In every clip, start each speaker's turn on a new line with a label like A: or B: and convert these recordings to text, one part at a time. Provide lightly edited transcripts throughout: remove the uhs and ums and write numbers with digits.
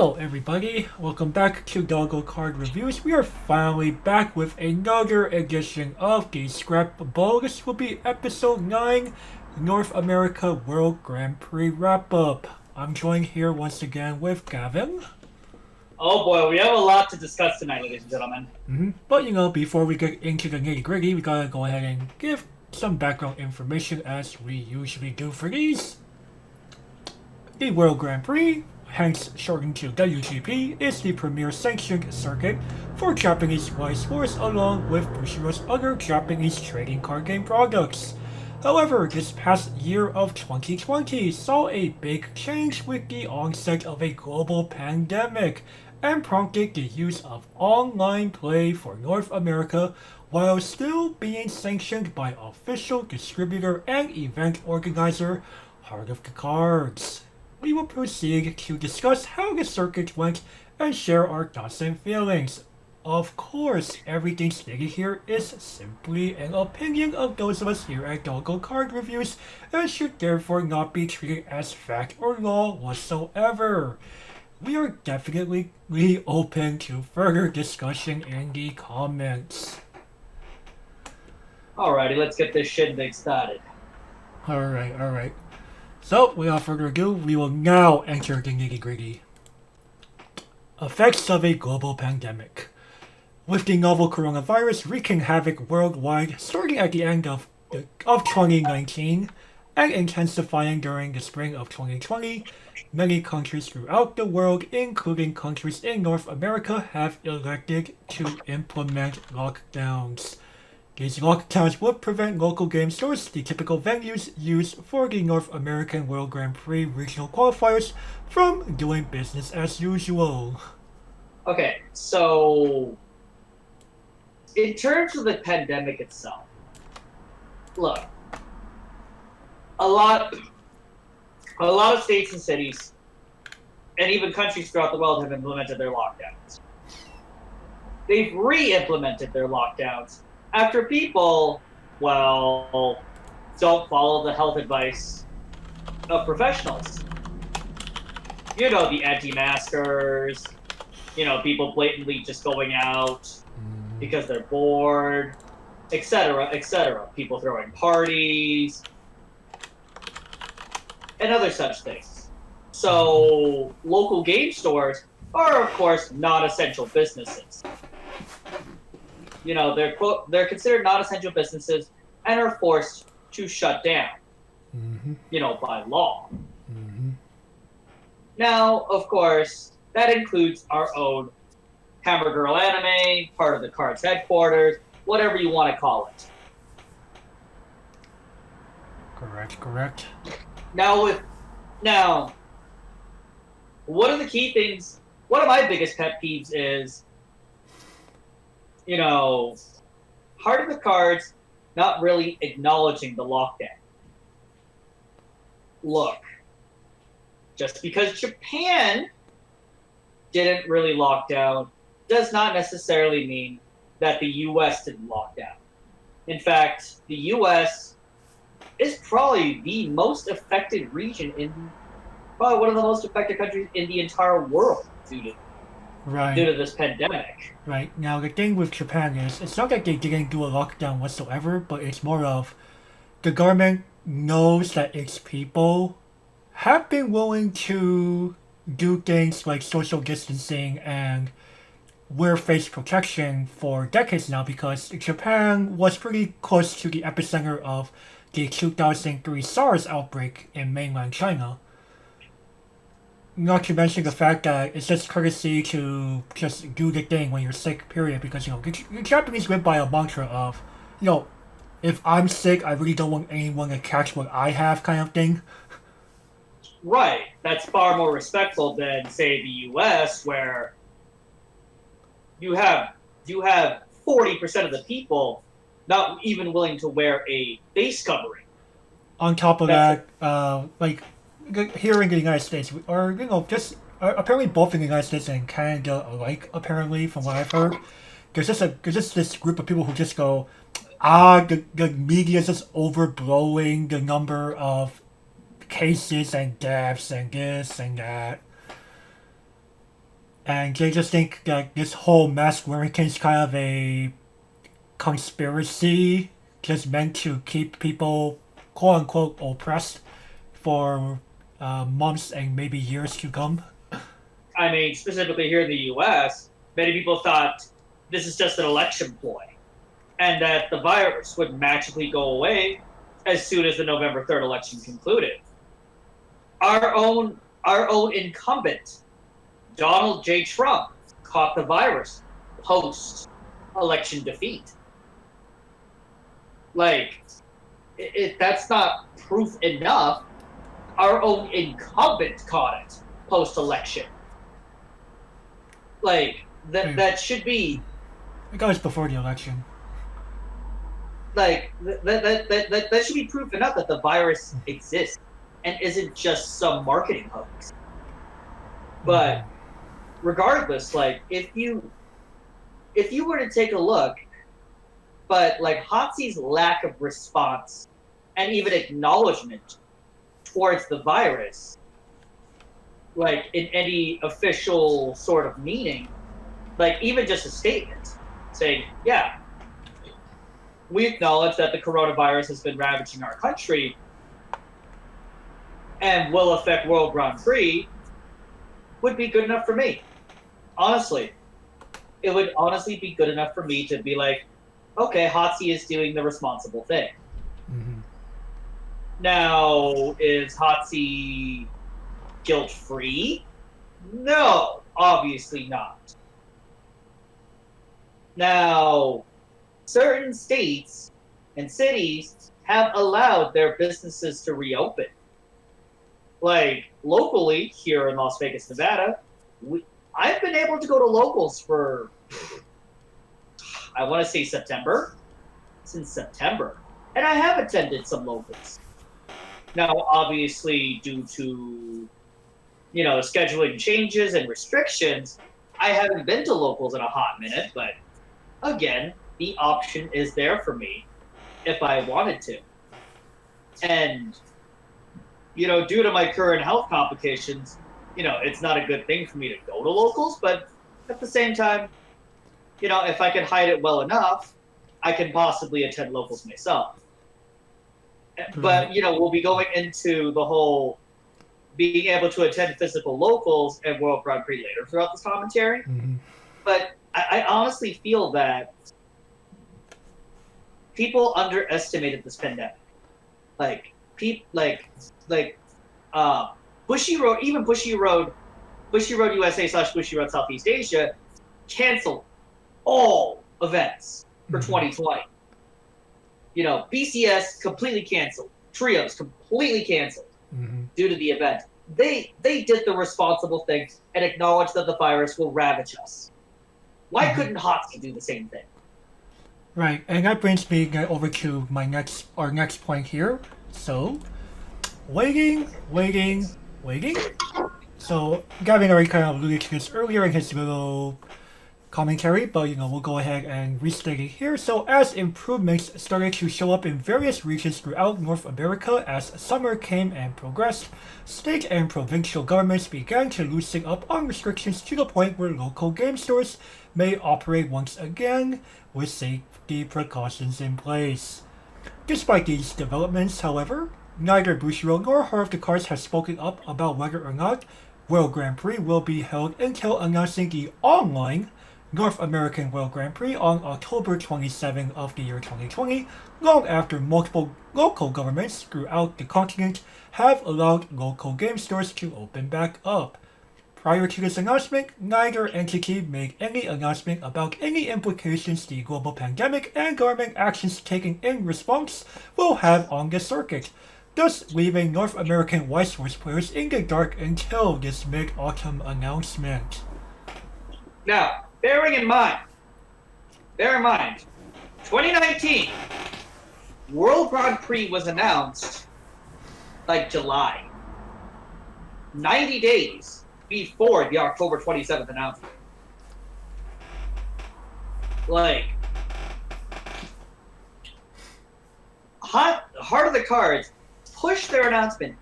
A: Hello everybody, welcome back to Doggo Card Reviews. We are finally back with another edition of the Scrap Bowl. This will be episode 9, North America World Grand Prix Wrap-Up. I'm joined here once again with Gavin.
B: Oh boy, we have a lot to discuss tonight, ladies and gentlemen.
A: But before we get into the nitty-gritty, we gotta go ahead and give some background information as we usually do for these. The World Grand Prix, hence shortened to WGP, is the premier sanctioned circuit for Japanese Weiss Schwarz along with Bushiroad's other Japanese trading card game products. However, this past year of 2020 saw a big change with the onset of a global pandemic and prompted the use of online play for North America while still being sanctioned by official distributor and event organizer Heart of the Cards. We will proceed to discuss how the circuit went and share our thoughts and feelings. Of course, everything stated here is simply an opinion of those of us here at Doggo Card Reviews and should therefore not be treated as fact or law whatsoever. We are definitely open to further discussion in the comments.
B: Alrighty, let's get this shindig started.
A: Alright. So, without further ado, we will now enter the nitty-gritty. Effects of a global pandemic. With the novel coronavirus wreaking havoc worldwide starting at the end of 2019 and intensifying during the spring of 2020, many countries throughout the world, including countries in North America, have elected to implement lockdowns. These lockdowns would prevent local game stores, the typical venues used for the North American World Grand Prix regional qualifiers, from doing business as usual.
B: Okay, so in terms of the pandemic itself, look, a lot of states and cities, and even countries throughout the world have implemented their lockdowns. They've re-implemented their lockdowns after people, don't follow the health advice of professionals. The anti-maskers, people blatantly just going out because they're bored, etc. People throwing parties, and other such things. So, local game stores are, of course, not essential businesses. They're considered non-essential businesses and are forced to shut down, by law. Now, of course, that includes our own Hammer Girl Anime, part of the Cards headquarters, whatever you want to call it.
A: Correct.
B: Now, one of the key things, one of my biggest pet peeves is, Heart of the Cards not really acknowledging the lockdown. Look, just because Japan didn't really lock down does not necessarily mean that the U.S. didn't lock down. In fact, the U.S. is probably the most affected region probably one of the most affected countries in the entire world due to this pandemic.
A: Right. Now, the thing with Japan is, it's not that they didn't do a lockdown whatsoever, but it's more of the government knows that its people have been willing to do things like social distancing and wear face protection for decades now because Japan was pretty close to the epicenter of the 2003 SARS outbreak in mainland China. Not to mention the fact that it's just courtesy to just do the thing when you're sick, period, because, the Japanese live by a mantra of, if I'm sick, I really don't want anyone to catch what I have kind of thing.
B: Right. That's far more respectful than, say, the U.S., where you have 40% of the people not even willing to wear a face covering.
A: On top of here in the United States, or apparently both in the United States and Canada alike, apparently from what I've heard, there's just this group of people who just go, the media is just overblowing the number of cases and deaths and this and that. And they just think that this whole mask wearing thing is kind of a conspiracy just meant to keep people quote unquote oppressed for months and maybe years to come.
B: I mean, specifically here in the U.S., many people thought this is just an election ploy, and that the virus would magically go away as soon as the November 3rd election concluded. Our own incumbent, Donald J. Trump, caught the virus post election defeat. Like, that's not proof enough. Our own incumbent caught it post election. Like, that should be.
A: It goes before the election.
B: Like, that should be proof enough that the virus exists and isn't just some marketing hoax. But regardless, like, if you were to take a look, but like Hotzi's lack of response and even acknowledgement towards the virus, like in any official sort of meaning, like even just a statement saying, yeah, we acknowledge that the coronavirus has been ravaging our country and will affect World Grand Prix, would be good enough for me. Honestly. It would honestly be good enough for me to be like, okay, Hotzi is doing the responsible thing.
A: Mm-hmm.
B: Now, is Hotzi guilt-free? No, obviously not. Now, certain states and cities have allowed their businesses to reopen. Like, locally, here in Las Vegas, Nevada, I've been able to go to locals for, I want to say September, since September. And I have attended some locals. Now, obviously, due to, the scheduling changes and restrictions, I haven't been to locals in a hot minute, but again, the option is there for me if I wanted to. And, due to my current health complications, it's not a good thing for me to go to locals, but at the same time, if I can hide it well enough, I can possibly attend locals myself. But, we'll be going into the whole being able to attend physical locals and World Grand Prix later throughout this commentary.
A: Mm-hmm.
B: But I honestly feel that people underestimated this pandemic. Bushy Road, even Bushy Road USA / Bushy Road Southeast Asia canceled all events for 2020. BCS completely canceled. Trios completely canceled due to the event. They did the responsible thing and acknowledged that the virus will ravage us. Why couldn't Hotzi do the same thing?
A: Right, and that brings me over to our next point here. So, waiting. So, Gavin already kind of alluded to this earlier in his little commentary, but we'll go ahead and restate it here. So, as improvements started to show up in various regions throughout North America as summer came and progressed, state and provincial governments began to loosen up on restrictions to the point where local game stores may operate once again with safety precautions in place. Despite these developments, however, neither Bushiroad nor Heart of the Cards has spoken up about whether or not World Grand Prix will be held until announcing the online North American World Grand Prix on October 27 of the year 2020, long after multiple local governments throughout the continent have allowed local game stores to open back up. Prior to this announcement, neither entity made any announcement about any implications the global pandemic and government actions taken in response will have on the circuit, thus leaving North American Weiss Schwarz players in the dark until this mid-autumn announcement.
B: Now, bear in mind, 2019, World Grand Prix was announced like July, 90 days before the October 27th announcement. Heart of the Cards pushed their announcement,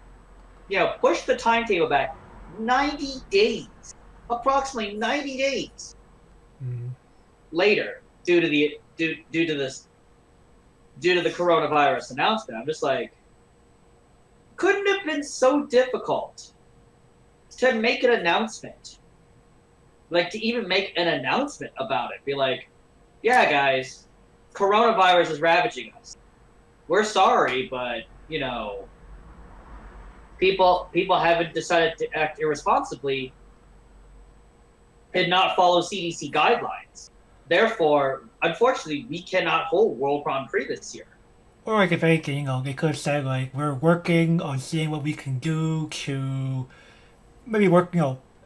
B: pushed the timetable back 90 days approximately 90 days
A: Mm.
B: later due to the coronavirus announcement. I'm just like, couldn't have been so difficult to make an announcement. Like, to even make an announcement about it. Be like, yeah, guys, coronavirus is ravaging us. We're sorry, but, people haven't decided to act irresponsibly and not follow CDC guidelines. Therefore, unfortunately, we cannot hold World Grand Prix this year.
A: Or like if anything, they could have said like we're working on seeing what we can do to maybe work,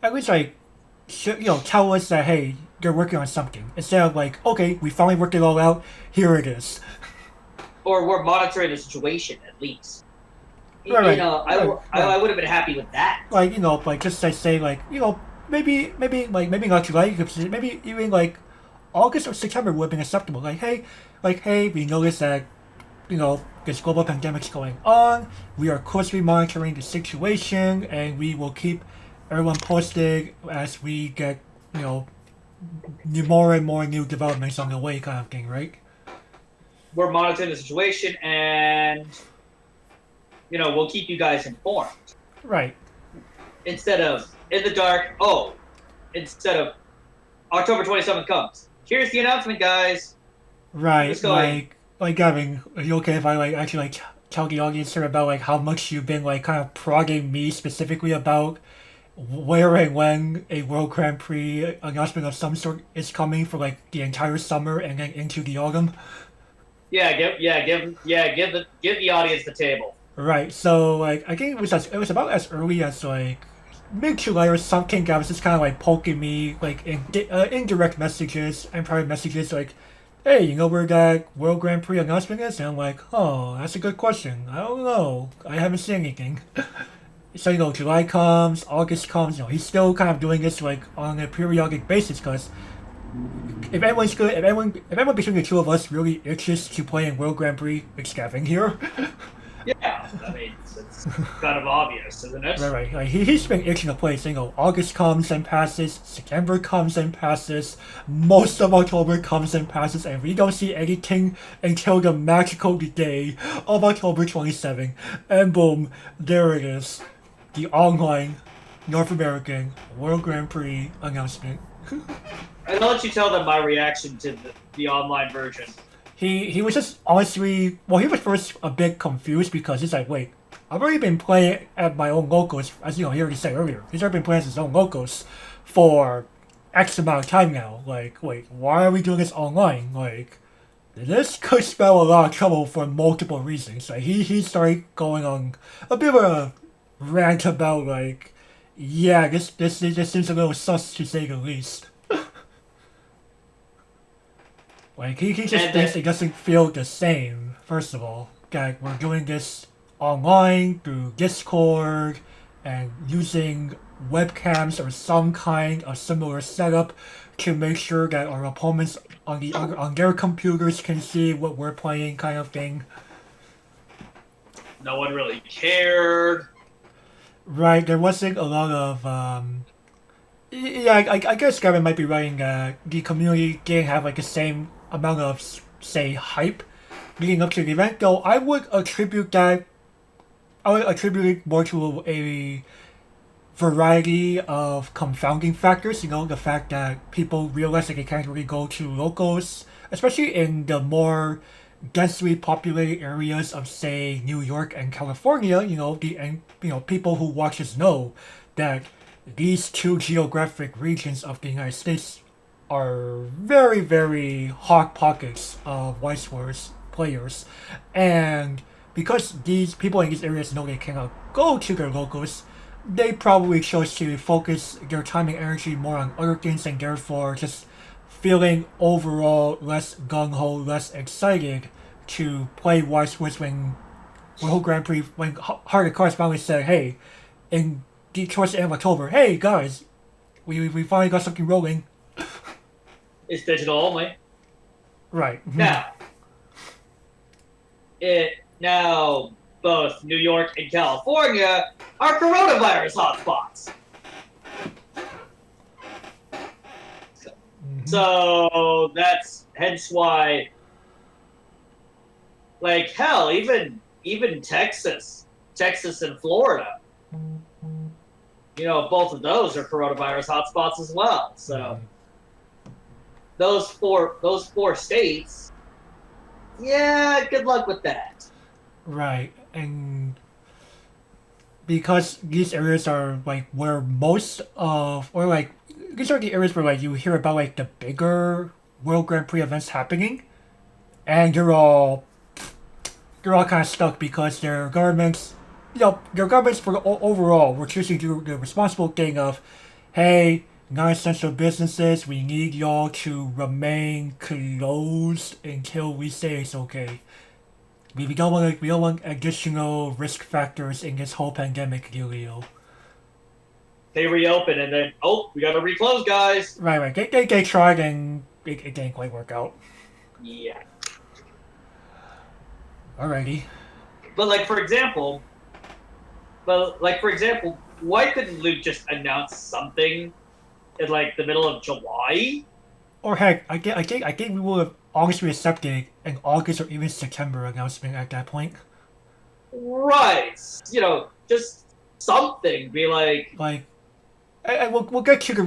A: at least like tell us that hey, you're working on something instead of like okay, we finally worked it all out, here it is.
B: Or we're monitoring the situation at least.
A: Right,
B: I would have been happy with that.
A: Like like just like say like maybe not July, maybe even like August or September would have been acceptable. Like hey, we noticed that this global pandemic's going on. We are closely monitoring the situation, and we will keep everyone posted as we get, more and more new developments on the way, kind of thing, right?
B: We're monitoring the situation, and we'll keep you guys informed.
A: Right.
B: Instead of in the dark. Instead of October 27th comes. Here's the announcement, guys.
A: Right. Like Gavin, are you okay if I actually tell the audience here about how much you've been kind of prodding me specifically about where and when a World Grand Prix announcement of some sort is coming for the entire summer and then into the autumn?
B: Give the audience the table.
A: Right. So I think it was about as early as mid July or something. Gavin's just kind of poking me in indirect messages and private messages hey, where that World Grand Prix announcement is? And I'm like, oh, that's a good question. I don't know. I haven't seen anything. So, July comes, August comes, he's still kind of doing this on a periodic basis because if anyone between the two of us really itches to play in World Grand Prix, it's Gavin here.
B: Yeah, I mean, it's kind of obvious, isn't it?
A: Right. He's been itching to play. So, August comes and passes, September comes and passes, most of October comes and passes, and we don't see anything until the magical day of October 27th. And boom, there it is. The online North American World Grand Prix announcement.
B: I'll let you tell them my reaction to the online version.
A: He was just honestly, he was first a bit confused because he's like, wait, I've already been playing at my own locals, as he already said earlier. He's already been playing at his own locals for X amount of time now. Wait, why are we doing this online? This could spell a lot of trouble for multiple reasons. He started going on a bit of a rant about this seems a little sus to say the least. He just thinks it doesn't feel the same, first of all. That we're doing this online through Discord and using webcams or some kind of similar setup to make sure that our opponents on their computers can see what we're playing, kind of thing.
B: No one really cared.
A: Right, there wasn't a lot of I guess Gavin might be right in that the community didn't have the same amount of say hype leading up to the event, though I would attribute it more to a variety of confounding factors. The fact that people realize that they can't really go to locals, especially in the more densely populated areas of say New York and California. People who watch us know that these two geographic regions of the United States are very, very hot pockets of Weiss Schwarz players, and because these people in these areas know they cannot go to their locals, they probably chose to focus their time and energy more on other things, and therefore just feeling overall less gung-ho, less excited to play Weiss Schwarz when World Grand Prix, when Hard Cars finally said, hey, towards the end of October, hey guys, we finally got something rolling.
B: It's digital only.
A: Right.
B: Now both New York and California are coronavirus hotspots. So that's hence why, like hell, even Texas and Florida, both of those are coronavirus hotspots as well. So those four states, yeah, good luck with that.
A: Right, and because these areas are like where most of, or like these are the areas where like you hear about like the bigger World Grand Prix events happening, and you're all kind of stuck because their governments, their governments overall were choosing to do the responsible thing of, hey, non-essential businesses, we need y'all to remain closed until we say it's okay. We don't want additional risk factors in this whole pandemic dealio.
B: They reopen and then we gotta reclose, guys.
A: Right. They tried and it didn't quite work out.
B: Yeah.
A: Alrighty.
B: But like for example, why couldn't Luke just announce something in like the middle of July?
A: Or heck, I think we would have honestly accepted an August or even September announcement at that point.
B: Right. Just something. Be like.
A: And we'll get to the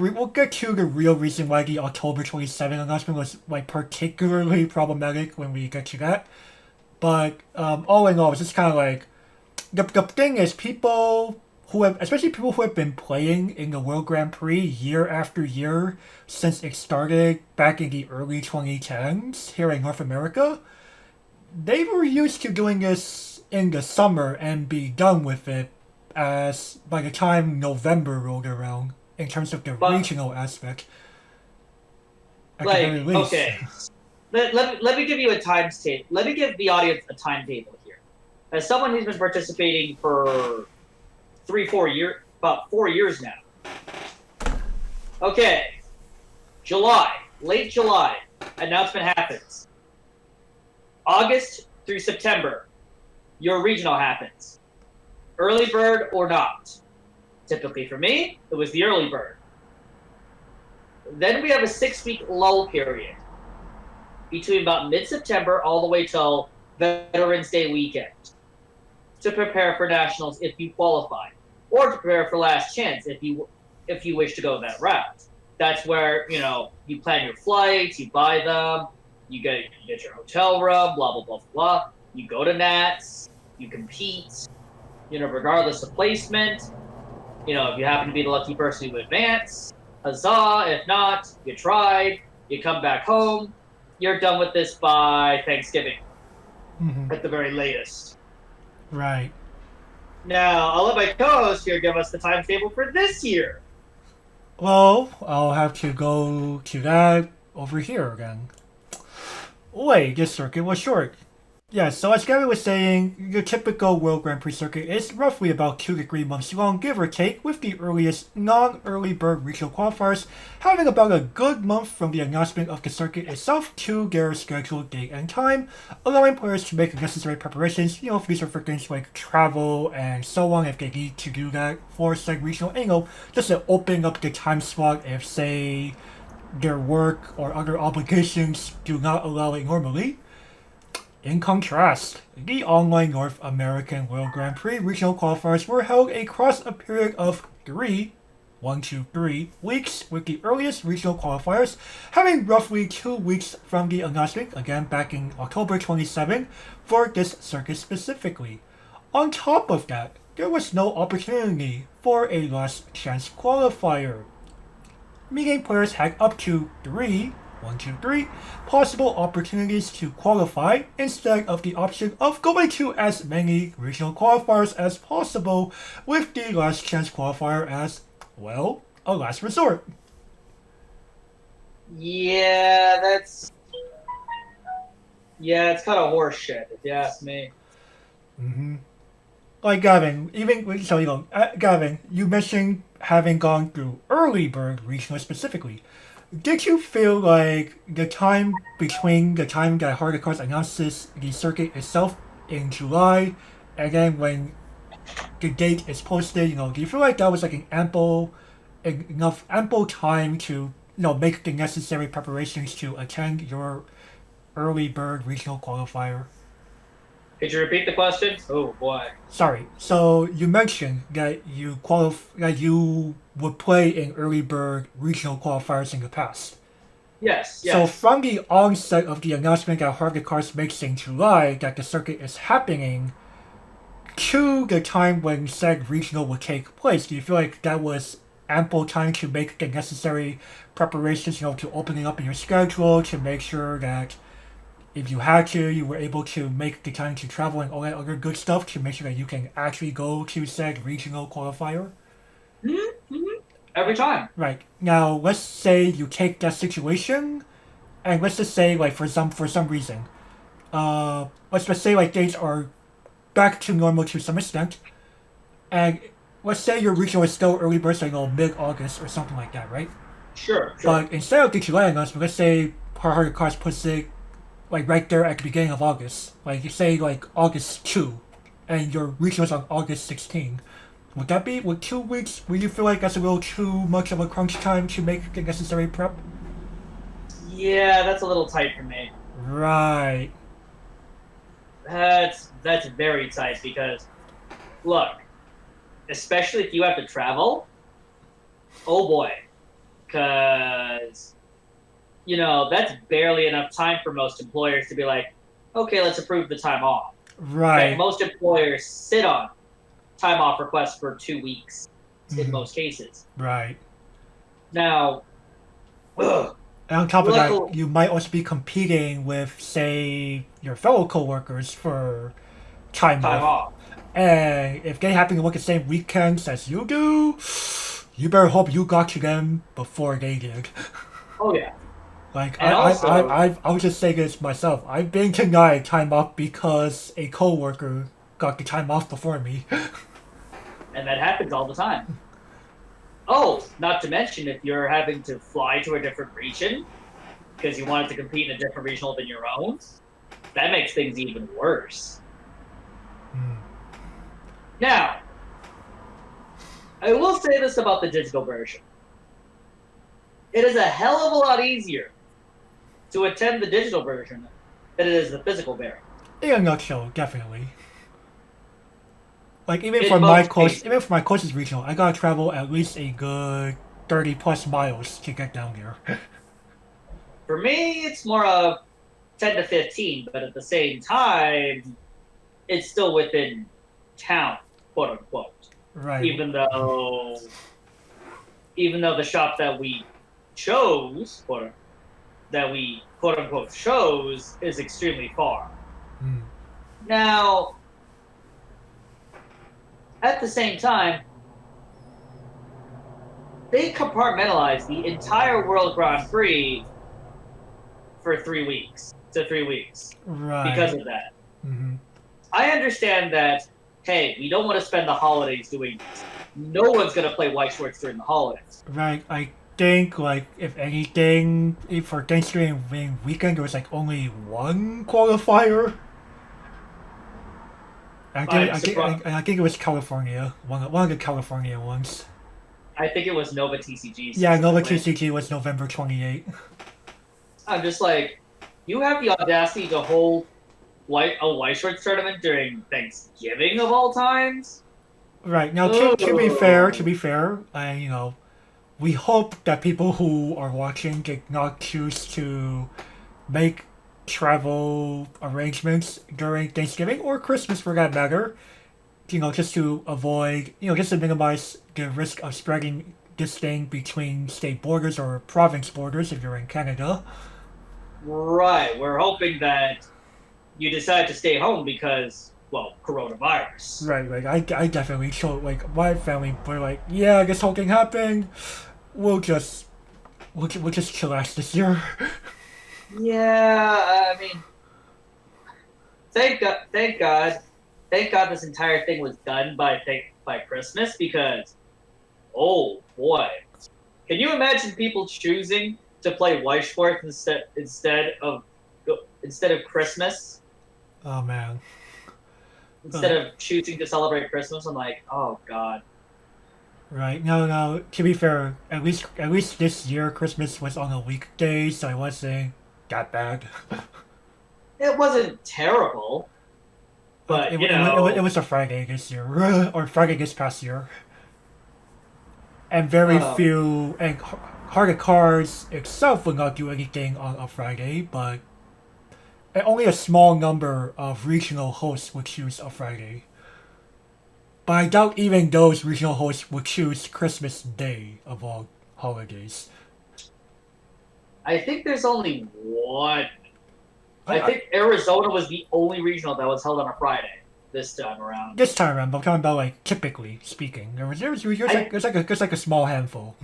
A: real reason why the October 27th announcement was like particularly problematic when we get to that. But all in all, it's just kind of like the thing is especially people who have been playing in the World Grand Prix year after year since it started back in the early 2010s here in North America, they were used to doing this in the summer and be done with it as by the time November rolled around in terms of the regional aspect. At the very least.
B: Okay. Let me give you a timetable. Let me give the audience a timetable here. As someone who's been participating for about 4 years now. Okay. Late July, announcement happens. August through September, your regional happens. Early bird or not. Typically for me, it was the early bird. Then we have a 6-week lull period between about mid-September all the way till Veterans Day weekend to prepare for nationals if you qualify, or to prepare for last chance if you wish to go that route. That's where you plan your flights, you buy them, you get your hotel room, blah blah blah blah. You go to Nats, you compete, regardless of placement. If you happen to be the lucky person who advance, huzzah! If not, you tried. You come back home. You're done with this by Thanksgiving, at the very latest.
A: Right.
B: Now, I'll let my co-host here give us the timetable for this year.
A: Well, I'll have to go to that over here again. Wait, this circuit was short. Yeah, so as Gavin was saying, your typical World Grand Prix circuit is roughly about 2 to 3 months long, give or take, with the earliest non-early bird regional qualifiers having about a good month from the announcement of the circuit itself to their scheduled date and time, allowing players to make the necessary preparations, for things like travel and so on if they need to do that for said regional angle, just to open up the time slot if, say, their work or other obligations do not allow it normally. In contrast, the online North American World Grand Prix regional qualifiers were held across a period of 3 weeks, with the earliest regional qualifiers having roughly 2 weeks from the announcement, again back in October 27, for this circuit specifically. On top of that, there was no opportunity for a last chance qualifier, meaning players had up to 3 possible opportunities to qualify instead of the option of going to as many regional qualifiers as possible, with the last chance qualifier as, well, a last resort.
B: Yeah, it's kind of horseshit, if you ask me.
A: Like Gavin, Gavin, you mentioned having gone through early bird regional specifically. Did you feel like the time between the time that Hard Cards announces the circuit itself in July and then when the date is posted, do you feel like that was like enough ample time to make the necessary preparations to attend your early bird regional qualifier.
B: Could you repeat the question? Oh boy.
A: Sorry. So you mentioned that you would play in early bird regional qualifiers in the past.
B: Yes,
A: So
B: yes.
A: from the onset of the announcement that Hard Cars makes in July that the circuit is happening to the time when said regional would take place, do you feel like that was ample time to make the necessary preparations, to opening up in your schedule to make sure that if you had to, you were able to make the time to travel and all that other good stuff to make sure that you can actually go to said regional qualifier?
B: Mm-hmm. Every time.
A: Right. Now, let's say you take that situation, and let's just say, like, for some reason, let's just say, like, things are back to normal to some extent, and let's say your regional is still early burst, like, mid-August or something like that, right?
B: Sure, sure.
A: But instead of the July announcement, let's say Hard Cars puts it like right there at the beginning of August. Like you say like August 2 and your regional's on August 16. Would 2 weeks, would you feel like that's a little too much of a crunch time to make the necessary prep?
B: Yeah, that's a little tight for me.
A: Right.
B: That's very tight because look, especially if you have to travel, oh boy. Cause that's barely enough time for most employers to be like, okay, let's approve the time off.
A: Right.
B: Like, most employers sit on time off requests for 2 weeks in most cases.
A: Right.
B: Now, ugh,
A: And on top of
B: luckily,
A: that, you might also be competing with, say, your fellow coworkers for time
B: time
A: off.
B: off.
A: And if they happen to work the same weekends as you do, you better hope you got to them before they did.
B: Oh yeah.
A: Like,
B: And also,
A: I'll just say this myself. I've been denied time off because a coworker got the time off before me.
B: and that happens all the time. Oh, not to mention if you're having to fly to a different region because you wanted to compete in a different regional than your own, that makes things even worse. Now, I will say this about the digital version. It is a hell of a lot easier to attend the digital version than it is the physical variant.
A: In a nutshell, definitely. Like
B: In most cases.
A: even for my closest regional, I gotta travel at least a good 30 plus miles to get down there.
B: For me, it's more of 10 to 15, but at the same time, it's still within town, quote unquote.
A: Right.
B: Even though the shop that we chose, quote unquote chose, is extremely far. Now, at the same time, they compartmentalized the entire World Grand Prix for 3 weeks
A: Right.
B: because of that. I understand that, hey, we don't want to spend the holidays doing this. No one's going to play Weiss Schwarz during the holidays.
A: Right. I think, like, if anything, for Thanksgiving weekend, there was, like, only one qualifier. I think it was California. One of the California ones.
B: I think it was Nova TCG.
A: Yeah, Nova TCG was November 28th.
B: I'm just like, you have the audacity to hold a Weiss Schwarz tournament during Thanksgiving of all times?
A: Right. Now, to be fair, we hope that people who are watching did not choose to make travel arrangements during Thanksgiving or Christmas for that matter, just to avoid, just to minimize the risk of spreading this thing between state borders or province borders if you're in Canada.
B: Right. We're hoping that you decide to stay home because, well, coronavirus.
A: Right. Like, I definitely told, like, my family were like, yeah, this whole thing happened. We'll just chillax this year.
B: Yeah, I mean, thank God this entire thing was done by Christmas because, oh boy, can you imagine people choosing to play Weiss Schwarz instead of Christmas?
A: Oh man.
B: Instead of choosing to celebrate Christmas, I'm like, oh god.
A: Right. No. To be fair, at least this year Christmas was on a weekday, so it wasn't that bad.
B: It wasn't terrible,
A: Like
B: but
A: it was a Friday this year, or Friday this past year, and very
B: uh,
A: few and Heart Cards itself will not do anything on a Friday, but only a small number of regional hosts would choose a Friday. But I doubt even those regional hosts would choose Christmas Day of all holidays.
B: I think there's only one. I
A: I,
B: think Arizona was the only regional that was held on a Friday this time around.
A: this time around, I'm talking about like typically speaking. There's like a small handful.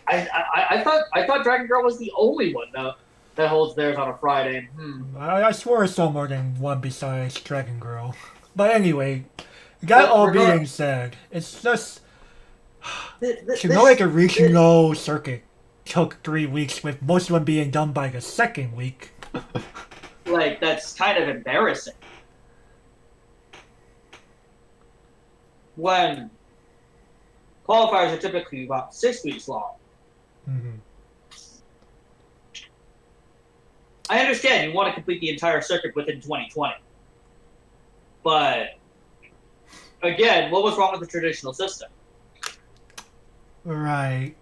B: I thought Dragon Girl was the only one that holds theirs on a Friday.
A: I swore I saw more than one besides Dragon Girl. But anyway, that all being said, it's just to know like a regional circuit took 3 weeks, with most of them being done by the second week.
B: Like, that's kind of embarrassing. When qualifiers are typically about 6 weeks long.
A: Mm-hmm.
B: I understand you want to complete the entire circuit within 2020. But, again, what was wrong with the traditional system?
A: Right.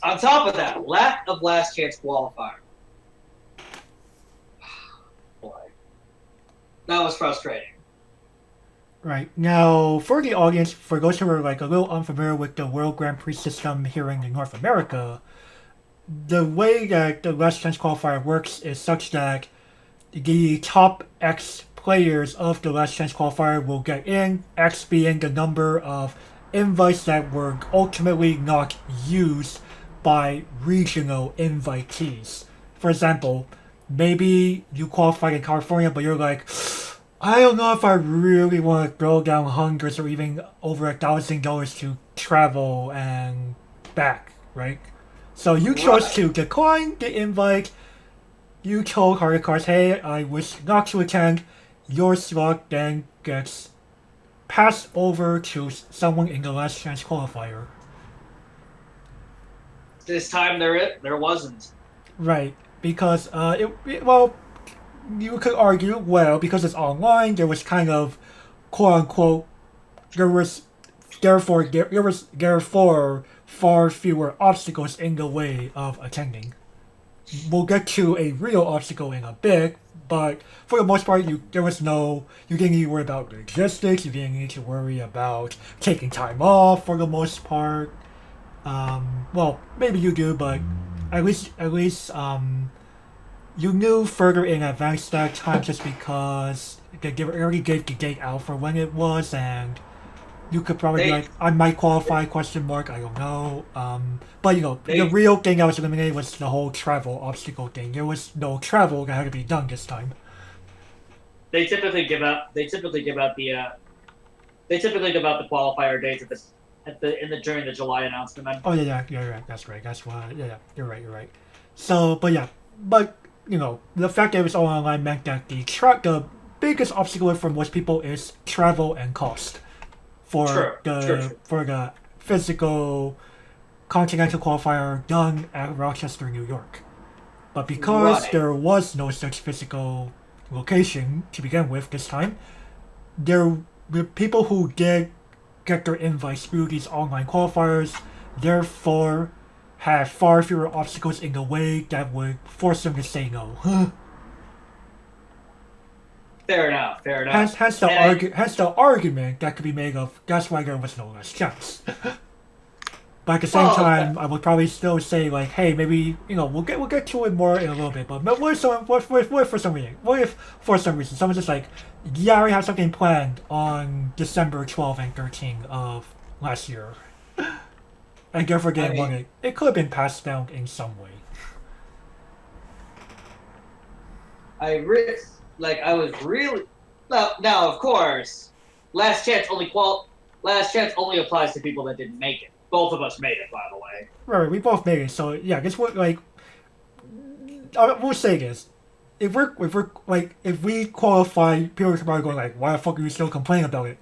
B: On top of that, lack of last chance qualifier. Boy. That was frustrating.
A: Right. Now, for the audience, for those who are like a little unfamiliar with the World Grand Prix system here in North America, the way that the last chance qualifier works is such that the top X players of the last chance qualifier will get in, X being the number of invites that were ultimately not used by regional invitees. For example, maybe you qualified in California, but you're like, I don't know if I really want to throw down hundreds or even over $1,000 to travel and back, right? So you chose to decline the invite. You told Hard Cards, hey, I wish not to attend. Your slot then gets passed over to someone in the last chance qualifier.
B: This time there wasn't.
A: Right, because well, you could argue, well, because it's online, there was kind of quote unquote there was therefore far fewer obstacles in the way of attending. We'll get to a real obstacle in a bit, but for the most part, you didn't need to worry about logistics. You didn't need to worry about taking time off for the most part. Well, maybe you do, but at least you knew further in advance that time, just because they already gave the date out for when it was, and you could probably be like, I might qualify, question mark, I don't know. But the real thing that was eliminated was the whole travel obstacle thing. There was no travel that had to be done this time.
B: They typically give out the qualifier dates during the July announcement.
A: Oh yeah, you're right. That's right. That's why. Yeah, you're right. So, but the fact that it was all online meant that the biggest obstacle for most people is travel and cost for the physical continental qualifier done at Rochester, New York. But because there was no such physical location to begin with this time, the people who did get their invites through these online qualifiers therefore had far fewer obstacles in the way that would force them to say no.
B: Fair enough.
A: Hence the argument that could be made of that's why there was no last chance. But at the same time, I would probably still say like, hey, maybe we'll get to it more in a little bit. But what if for some reason someone's just like, yeah, I already have something planned on December 12th and 13th of last year, and therefore didn't want it. It could have been passed down in some way.
B: Now of course, last chance only applies to people that didn't make it. Both of us made it, by the way.
A: Right, we both made it. So yeah, I guess we'll say this: if we qualify, people are probably going like, why the fuck are you still complaining about it?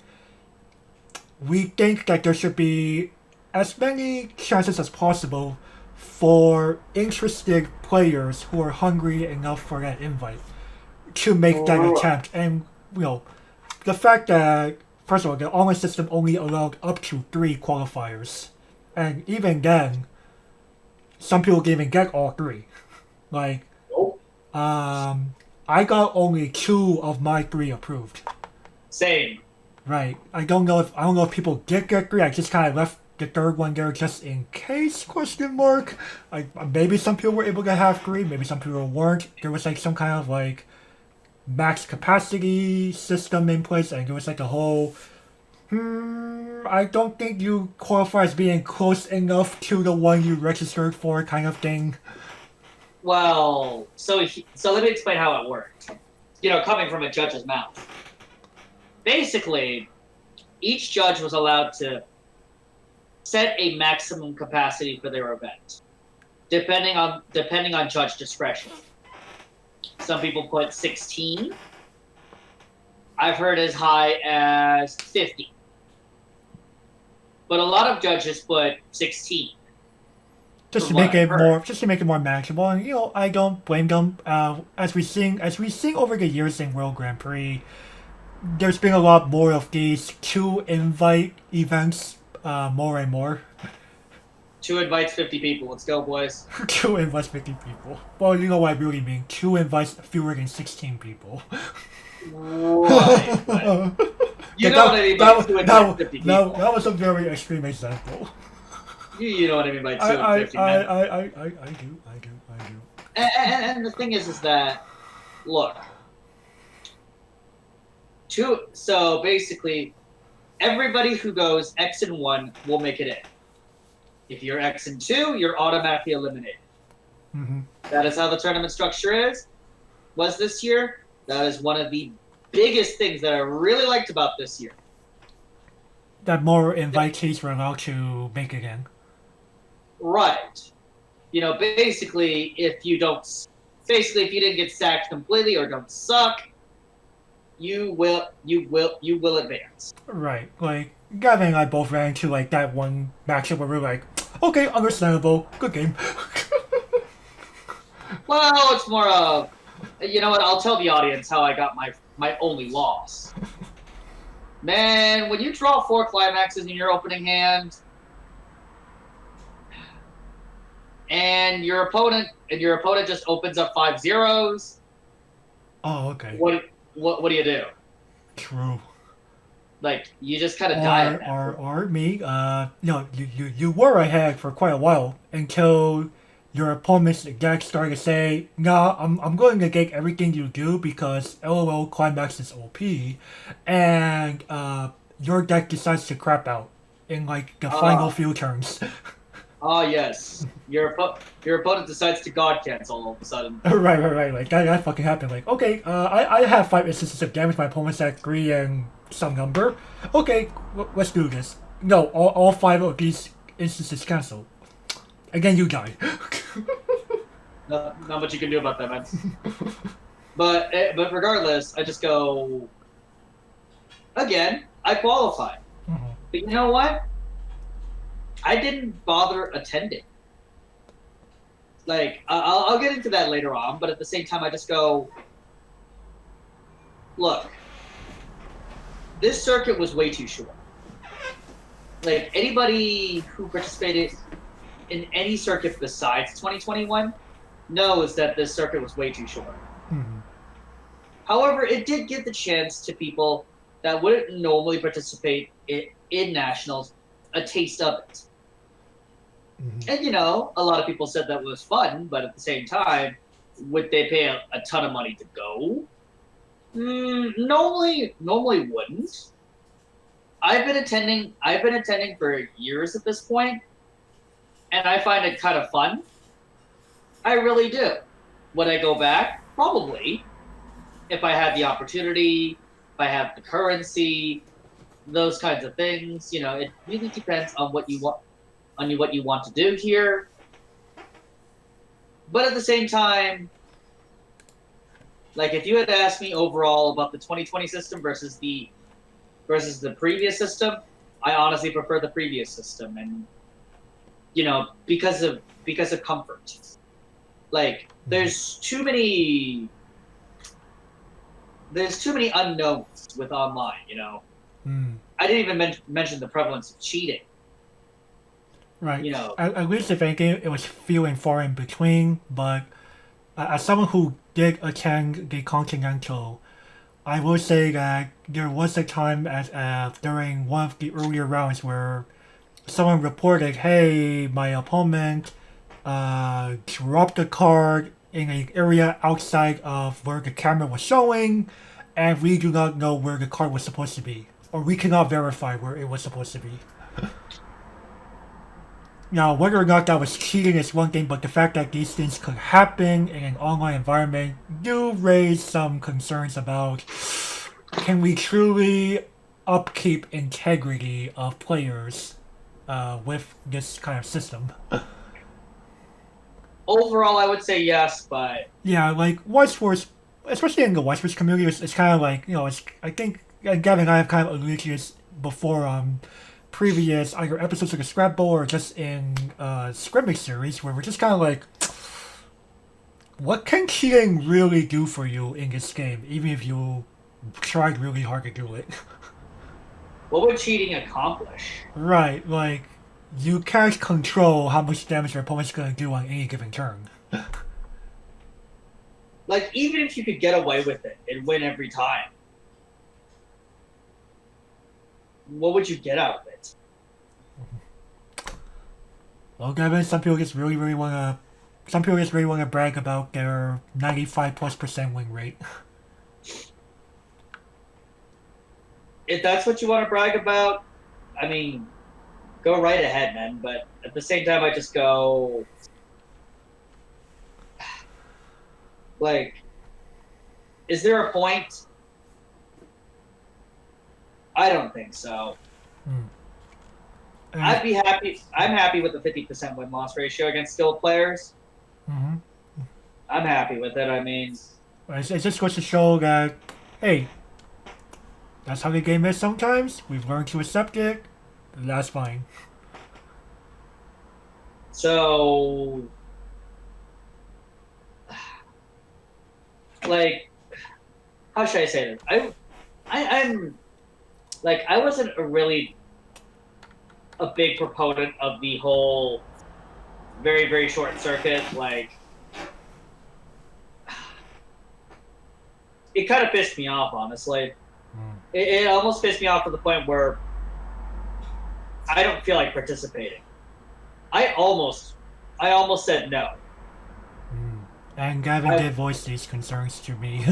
A: We think that there should be as many chances as possible for interested players who are hungry enough for that invite to make that attempt. And the fact that first of all, the online system only allowed up to 3 qualifiers, and even then, some people didn't even get all 3. Like, I got only 2 of my 3 approved.
B: Same.
A: Right. I don't know if people did get 3. I just kind of left the 3rd one there just in case? Question mark. Maybe some people were able to have 3. Maybe some people weren't. There was like some kind of like max capacity system in place, and there was like a whole. I don't think you qualify as being close enough to the one you registered for, kind of thing.
B: Well, so let me explain how it worked. Coming from a judge's mouth. Basically, each judge was allowed to set a maximum capacity for their event, depending on judge discretion. Some people put 16. I've heard as high as 50. But a lot of judges put 16.
A: Just to make it more manageable, and I don't blame them. As we sing over the years in World Grand Prix, there's been a lot more of these 2 invite events, more and more.
B: 2 invites, 50 people. Let's go, boys.
A: 2 invites, 50 people. Well, you know what I really mean. 2 invites, fewer than 16 people.
B: Right. You know what I mean by 2 invites, 50 people.
A: That was a very extreme example.
B: You know what I mean by 2
A: I
B: and 50 men.
A: I do.
B: And the thing is that, look, so basically, everybody who goes X and 1 will make it in. If you're X and 2, you're automatically eliminated.
A: Mm-hmm.
B: That is how the tournament structure was this year. That is one of the biggest things that I really liked about this year.
A: That more invitees were allowed to make it in.
B: Right. Basically, if you didn't get sacked completely or don't suck, you will advance.
A: Right. Like Gavin and I both ran into like that one matchup where we were like, okay, understandable, good game.
B: Well, it's more of, you know what? I'll tell the audience how I got my only loss. Man, when you draw 4 climaxes in your opening hand, and your opponent just opens up 5 zeros.
A: Oh, okay.
B: What do you do?
A: True.
B: Like, you just kind of die.
A: Or me, you were ahead for quite a while until your opponent's deck started to say, nah, I'm going to negate everything you do because LOL Climax is OP, and your deck decides to crap out in like the final few turns.
B: Oh yes, your opponent decides to god cancel all of a sudden.
A: Right. Like that fucking happened. Like, okay, I have 5 instances of damage. My opponent's at 3 and some number. Okay, let's do this. No, all 5 of these instances cancel. Again, you die.
B: Not much you can do about that, man. But regardless, I just go. Again, I qualified.
A: Mm-hmm.
B: But you know what? I didn't bother attending. Like, I'll get into that later on, but at the same time, I just go, look, this circuit was way too short. Like, anybody who participated in any circuit besides 2021 knows that this circuit was way too short.
A: Mm-hmm.
B: However, it did give the chance to people that wouldn't normally participate in nationals a taste of it.
A: Mm-hmm.
B: And, a lot of people said that was fun, but at the same time, would they pay a ton of money to go? Normally wouldn't. I've been attending for years at this point, and I find it kind of fun. I really do. Would I go back? Probably. If I had the opportunity, if I have the currency, those kinds of things. It really depends on what you want to do here. But at the same time, Like if you had asked me overall about the 2020 system versus the previous system, I honestly prefer the previous system, and because of comfort. Like there's too many unknowns with online. I didn't even mention the prevalence of cheating.
A: Right. At least if anything, it was few and far in between. But as someone who did attend the Continental, I will say that there was a time during one of the earlier rounds where someone reported, "Hey, my opponent dropped the card in an area outside of where the camera was showing, and we do not know where the card was supposed to be, or we cannot verify where it was supposed to be." Now, whether or not that was cheating is one thing, but the fact that these things could happen in an online environment do raise some concerns about, can we truly upkeep integrity of players with this kind of system?
B: Overall, I would say yes, but
A: yeah, like Weiss Schwarz, especially in the Weiss Schwarz community, it's kind of like I think Gavin and I have kind of alluded to this before previous either episodes of the Scrapbook or just in scrimmage series, where we're just kind of like, what can cheating really do for you in this game, even if you tried really hard to do it?
B: What would cheating accomplish?
A: Right, like, you can't control how much damage your opponent's going to do on any given turn.
B: Like, even if you could get away with it and win every time, what would you get out of it?
A: Well, Gavin, some people just really want to brag about their 95+% win rate.
B: If that's what you want to brag about, I mean, go right ahead, man. But at the same time, I just go, like, is there a point? I don't think so. I'd be happy. I'm happy with the 50% win-loss ratio against skilled players.
A: Mm-hmm.
B: I'm happy with it. I mean,
A: it just goes to show that, hey, that's how the game is sometimes. We've learned to accept it. That's fine.
B: So, like, how should I say this? I'm like, I wasn't a big proponent of the whole very, very short circuit. Like, it kind of pissed me off, honestly. It almost pissed me off to the point where I don't feel like participating. I almost said no.
A: And Gavin did voice these concerns to me.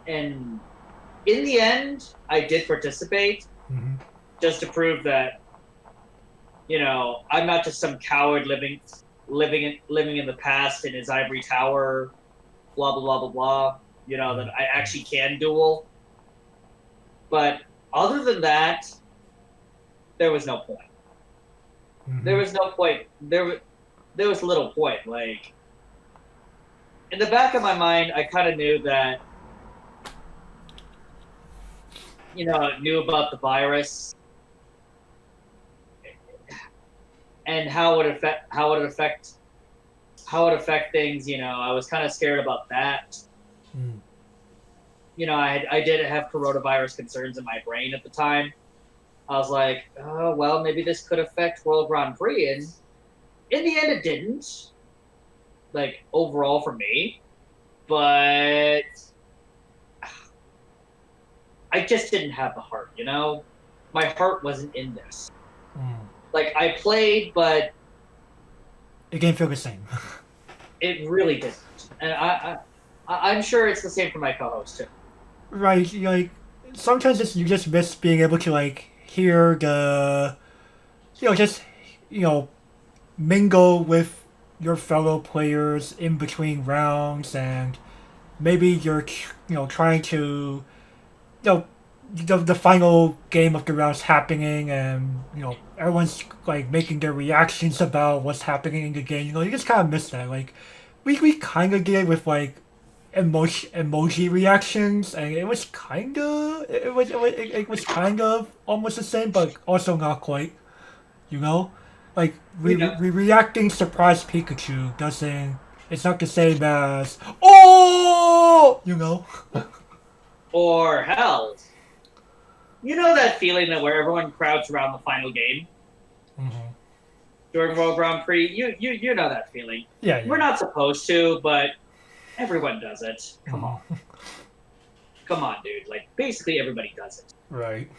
B: And in the end, I did participate, just to prove that, I'm not just some coward living in the past in his ivory tower, blah blah blah blah blah. That I actually can duel. But other than that, there was no point. There was no point. There was little point. Like, in the back of my mind, I kind of knew that, knew about the virus and how it would affect things. I was kind of scared about that. I did have coronavirus concerns in my brain at the time. I was like, oh, well, maybe this could affect World Grand Prix. And in the end, it didn't. Like, overall for me. But I just didn't have the heart, My heart wasn't in this. Like, I played, but
A: it didn't feel the same.
B: It really didn't. And I'm sure it's the same for my co-host, too.
A: Right, like, sometimes you just miss being able to, like, hear the, mingle with your fellow players in between rounds, and maybe you're, trying to, the final game of the round's happening, and, everyone's, like, making their reactions about what's happening in the game. You just kind of miss that. Like, we kind of did with, like, emoji reactions, and it was kind of almost the same, but also not quite. You know, like reacting surprise Pikachu doesn't. It's not the same as oh, you know.
B: Or hell, you know that feeling that where everyone crowds around the final game during World Grand Prix. You know that feeling.
A: Yeah.
B: We're not supposed to, but everyone does it. Come on. Come on, dude. Like, basically everybody does it.
A: Right.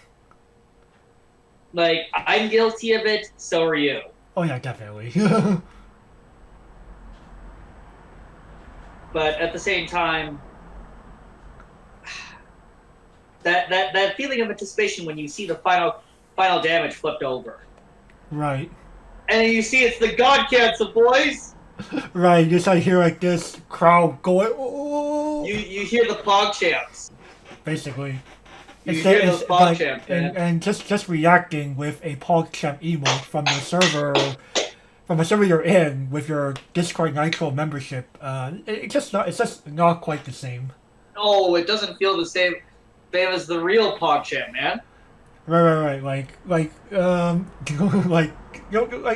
B: Like, I'm guilty of it, so are you.
A: Oh, yeah, definitely.
B: But at the same time, that feeling of anticipation when you see the final damage flipped over.
A: Right.
B: And you see it's the God Cancel, boys!
A: Right, you start hear like this crowd going, oh!
B: You hear the PogChamps.
A: Basically.
B: You hear those PogChamps, man.
A: And just reacting with a PogChamp emote from the server, from a server you're in with your Discord Nitro membership, it's just not quite the same.
B: No, it doesn't feel the same as the real PogChamp, man.
A: Right. Like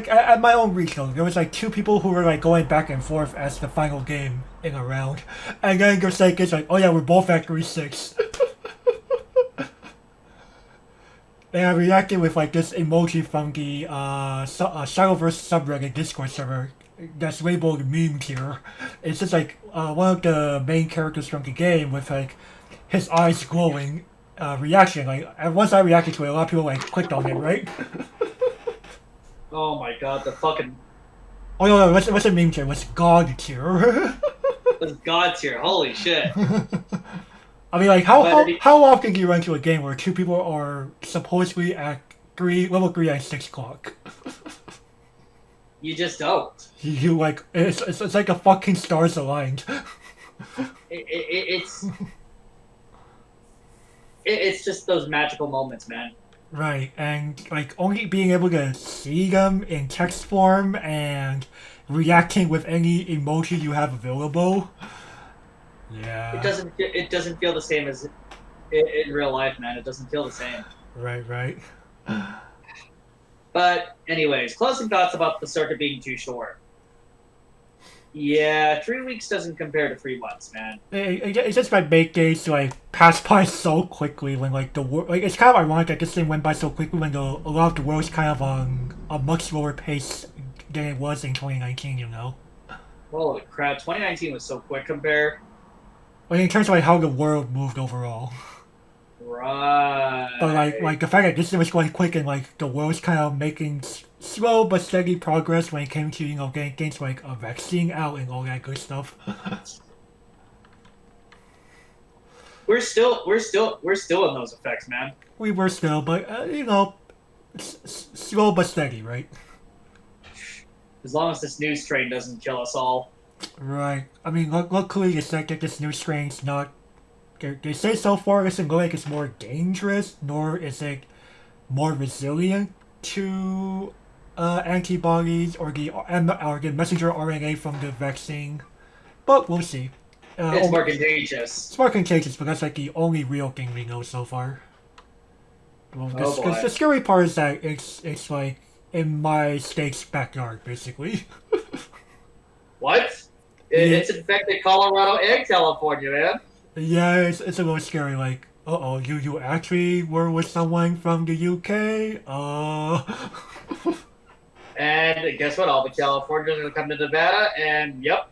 A: at my own regional, there was like two people who were like going back and forth as the final game in a round, and then it's like, oh yeah, we're both at 3-6. And I reacted with like this emoji from the Shadowverse subreddit Discord server that's labeled meme tier. It's just like one of the main characters from the game with like his eyes glowing reaction. Like, and once I reacted to it, a lot of people like clicked on it, right?
B: Oh my god, the fucking...
A: Oh no, what's a meme tier? What's God tier?
B: It's God tier, holy shit.
A: I mean, like, how often do you run into a game where two people are supposedly at level 3 at 6 o'clock?
B: You just don't.
A: You like, it's like a fucking stars aligned.
B: It's just those magical moments, man.
A: Right, and like only being able to see them in text form and reacting with any emoji you have available. Yeah.
B: It doesn't feel the same as in real life, man. It doesn't feel the same.
A: Right.
B: But anyways, closing thoughts about the circuit being too short. Yeah, 3 weeks doesn't compare to 3 months, man.
A: It's just my make days like pass by so quickly when like it's kind of ironic that this thing went by so quickly when a lot of the world's kind of on a much slower pace than it was in 2019, you know.
B: Holy crap, 2019 was so quick compared.
A: Like in terms of like how the world moved overall.
B: Right.
A: But like the fact that this was going quick and like the world's kind of making slow but steady progress when it came to, you know, getting things like a vaccine out and all that good stuff.
B: We're still in those effects, man.
A: We were still, but you know, slow but steady, right?
B: As long as this news train doesn't kill us all.
A: Right. I mean, luckily they said that this new strain's not. They say so far it doesn't look like it's more dangerous, nor is it more resilient to antibodies or the messenger RNA from the vaccine. But we'll see.
B: It's more contagious.
A: It's more contagious, but that's like the only real thing we know so far. Well,
B: boy.
A: The scary part is that it's like in my state's backyard, basically.
B: What? It's infected Colorado and California, man.
A: Yeah, it's a little scary. Like, you actually were with someone from the UK?
B: And guess what? All the Californians are gonna come to Nevada, and yep.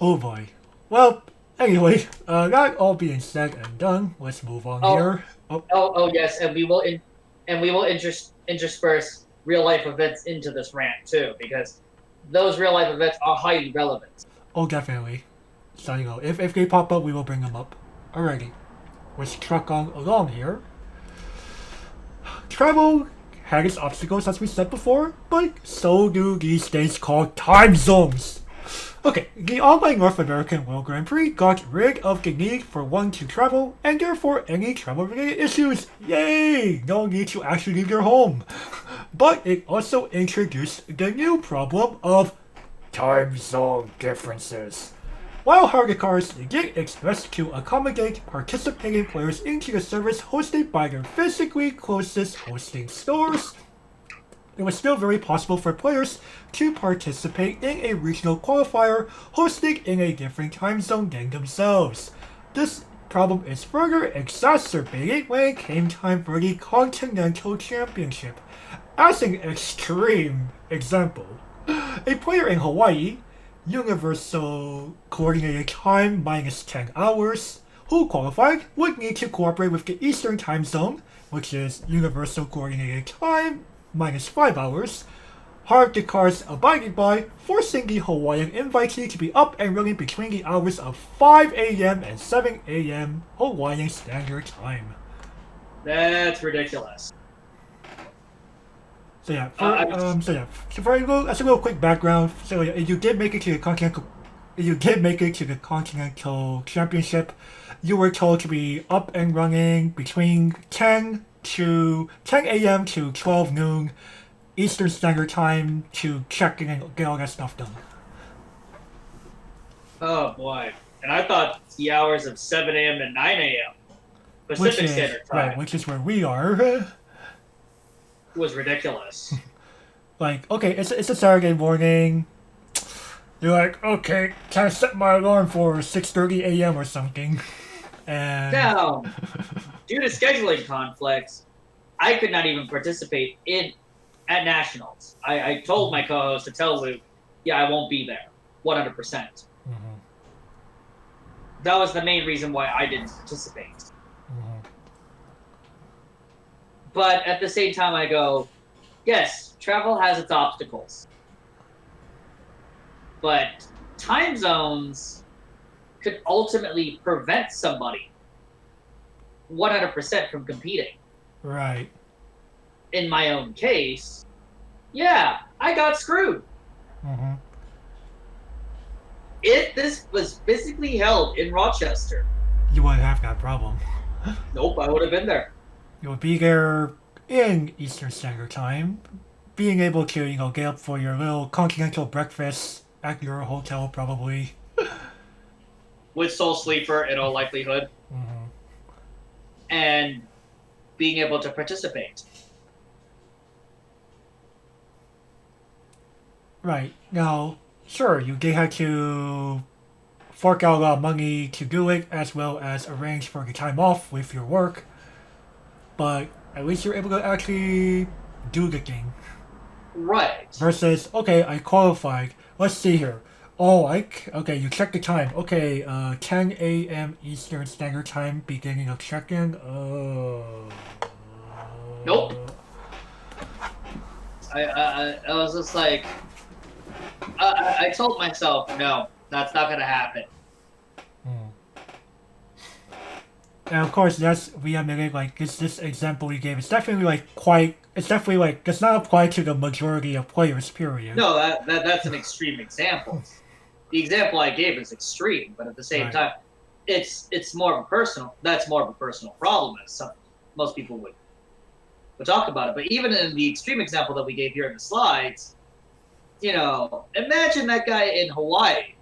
A: Oh boy. Well, anyway, that all being said and done, let's move on here.
B: Oh yes, and we will intersperse real life events into this rant too, because those real life events are highly relevant.
A: Oh, definitely. So, you know, if they pop up, we will bring them up. Alrighty. Let's truck on along here. Travel has its obstacles, as we said before, but so do these things called time zones. Okay, the online North American World Grand Prix got rid of the need for one to travel, and therefore any travel-related issues. Yay! No need to actually leave your home. But it also introduced the new problem of time zone differences. Wildcard cards get expressed to accommodate participating players into the service hosted by their physically closest hosting stores. It was still very possible for players to participate in a regional qualifier hosted in a different time zone than themselves. This problem is further exacerbated when it came time for the Continental Championship. As an extreme example, a player in Hawaii, Universal Coordinated Time minus 10 hours, who qualified would need to cooperate with the Eastern Time Zone, which is Universal Coordinated Time minus 5 hours. Hard the cards abided by, forcing the Hawaiian invitee to be up and running between the hours of 5 a.m. and 7 a.m. Hawaiian Standard Time.
B: That's ridiculous.
A: So yeah, for as a little quick background, so yeah,
B: you
A: did make it to the Continental Championship, you were told to be up and running between 10 a.m. to 12 noon Eastern Standard Time to check in and get all that stuff done.
B: Oh boy. And I thought the hours of 7 a.m. to 9 a.m. Pacific Standard Time.
A: Right, which is where we are.
B: Was ridiculous.
A: Like, okay, it's a Saturday morning. You're like, okay, can I set my alarm for 6:30 a.m. or something? And
B: now, due to scheduling conflicts, I could not even participate at Nationals. I told my co-host to tell Luke, yeah, I won't be there, 100%.
A: Mm-hmm.
B: That was the main reason why I didn't participate.
A: Mm-hmm.
B: But at the same time, I go, yes, travel has its obstacles. But time zones could ultimately prevent somebody 100% from competing.
A: Right.
B: In my own case, yeah, I got screwed.
A: Mm-hmm.
B: If this was physically held in Rochester,
A: you wouldn't have that problem.
B: Nope, I would have been there.
A: You would be there in Eastern Standard Time, being able to, get up for your little continental breakfast at your hotel, probably.
B: With Soul Sleeper, in all likelihood.
A: Mm-hmm.
B: And being able to participate.
A: Right. Now, sure, you did have to fork out a lot of money to do it, as well as arrange for the time off with your work. But at least you're able to actually do the thing.
B: Right.
A: Versus, okay, I qualified. Let's see here. Oh, okay, you check the time. Okay, 10 a.m. Eastern Standard Time, beginning of check-in.
B: Nope. I was just like, I told myself, no, that's not gonna happen.
A: And of course, we admitted, this example we gave, it's definitely does not apply to the majority of players, period.
B: No, that's an extreme example. The example I gave is extreme, but at the same time, it's more of a personal problem, as most people would talk about it. But even in the extreme example that we gave here in the slides, imagine that guy in Hawaii.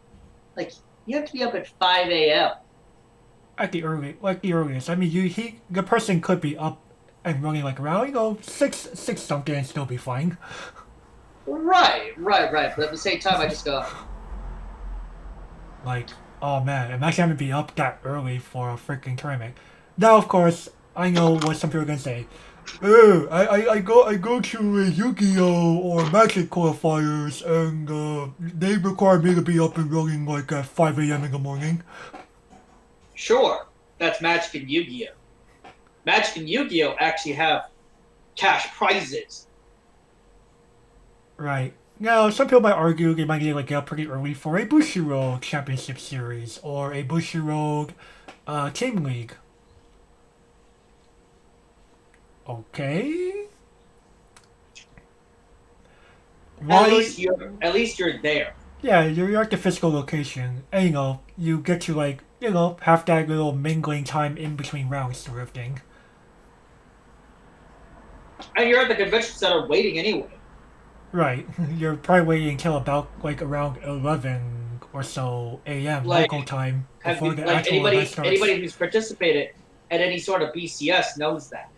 B: Like, you have to be up at 5 a.m.
A: At the earliest. I mean, the person could be up and running around, 6 something and still be fine.
B: Right. But at the same time, I just go,
A: oh man, imagine having to be up that early for a freaking tournament. Now, of course, I know what some people are gonna say. I go to Yu-Gi-Oh! Or Magic qualifiers, and they require me to be up and running at 5 a.m. in the morning.
B: Sure, that's Magic and Yu-Gi-Oh! Magic and Yu-Gi-Oh! Actually have cash prizes.
A: Right. Now, some people might argue they might get up pretty early for a Bushiroad Championship Series or a Bushiroad Team League. Okay.
B: At least you're there.
A: Yeah, you're at the physical location, and you get to have that little mingling time in between rounds sort of thing.
B: And you're at the convention center waiting anyway.
A: Right. You're probably waiting until about around 11 or so a.m.
B: Like,
A: local time
B: have
A: before
B: you,
A: the
B: like
A: actual event starts.
B: anybody who's participated at any sort of BCS knows that.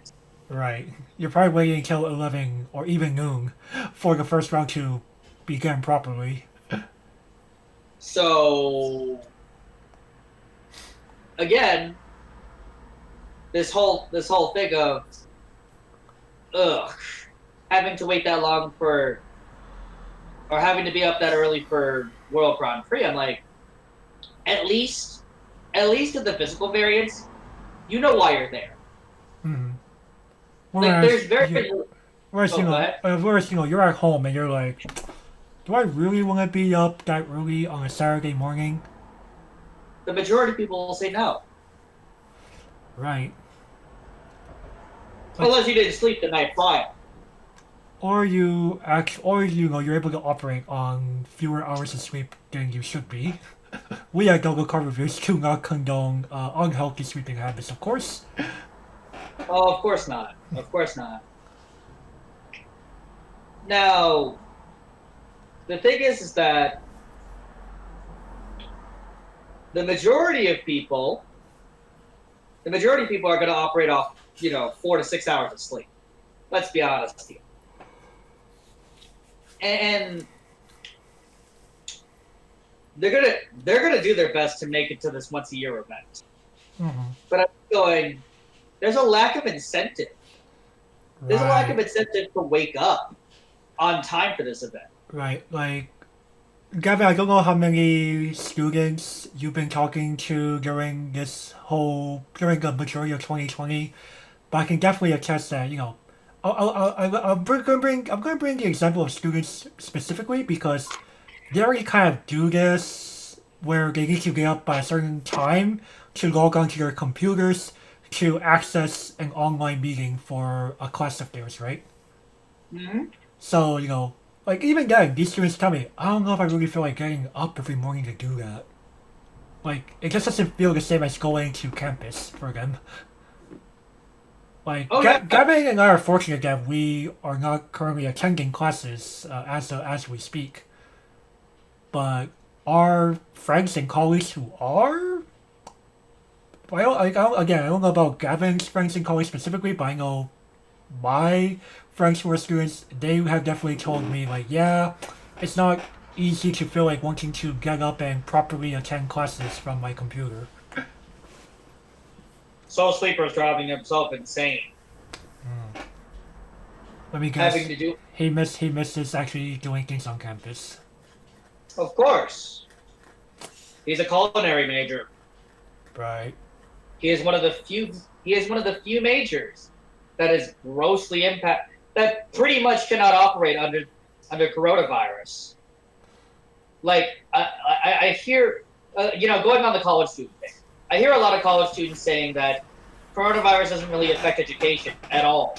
A: Right. You're probably waiting until 11 or even noon for the first round to begin properly.
B: So again, this whole thing of having to wait that long for, or having to be up that early for World Grand Prix, I'm like, at least in the physical variants, you know why you're there.
A: Mm-hmm.
B: Like, there's
A: whereas you're at home and you're like, do I really want to be up that early on a Saturday morning?
B: The majority of people will say no.
A: Right.
B: Unless you didn't sleep the night prior.
A: Or you're able to operate on fewer hours of sleep than you should be. We at Double Car Reviews do not condone unhealthy sleeping habits, of course.
B: Oh, of course not. Of course not. Now, the thing is that the majority of people are going to operate off, 4 to 6 hours of sleep. Let's be honest here. And they're gonna do their best to make it to this once a year event.
A: Mm-hmm.
B: But I'm going, there's a lack of incentive. There's a lack of incentive to wake up on time for this event.
A: Right, like, Gavin, I don't know how many students you've been talking to during the majority of 2020, but I can definitely attest that, I'm going to bring the example of students specifically because they already kind of do this where they need to get up by a certain time to log onto their computers to access an online meeting for a class of theirs, right?
B: Mm-hmm.
A: So, like, even then, these students tell me, I don't know if I really feel like getting up every morning to do that. Like, it just doesn't feel the same as going to campus for them. Like, Gavin and I are fortunate that we are not currently attending classes as we speak. But our friends and colleagues who are... I don't know about Gavin's friends and colleagues specifically, but I know my friends who are students, they have definitely told me, like, yeah, it's not easy to feel like wanting to get up and properly attend classes from my computer.
B: Soul Sleeper's driving himself insane.
A: Let me guess.
B: Having to do.
A: He misses actually doing things on campus.
B: Of course. He's a culinary major.
A: Right.
B: He is one of the few majors that is grossly that pretty much cannot operate under coronavirus. Like, I hear, going on the college student thing, I hear a lot of college students saying that coronavirus doesn't really affect education at all.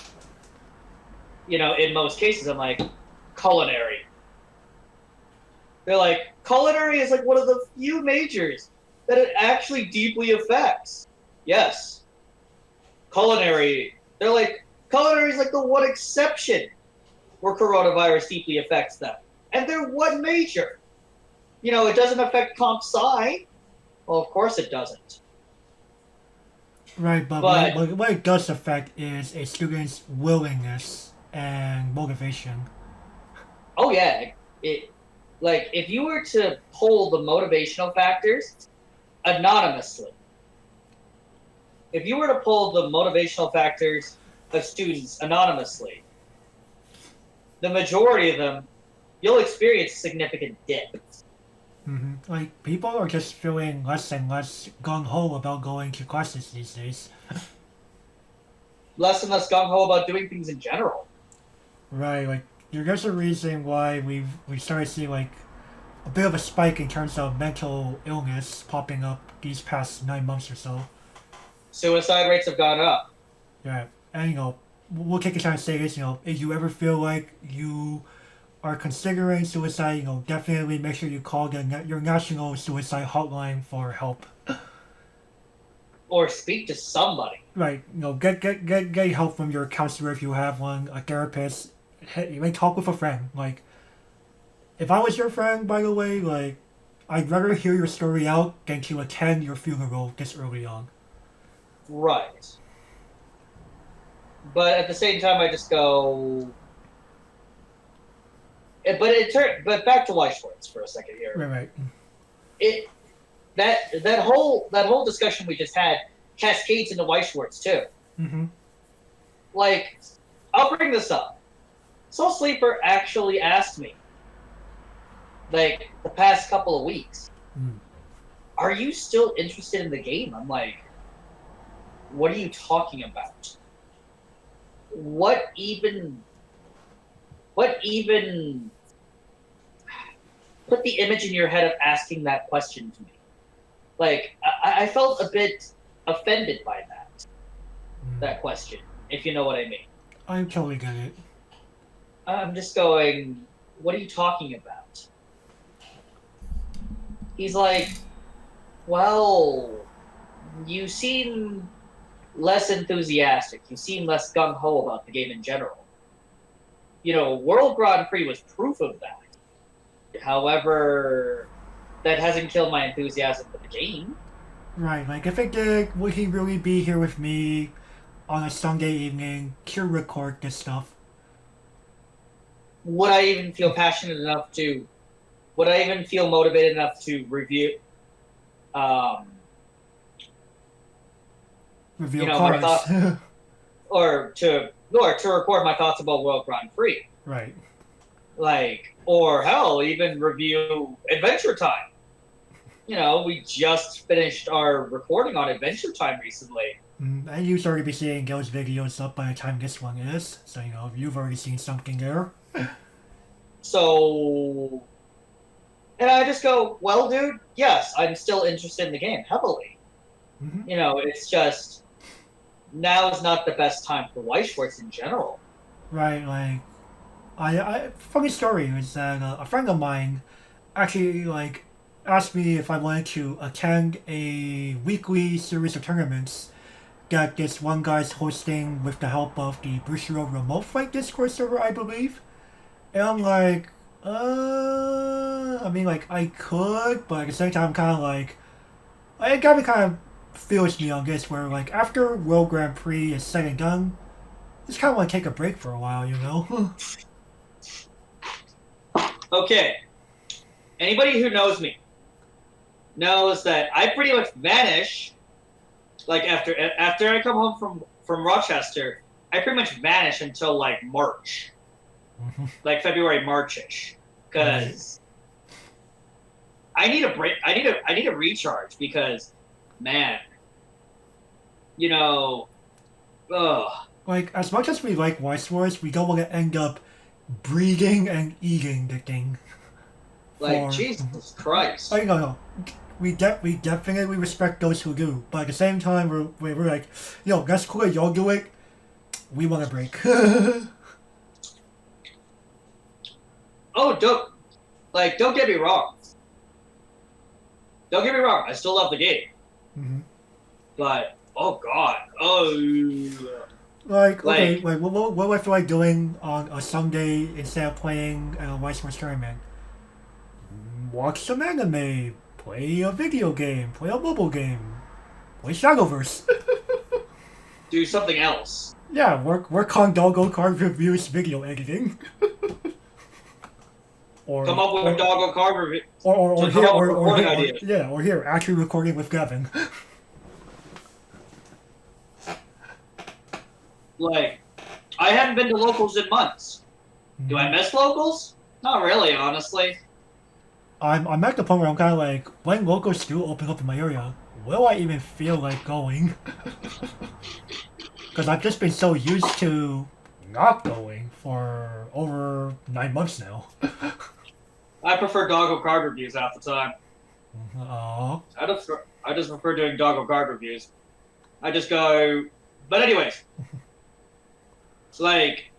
B: In most cases, I'm like, culinary. They're like, culinary is like one of the few majors that it actually deeply affects. Yes. Culinary, they're like, culinary is like the one exception where coronavirus deeply affects them. And they're one major. It doesn't affect comp sci. Well, of course it doesn't.
A: Right, but what it does affect is a student's willingness and motivation.
B: Oh, yeah. If you were to poll the motivational factors anonymously, of students anonymously, the majority of them, you'll experience significant dip.
A: Mm-hmm. Like, people are just feeling less and less gung-ho about going to classes these days.
B: Less and less gung-ho about doing things in general.
A: Right, like, there's a reason why we started seeing, like, a bit of a spike in terms of mental illness popping up these past 9 months or so.
B: Suicide rates have gone up.
A: Yeah, and, we'll take a time to say this, if you ever feel like you are considering suicide, definitely make sure you call your national suicide hotline for help.
B: Or speak to somebody.
A: Right, get help from your counselor if you have one, a therapist. Talk with a friend. Like, if I was your friend, by the way, like, I'd rather hear your story out than to attend your funeral this early on.
B: Right. But at the same time, I just go. But back to Weiss Schwarz for a second here.
A: Right.
B: That whole discussion we just had cascades into Weiss Schwarz too.
A: Mm-hmm.
B: Like, I'll bring this up. Soul Sleeper actually asked me, like, the past couple of weeks, are you still interested in the game? I'm like, what are you talking about? What even put the image in your head of asking that question to me? Like, I felt a bit offended by that question, if you know what I mean.
A: I totally get it.
B: I'm just going, what are you talking about? He's like, well, you seem less enthusiastic. You seem less gung-ho about the game in general. You know, World Grand Prix was proof of that. However, that hasn't killed my enthusiasm for the game.
A: Right, like if it did, would he really be here with me on a Sunday evening to record this stuff?
B: Would I even feel passionate enough to? Would I even feel motivated enough to review?
A: Reveal
B: my
A: cards.
B: thoughts, or to record my thoughts about World Grand Prix.
A: Right.
B: Like, or hell, even review Adventure Time. You know, we just finished our recording on Adventure Time recently.
A: And you've already be seeing those videos up by the time this one is, so you know you've already seen something there.
B: So, and I just go, well, dude, yes, I'm still interested in the game heavily.
A: Mm-hmm.
B: You know, it's just now is not the best time for Weiss Schwarz in general.
A: Right, like, funny story is that a friend of mine actually like asked me if I wanted to attend a weekly series of tournaments that this one guy's hosting with the help of the Bushiroad Remote Fight Discord server, I believe. And I'm like, I mean, like, I could, but at the same time, I'm kind of like, it got me kind of feels me on this, where, like, after World Grand Prix is said and done, just kind of want to take a break for a while, you know?
B: Okay. Anybody who knows me knows that I pretty much vanish. Like, after I come home from Rochester, I pretty much vanish until, like, March. Like February, March-ish, because I need a break. I need a recharge because, man, you know,
A: like as much as we like Weiss Schwarz, we don't want to end up breeding and eating the thing.
B: Like Jesus Christ!
A: Like no, we definitely respect those who do, but at the same time, we're like, yo, that's cool, y'all do it. We want a break.
B: Oh, don't get me wrong. Don't get me wrong. I still love the game.
A: Mm-hmm.
B: But oh god,
A: okay, what do I feel like doing on a Sunday instead of playing a Weiss Schwarz tournament? Watch some anime, play a video game, play a mobile game, play Shadowverse.
B: Do something else.
A: Yeah, work on Doggo Card Reviews video editing. Or,
B: come up with a Doggo Card review.
A: Or here, actually recording with Gavin.
B: Like, I haven't been to locals in months. Do I miss locals? Not really, honestly.
A: I'm at the point where I'm kind of like, when locals do open up in my area, will I even feel like going? Because I've just been so used to not going for over 9 months now.
B: I prefer Doggo Card reviews half the time.
A: Oh.
B: I just prefer doing Doggo Card reviews. I just go, but anyways, like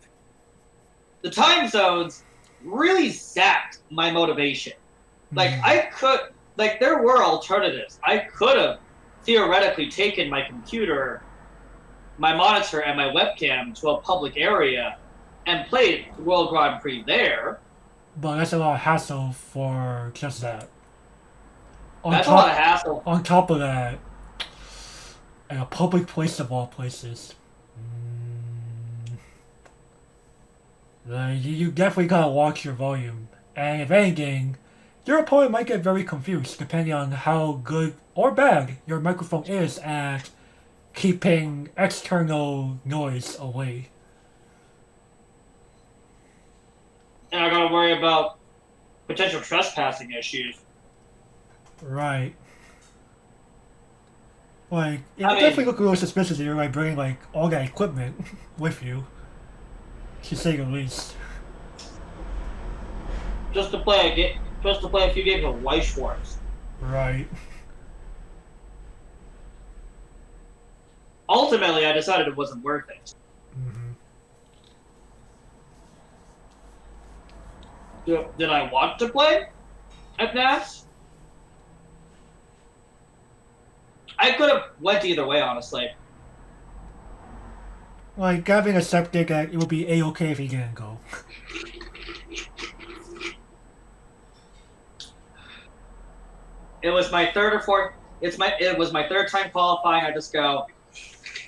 B: the time zones really zapped my motivation. Like there were alternatives. I could have theoretically taken my computer, my monitor, and my webcam to a public area and played World Grand Prix there.
A: But that's a lot of hassle for just that. On
B: That's a lot of
A: top,
B: hassle.
A: on top of that, in a public place of all places, you definitely gotta watch your volume. And if anything, your opponent might get very confused depending on how good or bad your microphone is at keeping external noise away.
B: And I gotta worry about potential trespassing issues.
A: Right. Like, it
B: I
A: would
B: mean-
A: definitely look a little suspicious if you're like bringing like all that equipment with you, to say the least.
B: Just to play a few games of Weiss Schwarz.
A: Right.
B: Ultimately, I decided it wasn't worth it. Did I want to play at NAS? I could have went either way, honestly.
A: Like, Gavin accepted that it would be A-okay if he didn't go.
B: It was my third or fourth. It was my third time qualifying. I just go.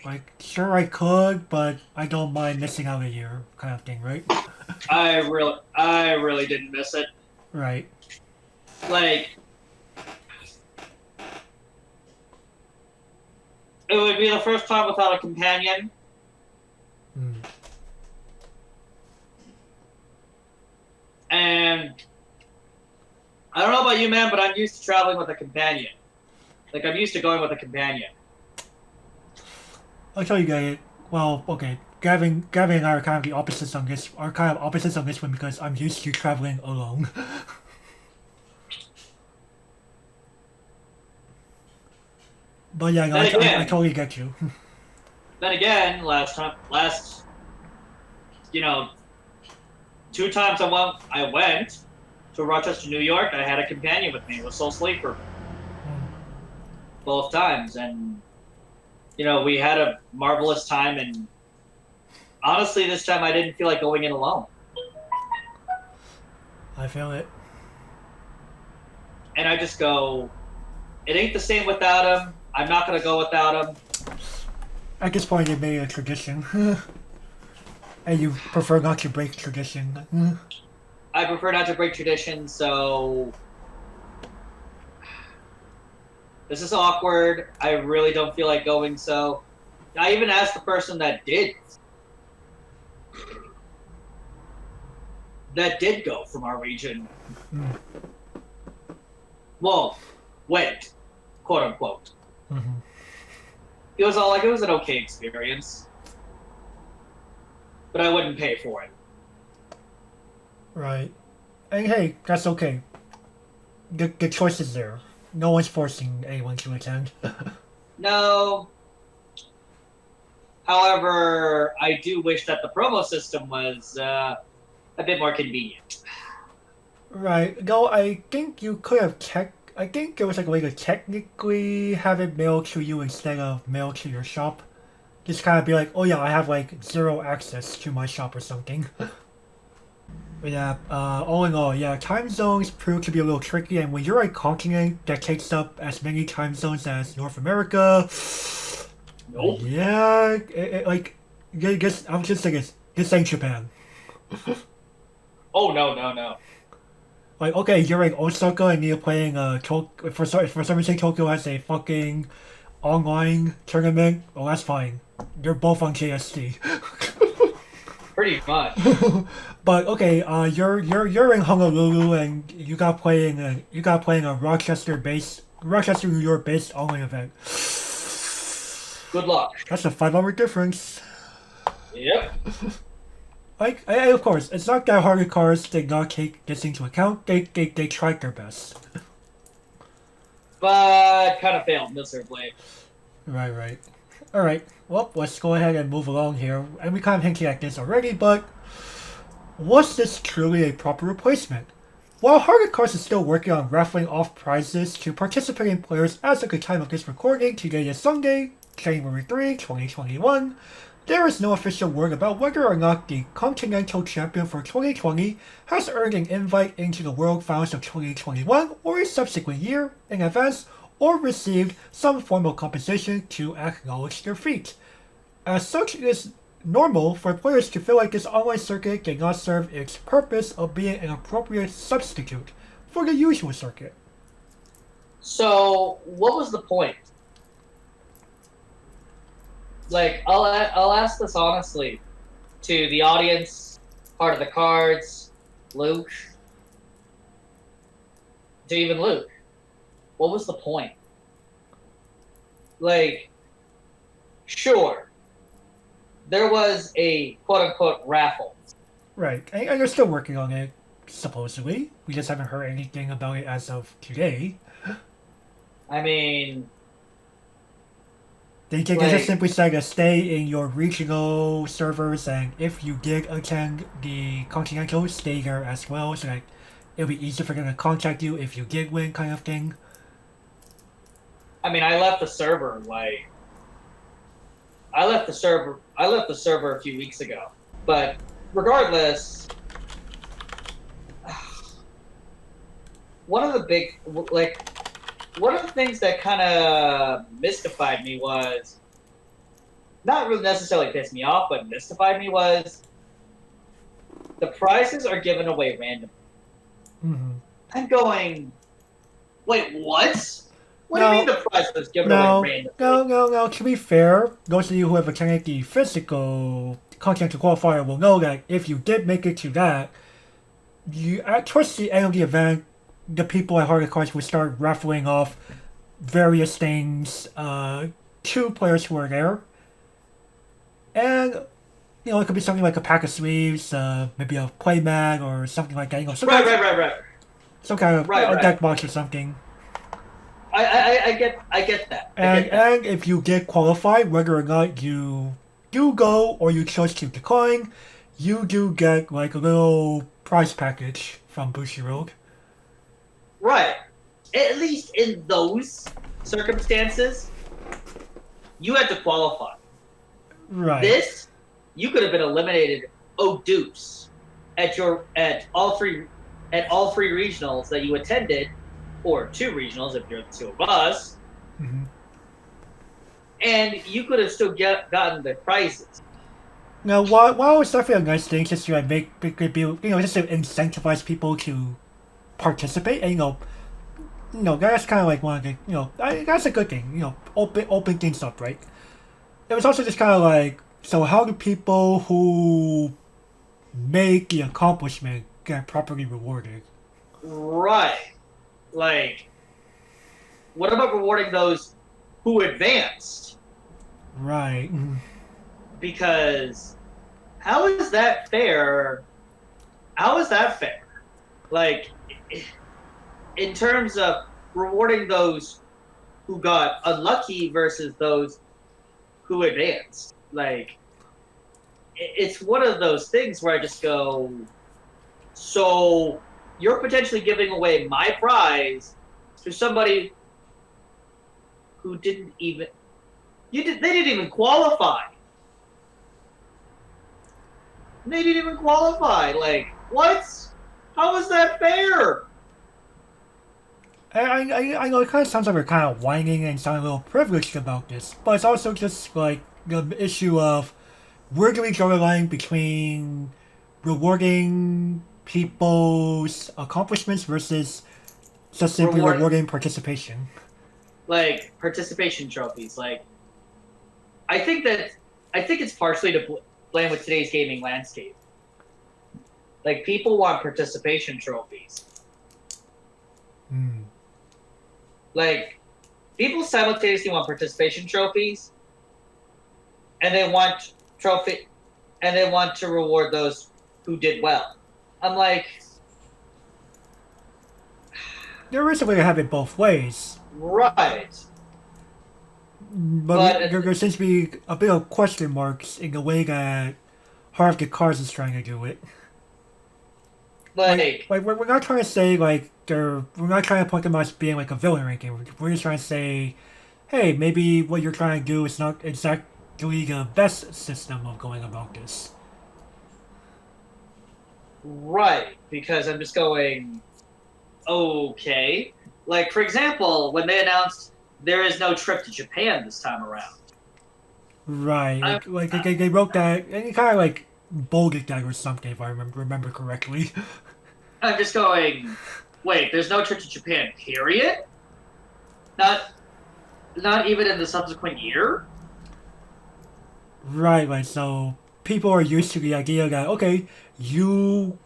A: Like, sure I could, but I don't mind missing out a year, kind of thing, right?
B: I really didn't miss it.
A: Right.
B: Like, it would be the first time without a companion. And I don't know about you, man, but I'm used to traveling with a companion. Like, I'm used to going with a companion.
A: I'll tell you guys. Well, okay. Gavin and I are kind of the opposites on this. Are kind of opposites on this one because I'm used to traveling alone. But yeah, no, I totally get you.
B: Then again, two times I went to Rochester, New York. I had a companion with me. It was Soul Sleeper. Both times, and we had a marvelous time. And honestly, this time I didn't feel like going in alone.
A: I feel it.
B: And I just go, it ain't the same without him. I'm not gonna go without him.
A: At this point, it made a tradition. And you prefer not to break tradition.
B: I prefer not to break tradition, so this is awkward. I really don't feel like going, so I even asked the person that did go from our region. Well, went, quote unquote. It was all like, it was an okay experience, but I wouldn't pay for it.
A: Right. And hey, that's okay. The choice is there. No one's forcing anyone to attend.
B: No. However, I do wish that the promo system was a bit more convenient.
A: Right. No, I think you could have I think there was like a way to technically have it mailed to you instead of mailed to your shop. Just kind of be like, oh yeah, I have like 0 access to my shop or something. But yeah, all in all, yeah, time zones prove to be a little tricky, and when you're a continent that takes up as many time zones as North America,
B: Nope.
A: Yeah, I'm just saying this ain't Japan.
B: Oh, no.
A: Like, okay, you're in Osaka and you're playing for some reason Tokyo has a fucking online tournament. Well, that's fine. You're both on JST.
B: Pretty much.
A: But okay, you're in Honolulu and you got playing a Rochester, New York based online event.
B: Good luck.
A: That's a 5-hour difference.
B: Yep.
A: Like, of course, it's not that hard. Cars did not take this into account. They tried their best.
B: But kind of failed miserably.
A: Right. Alright, well, let's go ahead and move along here. And we kind of hinted at this already, but was this truly a proper replacement? While Harder Cars is still working on raffling off prizes to participating players as of the time of this recording, today is Sunday, January 3, 2021, There is no official word about whether or not the Continental Champion for 2020 has earned an invite into the World Finals of 2021 or a subsequent year in advance or received some formal compensation to acknowledge their feat. As such, it is normal for players to feel like this online circuit did not serve its purpose of being an appropriate substitute for the usual circuit.
B: So, what was the point? Like, I'll ask this honestly to the audience, part of the cards, Luke, to even Luke. What was the point? Like, sure, there was a quote-unquote raffle.
A: Right, and they're still working on it, supposedly. We just haven't heard anything about it as of today.
B: I mean,
A: they just simply said to stay in your regional servers, and if you did attend the Continental, stay there as well, so that it'll be easier for them to contact you if you did win, kind of thing.
B: I mean, I left the server a few weeks ago. But regardless, one of the things that kind of mystified me was, not really necessarily pissed me off, but mystified me was the prizes are given away randomly.
A: Mm-hmm.
B: I'm going, wait, what? What do you mean the prize was given away randomly?
A: No. To be fair, those of you who have attended the physical Continental Qualifier will know that if you did make it to that, towards the end of the event, the people at Heart of Cards would start raffling off various things to players who are there. And, it could be something like a pack of sleeves, maybe a play mat or something like that.
B: Right.
A: Some kind of deck box or something.
B: I get that.
A: And if you did qualify, whether or not you do go or you chose to decline, you do get like a little prize package from Bushiroad.
B: Right. At least in those circumstances, you had to qualify.
A: Right.
B: This, you could have been eliminated deuce at all three regionals that you attended, or 2 regionals if you're the 2 of us,
A: mm-hmm.
B: and you could have still gotten the prizes.
A: Now, while it's definitely a nice thing just to make it be, just to incentivize people to participate, and that's kind of like one of the, that's a good thing, open things up, right? It was also just kind of like, so how do people who make the accomplishment get properly rewarded?
B: Right. Like, what about rewarding those who advanced?
A: Right.
B: Because how is that fair? Like, in terms of rewarding those who got unlucky versus those who advanced. Like, it's one of those things where I just go, so you're potentially giving away my prize to somebody who they didn't even qualify. They didn't even qualify. Like, what? How is that fair?
A: I know it kind of sounds like we're kind of whining and sounding a little privileged about this, but it's also just like the issue of where do we draw the line between rewarding people's accomplishments versus just simply rewarding participation.
B: Like, participation trophies. Like, I think it's partially to blame with today's gaming landscape. Like, people want participation trophies. Like, people simultaneously want participation trophies, and they want to reward those who did well. I'm like,
A: there is a way to have it both ways.
B: Right.
A: But there seems to be a bit of question marks in the way that Heart of the Cards is trying to do it. Like we're not trying to say like we're not trying to point them out as being like a villain ranking. We're just trying to say, hey, maybe what you're trying to do is not doing the best system of going about this.
B: Right, because I'm just going, okay. Like, for example, when they announced there is no trip to Japan this time around.
A: Right,
B: I'm,
A: like they wrote that and it kind of like bolded that or something if I remember correctly.
B: I'm just going, wait, there's no trip to Japan, period? Not not even in the subsequent year?
A: Right, like so people are used to the idea that okay, you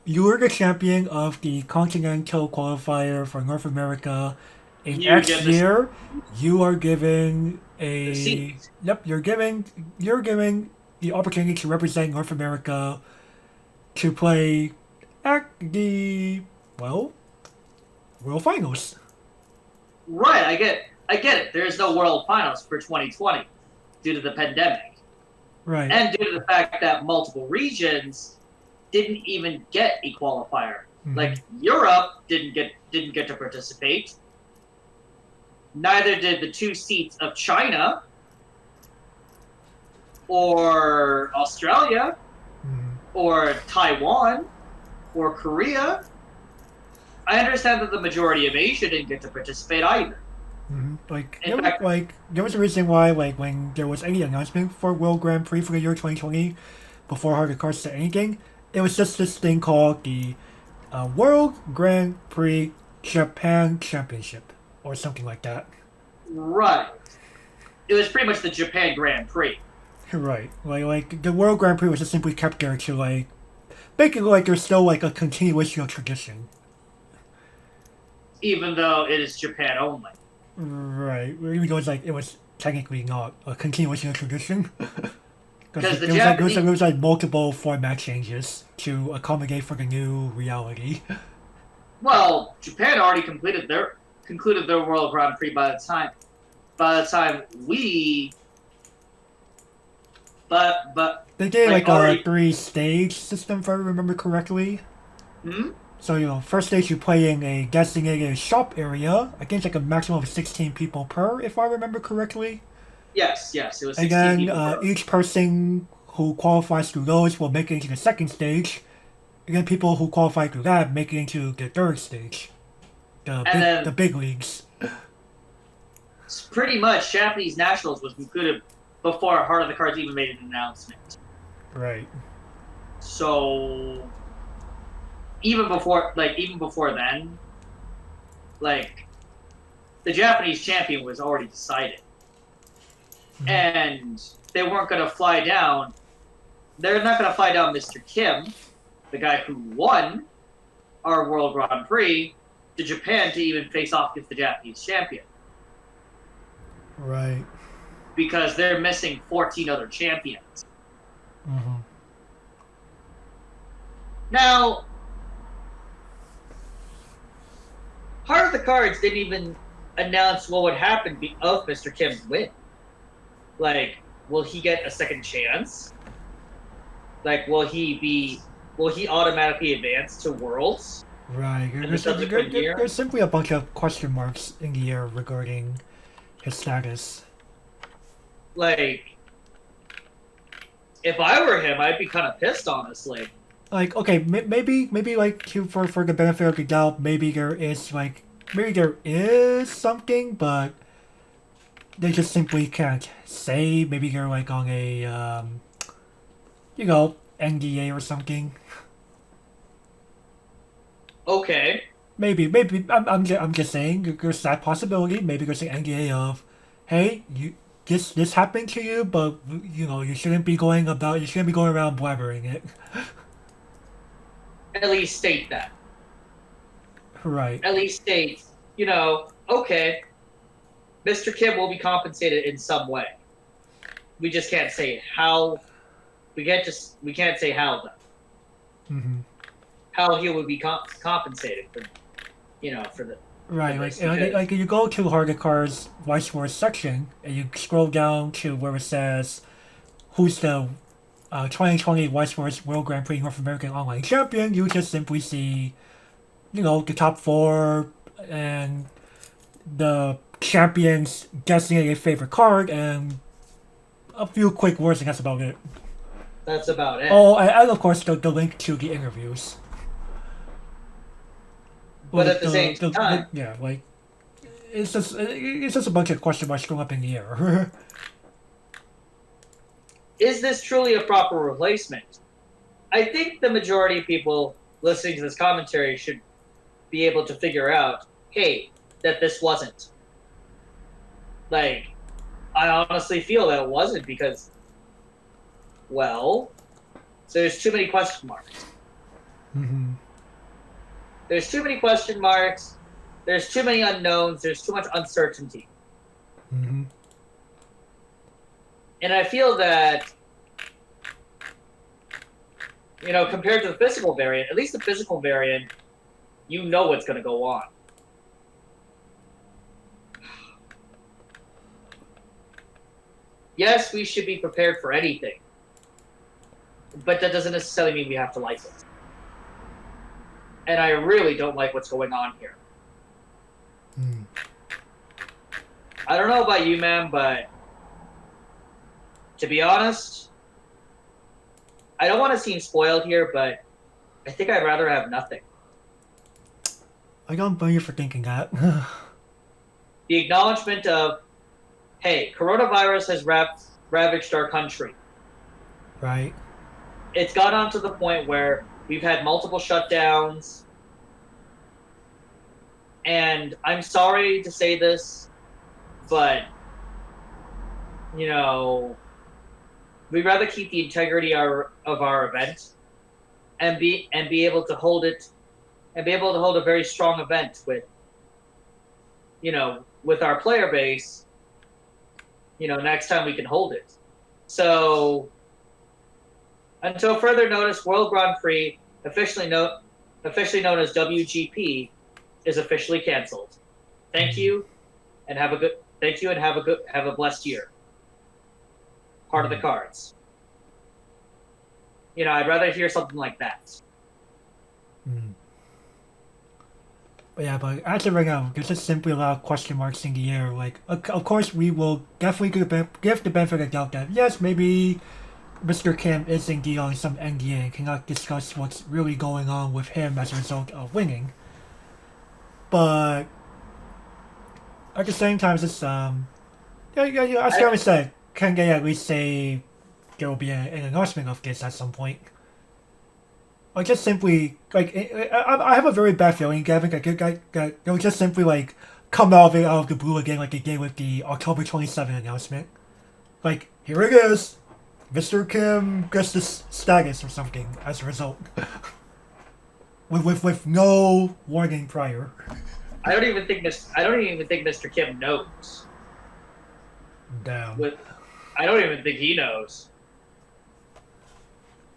A: you're the champion of the Continental Qualifier for North America in
B: You
A: X
B: get the
A: year. You are given a
B: seat.
A: yep. You're given the opportunity to represent North America to play at the well World Finals.
B: Right, I get it. There is no World Finals for 2020 due to the pandemic.
A: Right.
B: And due to the fact that multiple regions didn't even get a qualifier.
A: Mhm.
B: Like Europe didn't get to participate. Neither did the two seats of China or Australia
A: Mhm.
B: or Taiwan or Korea. I understand that the majority of Asia didn't get to participate either.
A: Like
B: In fact,
A: there was a reason why like when there was any announcement for World Grand Prix for the year 2020 before Hard Cards said anything, it was just this thing called the World Grand Prix Japan Championship or something like that.
B: right. It was pretty much the Japan Grand Prix.
A: Right. Like the World Grand Prix was just simply kept there to like make it like there's still like a continuation of tradition.
B: Even though it is Japan only.
A: Right. Even though it's like it was technically not a continuation of tradition.
B: Because the
A: There
B: Japanese,
A: was like multiple format changes to accommodate for the new reality.
B: well, Japan already concluded their World Grand Prix by the time we, but
A: They did
B: like
A: like a
B: already.
A: 3-stage system if I remember correctly.
B: Hmm?
A: So first stage you play in a designated shop area. I think it's like a maximum of 16 people per, if I remember correctly.
B: Yes, it was
A: And
B: 16
A: then
B: people per.
A: each person who qualifies through those will make it into the second stage. And then people who qualify through that make it into the third stage,
B: And
A: the
B: then
A: big leagues.
B: pretty much Japanese Nationals was concluded before Heart of the Cards even made an announcement.
A: Right.
B: So even before then, like the Japanese champion was already decided.
A: Mhm.
B: And they weren't going to fly down. They're not going to fly down Mr. Kim, the guy who won our World Grand Prix, to Japan to even face off against the Japanese champion.
A: Right.
B: Because they're missing 14 other champions.
A: Mm-hmm.
B: Now, Heart of the Cards didn't even announce what would happen of Mr. Kim's win. Like, will he get a second chance? Like, will he automatically advance to Worlds?
A: Right. There's simply a bunch of question marks in the air regarding his status.
B: Like, if I were him, I'd be kind of pissed, honestly.
A: Like, okay, maybe like for the benefit of the doubt, maybe there is something, but they just simply can't say. Maybe they're like on a NDA or something.
B: Okay.
A: Maybe I'm just saying there's that possibility. Maybe there's an NDA of, hey, this happened to you, but you shouldn't be going around blabbering it.
B: At least state that.
A: Right.
B: At least state, okay, Mr. Kim will be compensated in some way. We just can't say how. We can't say how though.
A: Mm-hmm.
B: How he would be compensated for the
A: Right,
B: for this,
A: like you go to Hard Cards Weiss Schwarz section and you scroll down to where it says who's the 2020 Weiss Schwarz World Grand Prix North American Online Champion. You just simply see, the top 4 and the champion's designated favorite card and a few quick words, and that's about it.
B: That's about it.
A: Oh, and of course the link to the interviews.
B: But at the same time,
A: yeah, like it's just a bunch of question marks going up in the air.
B: is this truly a proper replacement? I think the majority of people listening to this commentary should be able to figure out, hey, that this wasn't. Like, I honestly feel that it wasn't because, well, there's too many question marks.
A: Mm-hmm.
B: There's too many question marks. There's too many unknowns. There's too much uncertainty.
A: Mm-hmm.
B: And I feel that, compared to the physical variant, at least the physical variant, you know what's going to go on. Yes, we should be prepared for anything. But that doesn't necessarily mean we have to like it. And I really don't like what's going on here.
A: Mm.
B: I don't know about you, man, but to be honest, I don't want to seem spoiled here, but I think I'd rather have nothing.
A: I don't blame you for thinking that.
B: The acknowledgement of, hey, coronavirus has ravaged our country.
A: Right.
B: It's got on to the point where we've had multiple shutdowns. And I'm sorry to say this, but, we'd rather keep the integrity of our event and be able to hold it and be able to hold a very strong event with our player base, next time we can hold it. So until further notice, World Grand Prix, officially known as WGP, is officially canceled. Thank you, and have a blessed year. Part of the cards. I'd rather hear something like that.
A: Mm. But yeah, but as of right now, there's just simply a lot of question marks in the air. Like, of course, we will definitely give the benefit of the doubt that, yes, maybe Mr. Kim is indeed on some NDA and cannot discuss what's really going on with him as a result of winning. But at the same time, it's just, as Gavin said, can they at least say there will be an announcement of this at some point? Or just simply, I have a very bad feeling, Gavin, that they'll just simply, come out of the blue again like they did with the October 27 announcement. Like, here it is. Mr. Kim gets this status or something as a result. with no warning prior.
B: I don't even think Mr. Kim knows.
A: Damn.
B: I don't even think he knows.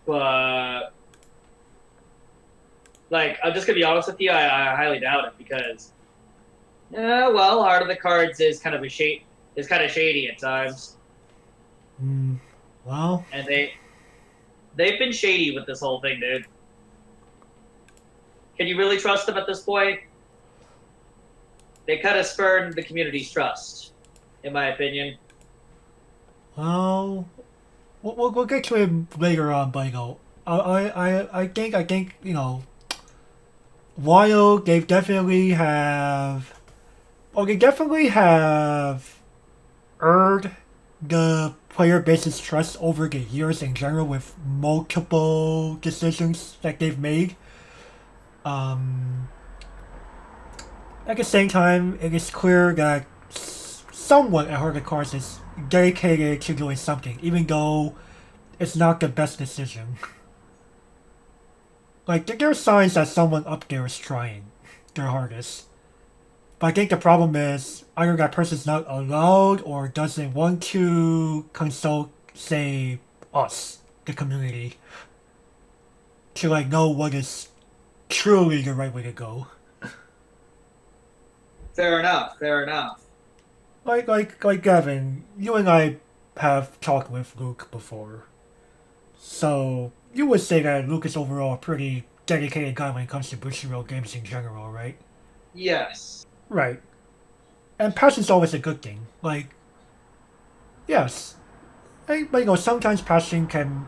B: But I'm just gonna be honest with you, I highly doubt it because Heart of the Cards is kind of shady at times.
A: Well,
B: and they've been shady with this whole thing, dude. Can you really trust them at this point? They kind of spurned the community's trust, in my opinion.
A: Well, we'll get to it later on, but I think while they definitely have earned the player base's trust over the years in general with multiple decisions that they've made. At the same time, it is clear that someone at Heart of the Cards is dedicated to doing something, even though it's not the best decision. There are signs that someone up there is trying their hardest. But I think the problem is either that person's not allowed or doesn't want to consult, say, us, the community, to know what is truly the right way to go.
B: Fair enough.
A: Like Gavin, you and I have talked with Luke before. So you would say that Luke is overall a pretty dedicated guy when it comes to Bushiroad games in general, right?
B: Yes.
A: Right. And passion's always a good thing. Yes. But sometimes passing can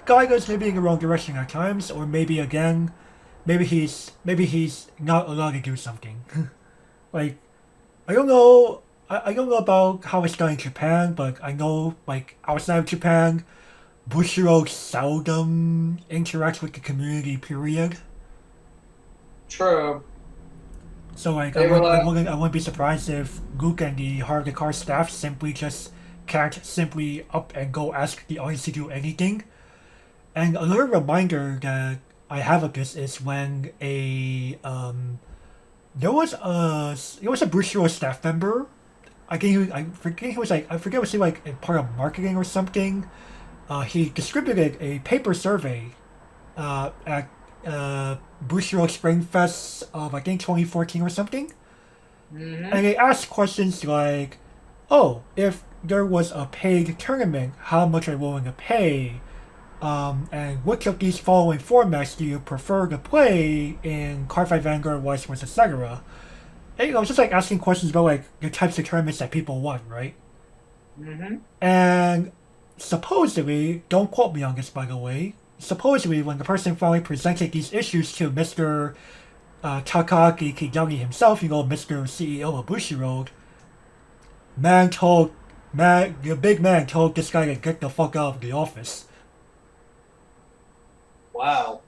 A: guide us maybe in the wrong direction at times, or maybe again, maybe he's not allowed to do something. Like I don't know. I don't know about how it's done in Japan, but I know outside of Japan, Bushiro seldom interacts with the community. Period.
B: True.
A: So
B: They were like,
A: I wouldn't be surprised if Luke and the Heart of the Car staff simply just can't simply up and go ask the audience to do anything. And another reminder that I have of this is when a there was a Bushiro staff member. I forget was he like a part of marketing or something. He distributed a paper survey at Bushiro Spring Fest of I think 2014 or something,
B: hmm
A: and they asked questions like, "Oh, if there was a paid tournament, how much are you willing to pay? And which of these following formats do you prefer to play in Cardfight Vanguard, Weiss Schwarz, etc." And, it's just like asking questions about like the types of tournaments that people want, right?
B: hmm
A: And supposedly, don't quote me on this by the way, supposedly when the person finally presented these issues to Mr. Takaki Kigami himself, Mr. CEO of Bushiroad, the big man told this guy to get the fuck out of the office.
B: Wow.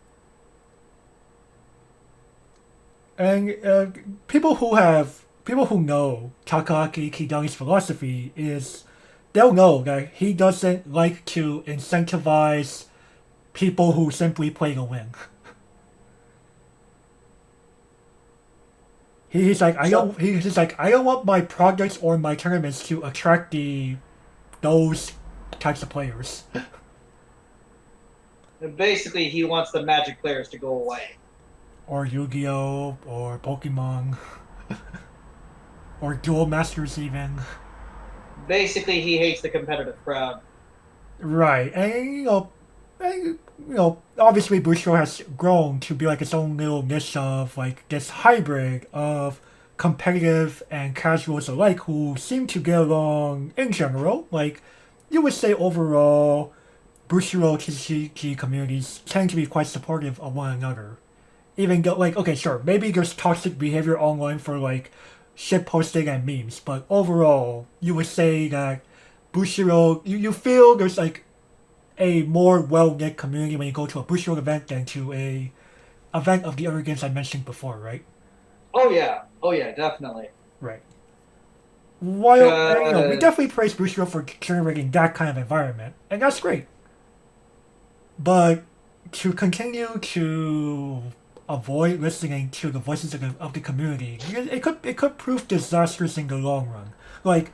A: And people who know Takaki Kigami's philosophy is they'll know that he doesn't like to incentivize people who simply play to win.
B: So
A: He's like I don't want my projects or my tournaments to attract those types of players.
B: basically, he wants the Magic players to go away.
A: Or Yu-Gi-Oh! Or Pokemon. Or Duel Masters even.
B: Basically, he hates the competitive crowd.
A: Right. Obviously Bushido has grown to be like its own little niche of like this hybrid of competitive and casuals alike who seem to get along in general. Like, you would say overall, Bushido TCG communities tend to be quite supportive of one another. Even though, like, okay, sure, maybe there's toxic behavior online for like shit posting and memes, but overall, you would say that you feel there's like a more well knit community when you go to a Bushiroad event than to a event of the other games I mentioned before, right?
B: Oh yeah, definitely.
A: Right. While we
B: Cause
A: definitely praise Bushiroad for generating that kind of environment, and that's great. But to continue to avoid listening to the voices of the community, it could prove disastrous in the long run. Like,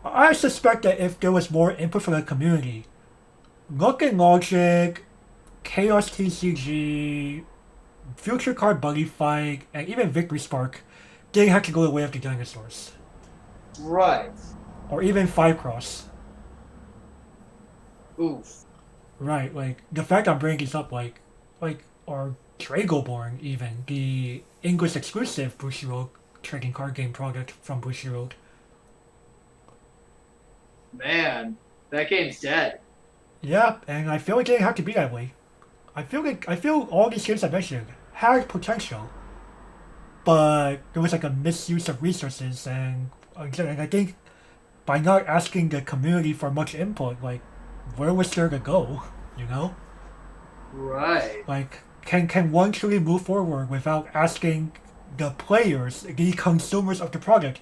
A: I suspect that if there was more input from the community, Look and Logic, Chaos TCG, Future Card Buddy Fight, and even Victory Spark didn't have to go the way of the dinosaurs.
B: right.
A: Or even Five Cross.
B: Oof.
A: Right, like, the fact I'm bringing this up, or Dragoborn, even, the English exclusive Bushiroad trading card game product from Bushiroad.
B: Man, that game's dead.
A: Yeah, and I feel like it didn't have to be that way. I feel all these games I mentioned had potential, but there was like a misuse of resources, and I think by not asking the community for much input, like where was there to go? You know,
B: Right.
A: like can one truly move forward without asking the players, the consumers of the project,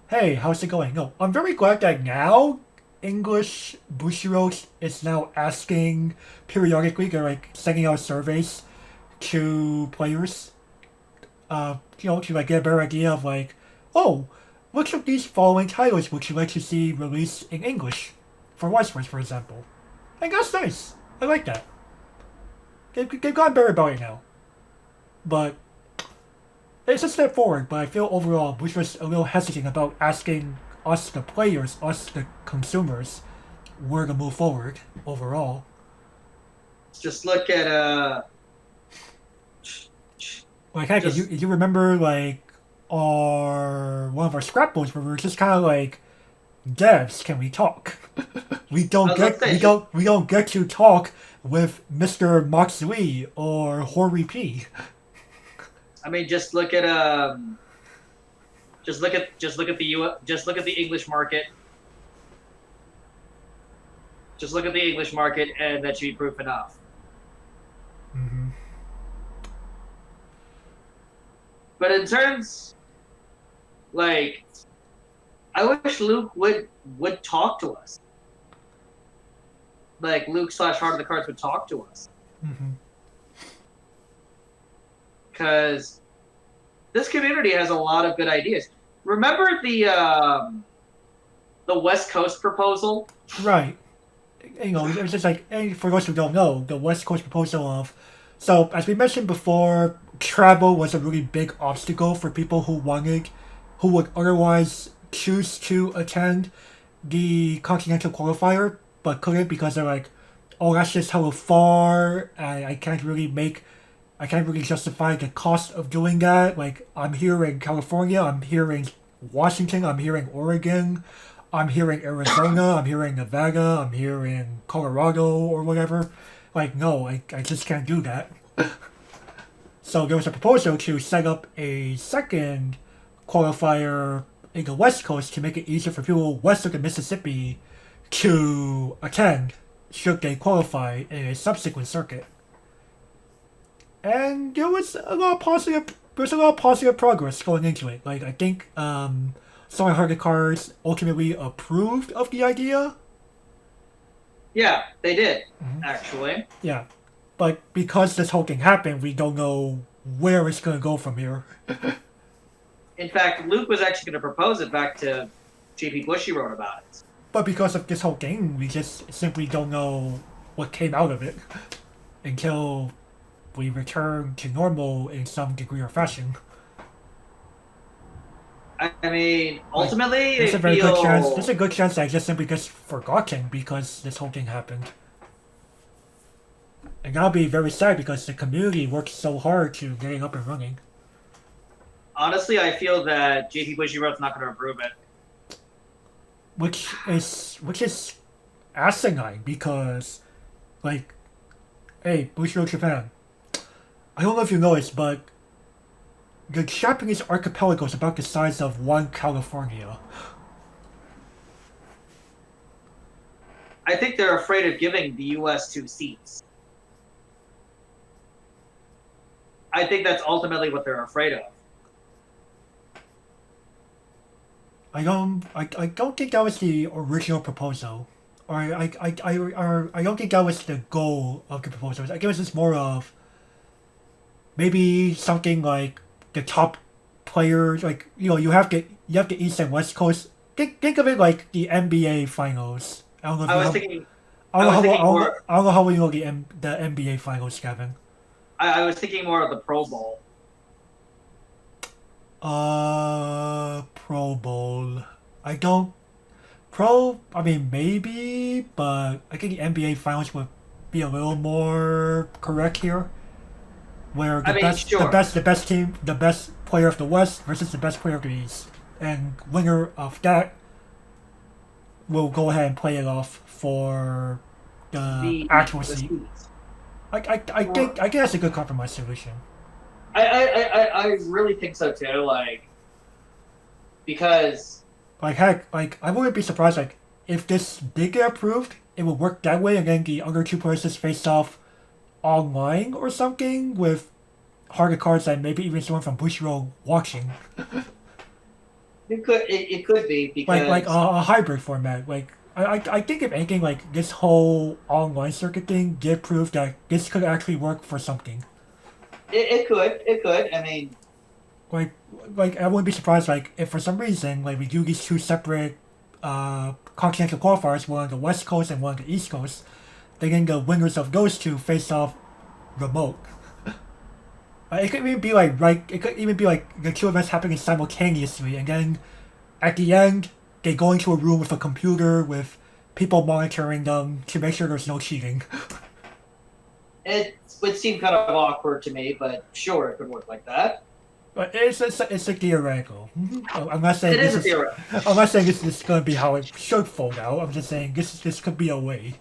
A: hey, how's it going? No, I'm very glad that now English Bushiroad is now asking periodically. They're like sending out surveys to players, to like get a better idea of like, oh, which of these following titles would you like to see released in English for Weiss Schwarz, for example. And that's nice. I like that. They've gotten better about it now. But it's a step forward, but I feel overall Bushiroad's a little hesitant about asking us, the players, us, the consumers, where to move forward overall.
B: Just look at
A: Like, heck,
B: just
A: you remember like one of our scrapbooks where we were just kind of like devs can we talk? we
B: I
A: don't
B: was about
A: get
B: to say,
A: we don't get to talk with Mr. Matsui or Hori P.
B: I mean, just look at the just look at the English market. Just look at the English market, and that should be proof enough.
A: Mm-hmm.
B: But in terms, like, I wish Luke would talk to us. Like Luke / Heart of the Cards would talk to us.
A: Mm-hmm.
B: Because this community has a lot of good ideas. Remember the West Coast proposal?
A: Right. You know, it's just like, for those who don't know, the West Coast proposal of, so as we mentioned before, travel was a really big obstacle for people who would otherwise choose to attend the Continental Qualifier, but couldn't because they're like, oh, that's just hella far, and I can't really justify the cost of doing that. Like, I'm here in California, I'm here in Washington, I'm here in Oregon, I'm here in Arizona, I'm here in Nevada, I'm here in Colorado or whatever. Like, no, I just can't do that. So there was a proposal to set up a second qualifier in the West Coast to make it easier for people west of the Mississippi to attend should they qualify in a subsequent circuit. And there was a lot of positive progress going into it. Like, I think Solar Hearted Cards ultimately approved of the idea.
B: Yeah, they did, actually.
A: Yeah. But because this whole thing happened, we don't know where it's going to go from here.
B: In fact, Luke was actually going to propose it back to JP Bush. He wrote about it.
A: But because of this whole thing, we just simply don't know what came out of it until we return to normal in some degree or fashion.
B: I mean, ultimately,
A: there's a good chance that I just simply gets forgotten because this whole thing happened. And I'll be very sad because the community worked so hard to get it up and running.
B: Honestly, I feel that JP Bushiroad's not going to approve it.
A: Which is asinine because, like, hey, Bushiroad Japan, I don't know if you noticed, but the Japanese archipelago is about the size of one California.
B: I think they're afraid of giving the U.S. 2 seats. I think that's ultimately what they're afraid of.
A: I don't think that was the original proposal, or I don't think that was the goal of the proposal. I think it was just more of maybe something like the top players, like, you know, you have the East and West Coast. Think of it like the NBA finals. I don't know how well you know the NBA finals, Gavin.
B: I was thinking more of the Pro Bowl.
A: Pro Bowl. I mean, maybe, but I think the NBA finals would be a little more correct here. Where the best player of the West versus the best player of the East, and winner of that will go ahead and play it off for the actual seat. I think that's a good compromise solution.
B: I really think so too. Like, because
A: heck, I wouldn't be surprised if this did get approved, it would work that way, and then the other two players face off online or something with Hearted Cards and maybe even someone from Bushiroad watching.
B: It could be because
A: like a hybrid format. Like I think if anything, like this whole online circuit thing did prove that this could actually work for something.
B: It could. I mean,
A: like I wouldn't be surprised if for some reason we do these two separate continental qualifiers, one on the West Coast and one on the East Coast. Then the winners of those two face off remote. It could even be like the two events happening simultaneously, and then at the end they go into a room with a computer with people monitoring them to make sure there's no cheating.
B: It would seem kind of awkward to me, but sure, it could work like that.
A: But it's a theoretical. I'm not saying
B: It is a theory.
A: I'm not saying this is going to be how it should fold out. I'm just saying this could be a way.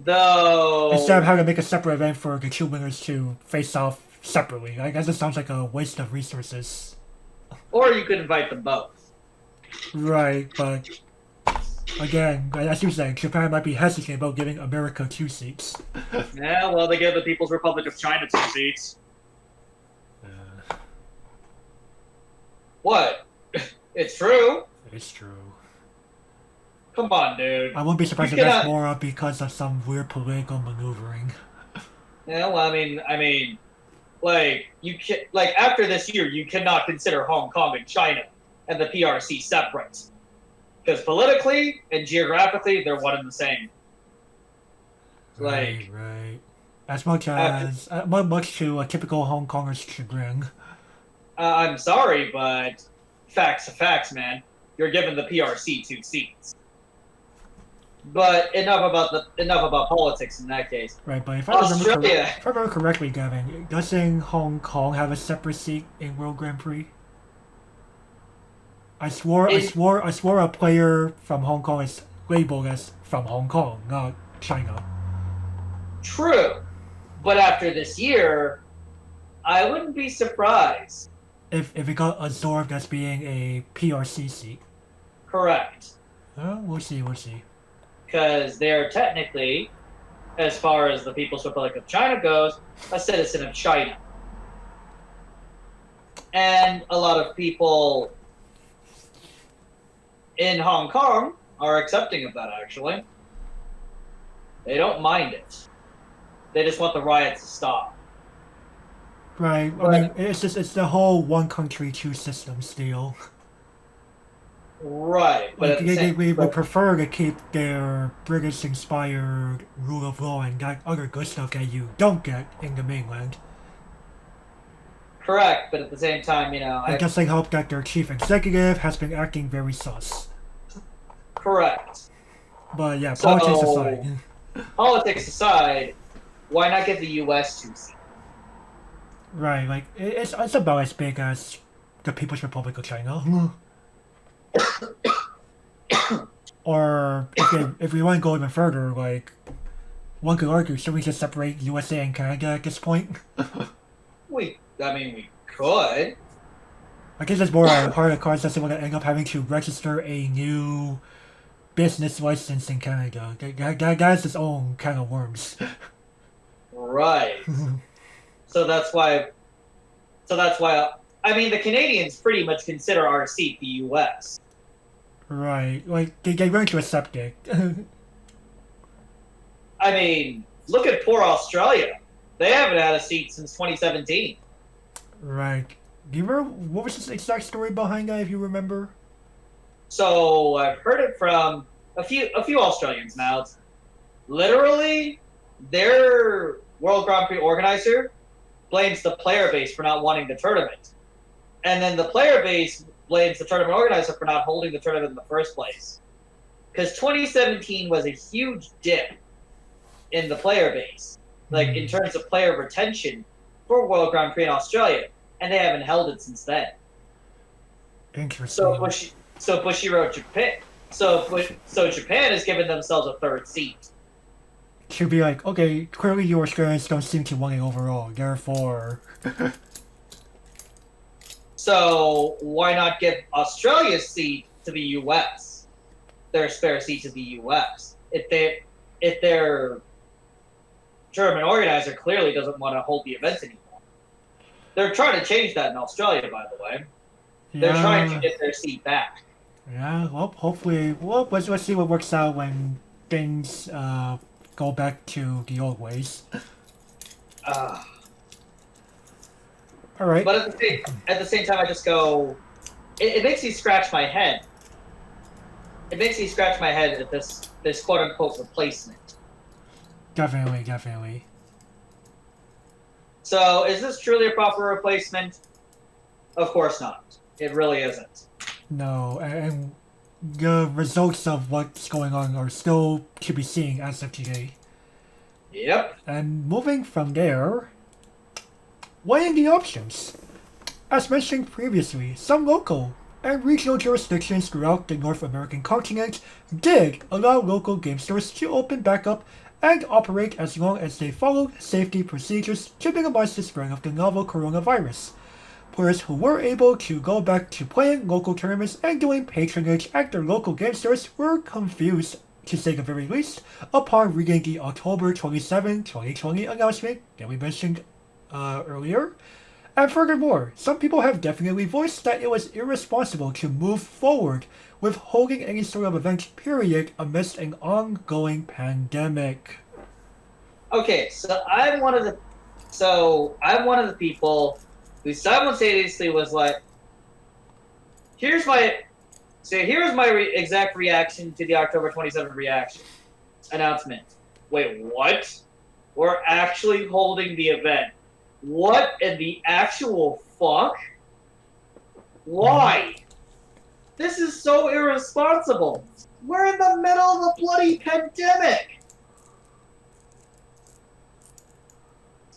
B: Though,
A: Instead of having to make a separate event for the two winners to face off separately. I guess it sounds like a waste of resources.
B: or you could invite them both.
A: Right, but again, as you said, Japan might be hesitant about giving America 2 seats.
B: Yeah, well, they give the People's Republic of China 2 seats. What? It's true.
A: It's true.
B: Come on, dude.
A: I wouldn't be surprised if that's more because of some weird political maneuvering.
B: Yeah, well, I mean, like after this year, you cannot consider Hong Kong and China and the PRC separate, because politically and geographically, they're one and the same.
A: Right. As much to a typical Hong Konger's chagrin.
B: I'm sorry, but facts are facts, man. You're giving the PRC 2 seats. But enough about politics in that case.
A: Right, but if I remember correctly, Gavin, doesn't Hong Kong have a separate seat in World Grand Prix? I swore a player from Hong Kong is labeled as from Hong Kong, not China.
B: True, but after this year, I wouldn't be surprised.
A: If it got absorbed as being a PRC seat.
B: Correct.
A: We'll see.
B: Because they are technically, as far as the People's Republic of China goes, a citizen of China. And a lot of people in Hong Kong are accepting of that, actually. They don't mind it. They just want the riots to stop.
A: Right. I mean, it's the whole one country, two systems deal.
B: Right. But
A: we would prefer to keep their British-inspired rule of law and that other good stuff that you don't get in the mainland.
B: Correct, but at the same time,
A: I guess they hope that their chief executive has been acting very sus.
B: Correct.
A: But yeah, politics aside.
B: Politics aside, why not get the U.S. 2 seats?
A: Right, like, it's about as big as the People's Republic of China. Or, if we want to go even further, like, one could argue, should we just separate USA and Canada at this point?
B: We could.
A: I guess it's more a part of the cards that they want to end up having to register a new business license in Canada. That has its own kind of worms.
B: Right. So that's why. I mean, the Canadians pretty much consider our seat the U.S.
A: Right. Like, they learn to accept it.
B: I mean, look at poor Australia. They haven't had a seat since 2017.
A: Right. Do you remember what was the exact story behind that, if you remember?
B: So I've heard it from a few Australians now. It's literally, their World Grand Prix organizer blames the player base for not wanting the tournament. And then the player base blames the tournament organizer for not holding the tournament in the first place. Because 2017 was a huge dip in the player base, like in terms of player retention for World Grand Prix in Australia, and they haven't held it since then.
A: Interesting.
B: So Bushiroad Japan. So Japan has given themselves a third seat.
A: Should be like, okay, clearly your Australians don't seem to want it overall, therefore.
B: So why not give Australia's seat to the U.S., their spare seat to the U.S. If their German organizer clearly doesn't want to hold the event anymore. They're trying to change that in Australia, by the way. Yeah. They're trying to get their seat back.
A: Yeah, well, hopefully, let's see what works out when things go back to the old ways. All right.
B: But at the same time, I just go. It makes me scratch my head. It makes me scratch my head at this quote unquote replacement.
A: Definitely.
B: So, is this truly a proper replacement? Of course not. It really isn't.
A: No, and the results of what's going on are still to be seen as of today.
B: Yep.
A: And moving from there, weighing the options. As mentioned previously, some local and regional jurisdictions throughout the North American continent did allow local game stores to open back up and operate as long as they followed safety procedures to minimize the spread of the novel coronavirus. Players who were able to go back to playing local tournaments and doing patronage at their local game stores were confused, to say the very least, upon reading the October 27, 2020 announcement that we mentioned earlier. And furthermore, some people have definitely voiced that it was irresponsible to move forward with holding any sort of event, period, amidst an ongoing pandemic.
B: Okay, so I'm one of the people who simultaneously was like, here's my exact reaction to the October 27th announcement. Wait, what? We're actually holding the event. What in the actual fuck? Why? This is so irresponsible. We're in the middle of a bloody pandemic.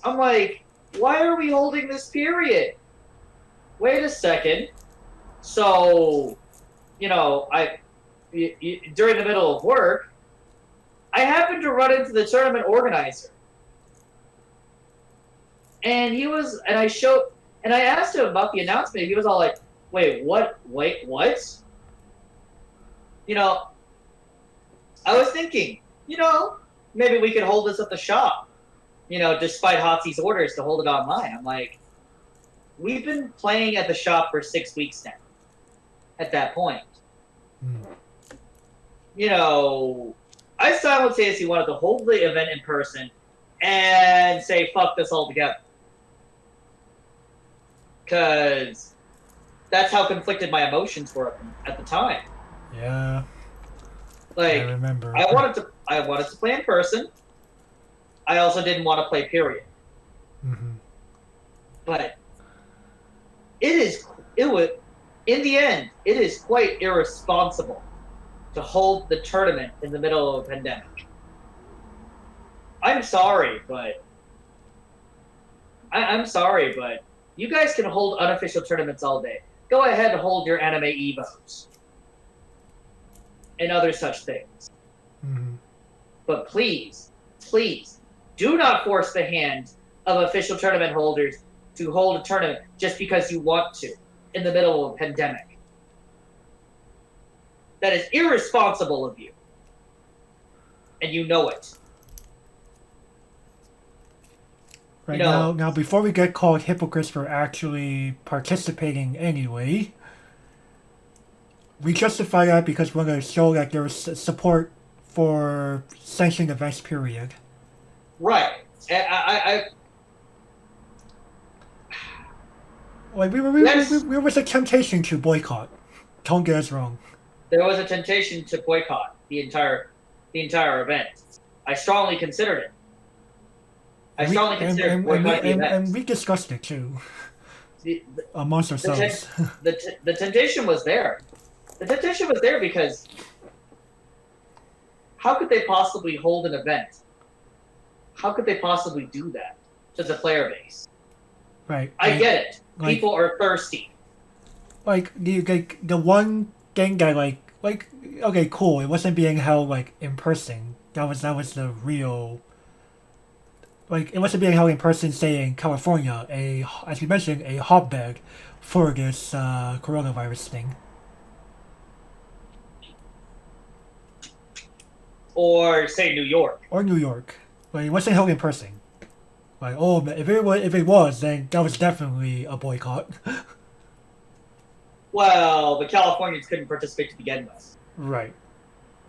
B: I'm like, why are we holding this period? Wait a second. So, during the middle of work, I happened to run into the tournament organizer. And I asked him about the announcement. He was all like, wait, what? I was thinking, maybe we could hold this at the shop, despite Hotsy's orders to hold it online. I'm like, we've been playing at the shop for 6 weeks now, at that point. I simultaneously wanted to hold the event in person and say, fuck this altogether. Because that's how conflicted my emotions were at the time.
A: Yeah.
B: Like,
A: I remember.
B: I wanted to play in person. I also didn't want to play period.
A: Mm-hmm.
B: But in the end, it is quite irresponsible to hold the tournament in the middle of a pandemic. I'm sorry, but you guys can hold unofficial tournaments all day. Go ahead and hold your anime evos and other such things.
A: Mm-hmm.
B: But please, do not force the hand of official tournament holders to hold a tournament just because you want to in the middle of a pandemic. That is irresponsible of you. And you know it.
A: Right now, before we get called hypocrites for actually participating anyway, we justify that because we're going to show that there's support for sanctioned events, period.
B: Right.
A: Like, there was a temptation to boycott. Don't get us wrong.
B: There was a temptation to boycott the entire event. I strongly considered it.
A: And we discussed it too. Amongst ourselves.
B: The temptation was there. The temptation was there because how could they possibly hold an event? How could they possibly do that to the player base?
A: Right.
B: I get it. People are thirsty.
A: Like the one thing that like okay, cool. It wasn't being held like in person. That was the real. Like, it wasn't being held in person, say, in California, as you mentioned, a hotbed for this coronavirus thing.
B: Or, say, New York.
A: Like, it wasn't held in person. Like, oh, if it was, then that was definitely a boycott.
B: Well, the Californians couldn't participate to begin with.
A: Right.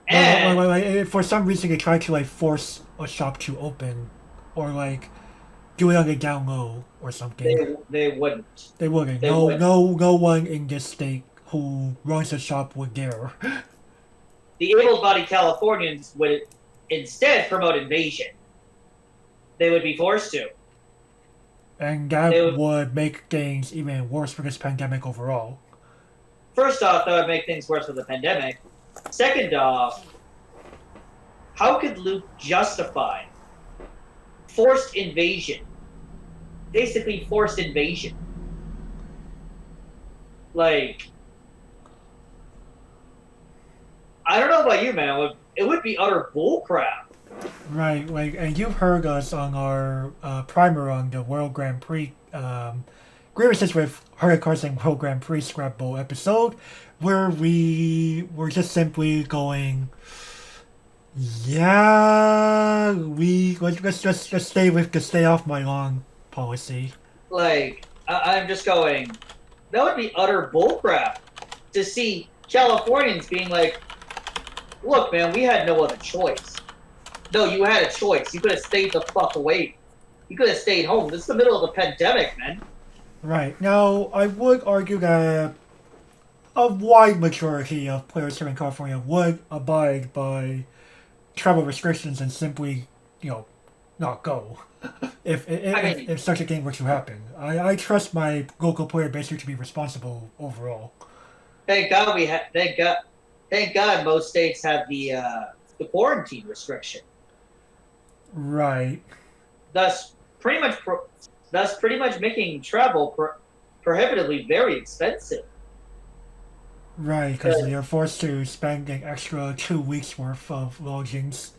B: And
A: like, for some reason, they tried to, like, force a shop to open. Or like do it on the down low or something.
B: They wouldn't.
A: They wouldn't. No one in this state who runs a shop would dare.
B: The able-bodied Californians would instead promote invasion. They would be forced to.
A: And that would make things even worse for this pandemic overall.
B: First off, that would make things worse for the pandemic. Second off, how could Luke justify forced invasion? Basically forced invasion. Like, I don't know about you, man. It would be utter bullcrap.
A: Right, like, and you've heard us on our primer on the World Grand Prix grievances with Harry Carson World Grand Prix Scrabble episode, where we were just simply going, yeah, let's just stay with the stay off my lawn policy.
B: Like, I'm just going, that would be utter bullcrap to see Californians being like, look, man, we had no other choice. No, you had a choice. You could have stayed the fuck away. You could have stayed home. This is the middle of a pandemic, man.
A: Right. Now, I would argue that a wide majority of players here in California would abide by travel restrictions and simply, not go. If such a thing were to happen. I trust my local player base here to be responsible overall.
B: Thank God Thank God most states have the quarantine restriction.
A: Right.
B: Thus, pretty much making travel prohibitively very expensive.
A: Right, because you're forced to spend an extra 2 weeks worth of lodgings.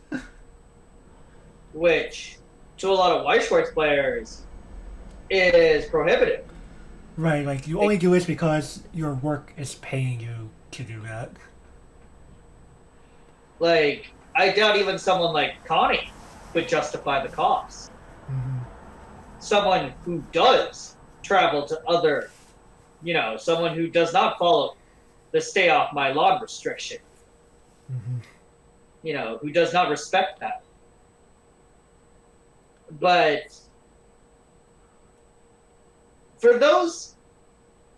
B: Which, to a lot of Weiss Schwarz players, is prohibitive.
A: Right, like you only do this because your work is paying you to do that.
B: Like, I doubt even someone like Connie could justify the cost.
A: Mm-hmm.
B: Someone who does travel to other, someone who does not follow the stay off my lawn restriction.
A: Mm-hmm.
B: Who does not respect that. But for those,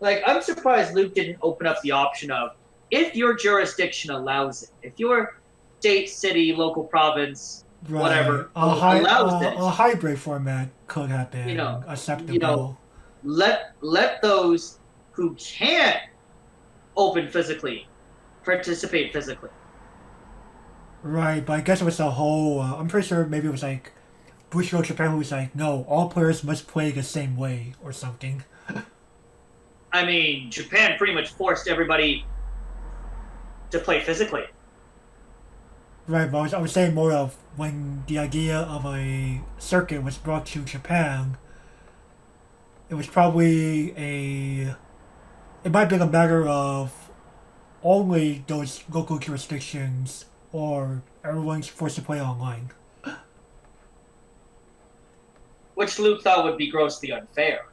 B: I'm surprised Luke didn't open up the option of, if your jurisdiction allows it, if your state, city, local province, whatever, allows it.
A: A hybrid format could have been acceptable.
B: Let those who can open physically participate physically.
A: Right, but I guess it was a whole. I'm pretty sure maybe it was like Bushido Japan who was like, no, all players must play the same way or something.
B: I mean, Japan pretty much forced everybody to play physically.
A: Right, but I was saying more of when the idea of a circuit was brought to Japan, it was probably it might have been a matter of only those local jurisdictions or everyone's forced to play online.
B: Which Luke thought would be grossly unfair.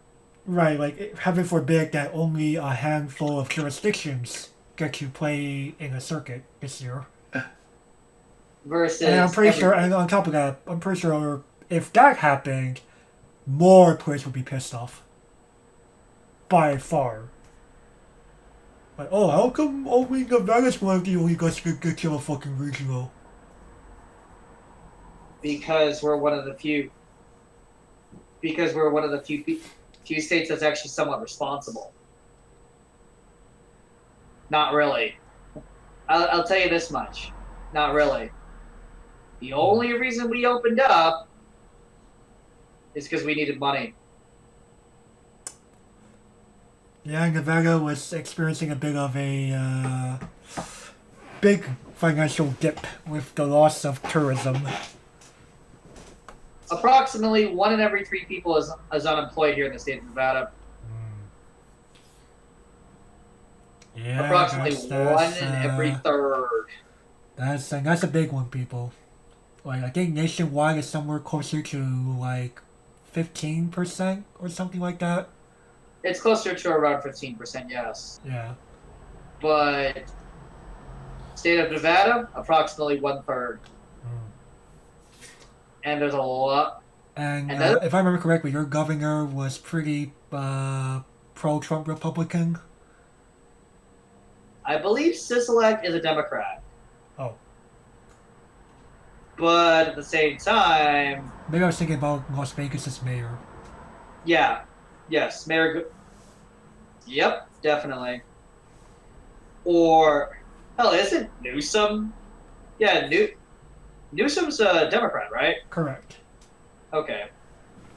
A: Right, like heaven forbid that only a handful of jurisdictions get to play in a circuit this year.
B: Versus,
A: and I'm pretty sure, and on top of that, I'm pretty sure if that happened, more players would be pissed off. By far. Like, oh, how come only Nevada's one of the only guys could get to a fucking regional?
B: Because we're one of the few. Because we're one of the few states that's actually somewhat responsible. Not really. I'll tell you this much. Not really. The only reason we opened up is because we needed money.
A: Yeah, Nevada was experiencing a bit of a big financial dip with the loss of tourism.
B: Approximately 1 in every 3 people is unemployed here in the state of Nevada.
A: Yeah,
B: approximately 1 in every 3rd.
A: That's a big one, people. Like, I think nationwide is somewhere closer to like 15% or something like that.
B: It's closer to around 15%, yes.
A: Yeah.
B: But state of Nevada, approximately 1/3. And there's a lot.
A: And if I remember correctly, your governor was pretty pro-Trump Republican.
B: I believe Sisolak is a Democrat.
A: Oh.
B: But at the same time...
A: Maybe I was thinking about Las Vegas' mayor.
B: Yeah. Yes, Mayor... Yep, definitely. Or... Hell, isn't Newsom? Yeah, Newsom's a Democrat, right?
A: Correct.
B: Okay.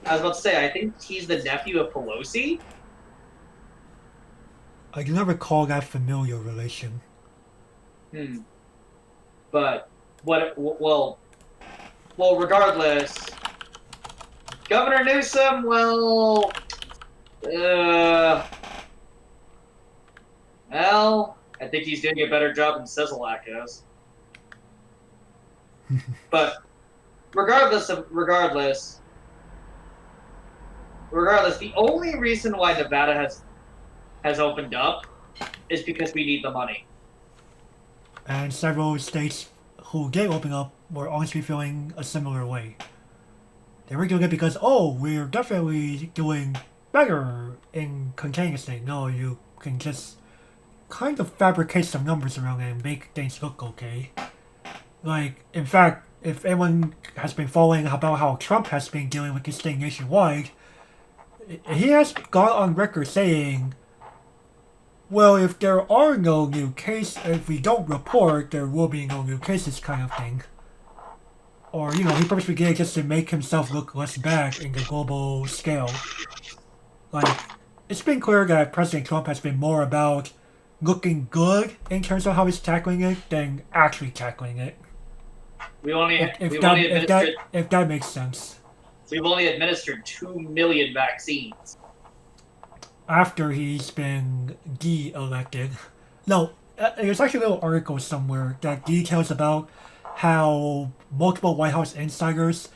B: I was about to say, I think he's the nephew of Pelosi.
A: I do not recall that familial relation.
B: But well, regardless, Governor Newsom, I think he's doing a better job than Sisolak is. But regardless, the only reason why Nevada has opened up is because we need the money.
A: And several states who did open up were honestly feeling a similar way. They were doing it because, we're definitely doing better in containing this thing. No, you can just kind of fabricate some numbers around it and make things look okay. Like, in fact, if anyone has been following about how Trump has been dealing with this thing nationwide, he has gone on record saying, well, if there are no new cases, if we don't report, there will be no new cases kind of thing. Or, he purposely did it just to make himself look less bad in the global scale. Like, it's been clear that President Trump has been more about looking good in terms of how he's tackling it than actually tackling it. If that makes sense.
B: We've only administered 2 million vaccines.
A: After he's been de-elected. No, there's actually a little article somewhere that details about how multiple White House insiders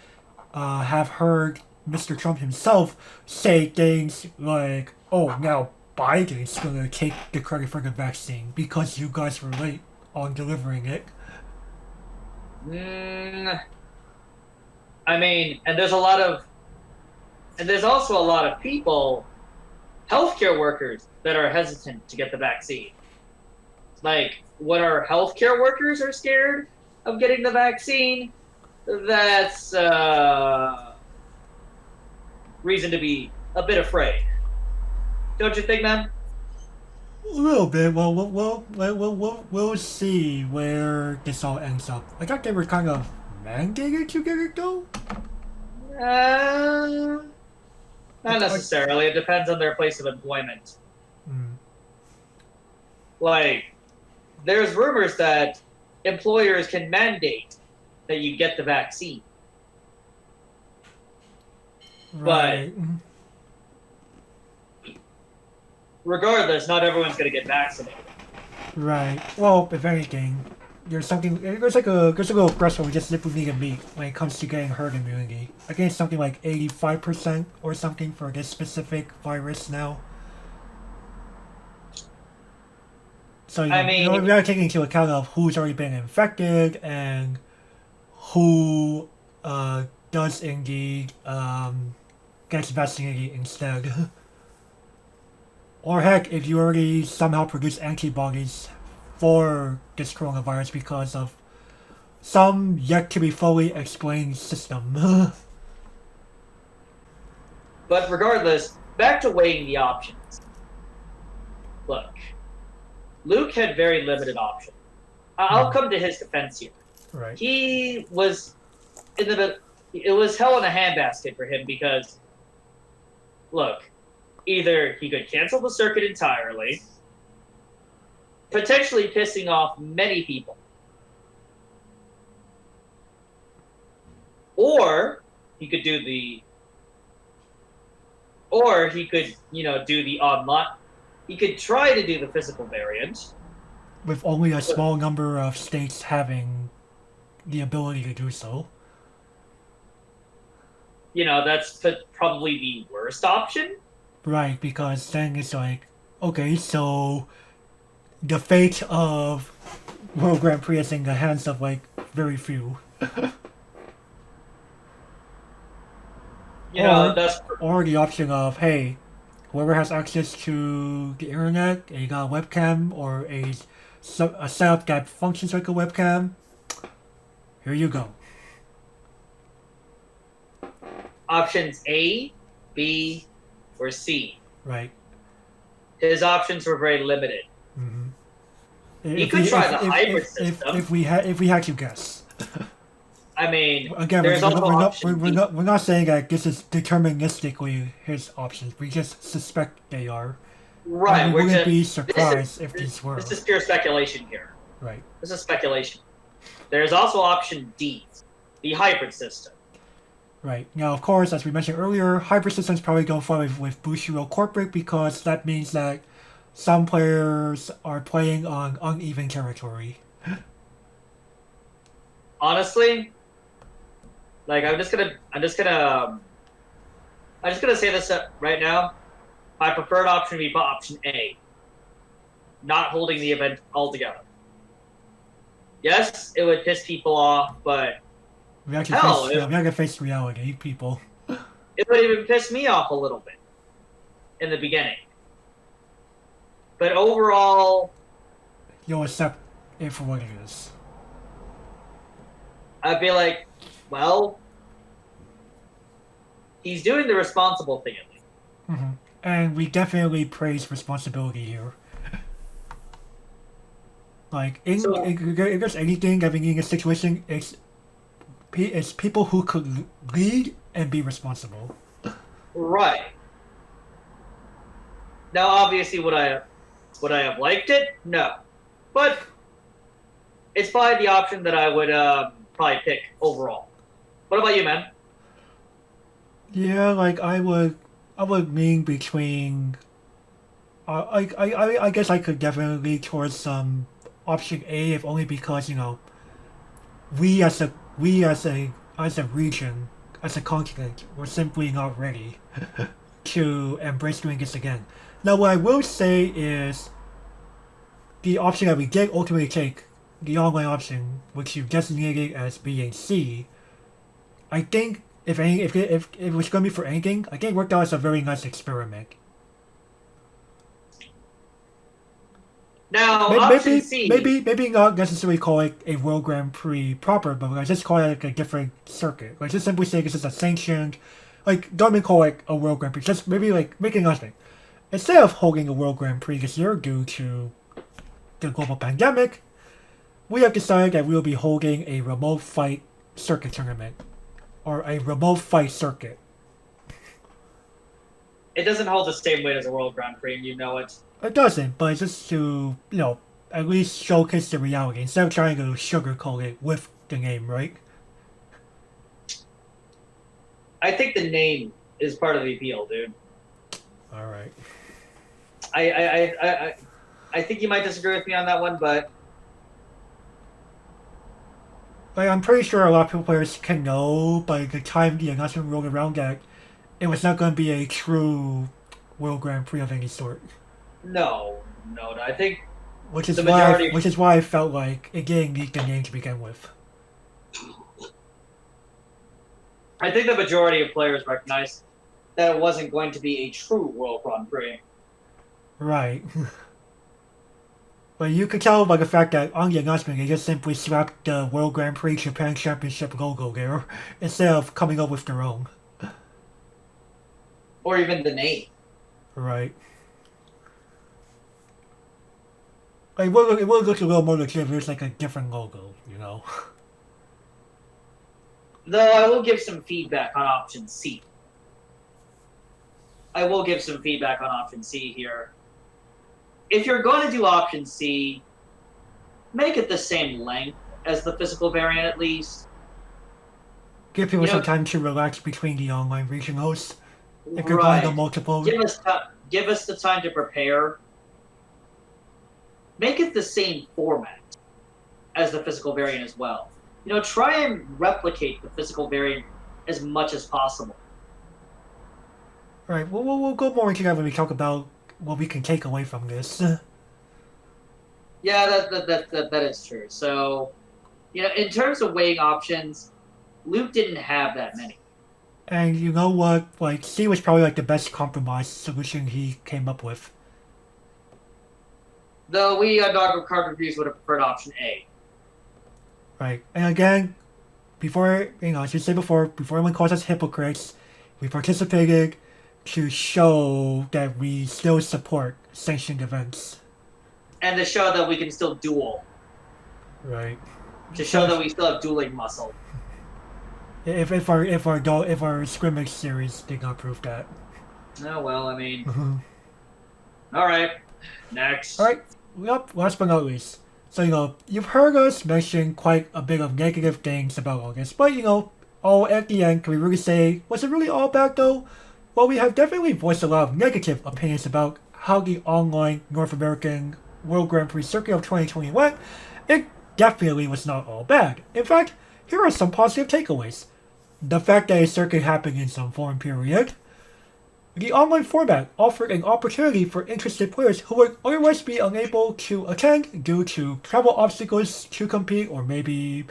A: have heard Mr. Trump himself say things like, now Biden's going to take the credit for the vaccine because you guys were late on delivering it.
B: I mean, and there's also a lot of people, healthcare workers, that are hesitant to get the vaccine. Like, when our healthcare workers are scared of getting the vaccine, that's reason to be a bit afraid. Don't you think, man?
A: A little bit. Well, we'll see where this all ends up. I thought they were kind of mandated to get it, though?
B: Not necessarily. It depends on their place of employment. Like, there's rumors that employers can mandate that you get the vaccine.
A: Right.
B: But regardless, not everyone's going to get vaccinated.
A: Right. Well, if anything, there's like a little threshold we just simply need to meet when it comes to getting herd immunity. I think it's something like 85% or something for this specific virus now. So we are taking into account of who's already been infected and who does indeed gets vaccinated instead. Or heck, if you already somehow produce antibodies for this coronavirus because of some yet to be fully explained system.
B: But regardless, back to weighing the options. Look, Luke had very limited options. I'll come to his defense here.
A: Right.
B: He was it was hell in a handbasket for him because, look, either he could cancel the circuit entirely, potentially pissing off many people, or he could do the online. He could try to do the physical variant.
A: With only a small number of states having the ability to do so.
B: That's probably the worst option.
A: Right, because then it's like, okay, so the fate of World Grand Prix is in the hands of, like, very few. Or the option of, hey, whoever has access to the internet, and you got a webcam or a setup that functions like a webcam, here you go.
B: Options A, B, or C.
A: Right.
B: His options were very limited.
A: Mm-hmm.
B: He could try the hybrid system.
A: If we had to guess.
B: I mean,
A: again, we're not saying that this is deterministically his options. We just suspect they are.
B: Right.
A: And we
B: We're
A: wouldn't
B: just
A: be surprised if these were.
B: this is pure speculation here.
A: Right.
B: This is speculation. There's also option D, the hybrid system.
A: Right. Now, of course, as we mentioned earlier, hybrid systems probably don't fall with Bushiroad Corporate because that means that some players are playing on uneven territory.
B: Honestly, like I'm just gonna say this right now. My preferred option would be option A, not holding the event altogether. Yes, it would piss people off, but
A: We actually face reality, people.
B: it would even piss me off a little bit in the beginning. But overall,
A: You'll accept it for what it is.
B: I'd be like, well, he's doing the responsible thing at least.
A: Mm-hmm. And we definitely praise responsibility here. Like, if there's anything that we need in a situation, it's people who could lead and be responsible.
B: Right. Now, obviously, would I have liked it? No. But it's probably the option that I would probably pick overall. What about you, man?
A: Yeah, like I would lean between. I guess I could definitely lean towards option A, if only because we as a region, as a continent, we're simply not ready to embrace doing this again. Now, what I will say is the option that we did ultimately take, the online option, which you designated as being C, I think if it was going to be for anything, I think it worked out as a very nice experiment.
B: Now, option C.
A: Maybe not necessarily call it a World Grand Prix proper, but I just call it like a different circuit. Like just simply say this is a sanctioned, like don't even call it a World Grand Prix. Just maybe like make it announcement. Instead of holding a World Grand Prix this year due to the global pandemic, we have decided that we will be holding a remote fight circuit tournament, or a remote fight circuit.
B: It doesn't hold the same weight as a World Grand Prix, and you know it.
A: It doesn't, but it's just to, at least showcase the reality instead of trying to sugarcoat it with the name, right?
B: I think the name is part of the appeal, dude.
A: Alright.
B: I think you might disagree with me on that one, but
A: Like, I'm pretty sure a lot of people players can know by the time the announcement rolled around that it was not going to be a true World Grand Prix of any sort.
B: No. I think
A: which is why I felt like it didn't need the name to begin with.
B: I think the majority of players recognized that it wasn't going to be a true World Grand Prix.
A: Right. But you could tell by the fact that on the announcement they just simply slapped the World Grand Prix Japan Championship logo there instead of coming up with their own.
B: Or even the name.
A: Right. Like, it would look a little more legit if it was like a different logo,
B: Though I will give some feedback on option C. Here. If you're going to do option C, make it the same length as the physical variant at least.
A: Give people some time to relax between the online regionals. If you're
B: Right.
A: going to multiple.
B: Give us the time to prepare. Make it the same format as the physical variant as well. Try and replicate the physical variant as much as possible.
A: Right, we'll go more into that when we talk about what we can take away from this.
B: Yeah, that is true. So, in terms of weighing options, Luke didn't have that many.
A: And you know what? Like, C was probably like the best compromise solution he came up with.
B: Though we on Dog Card Reviews would have preferred option A.
A: Right, and again, before anyone calls us hypocrites, we participated to show that we still support sanctioned events.
B: And to show that we can still duel.
A: Right.
B: To show that we still have dueling muscle.
A: If our scrimmage series did not prove that.
B: Oh well, I mean. All right. Next.
A: Alright, yep, last but not least. So, you've heard us mention quite a bit of negative things about August, but, all at the end, can we really say, was it really all bad though? Well, we have definitely voiced a lot of negative opinions about how the online North American World Grand Prix circuit of 2020 went. It definitely was not all bad. In fact, here are some positive takeaways. The fact that a circuit happened in some foreign period. The online format offered an opportunity for interested players who would otherwise be unable to attend due to travel obstacles to compete or maybe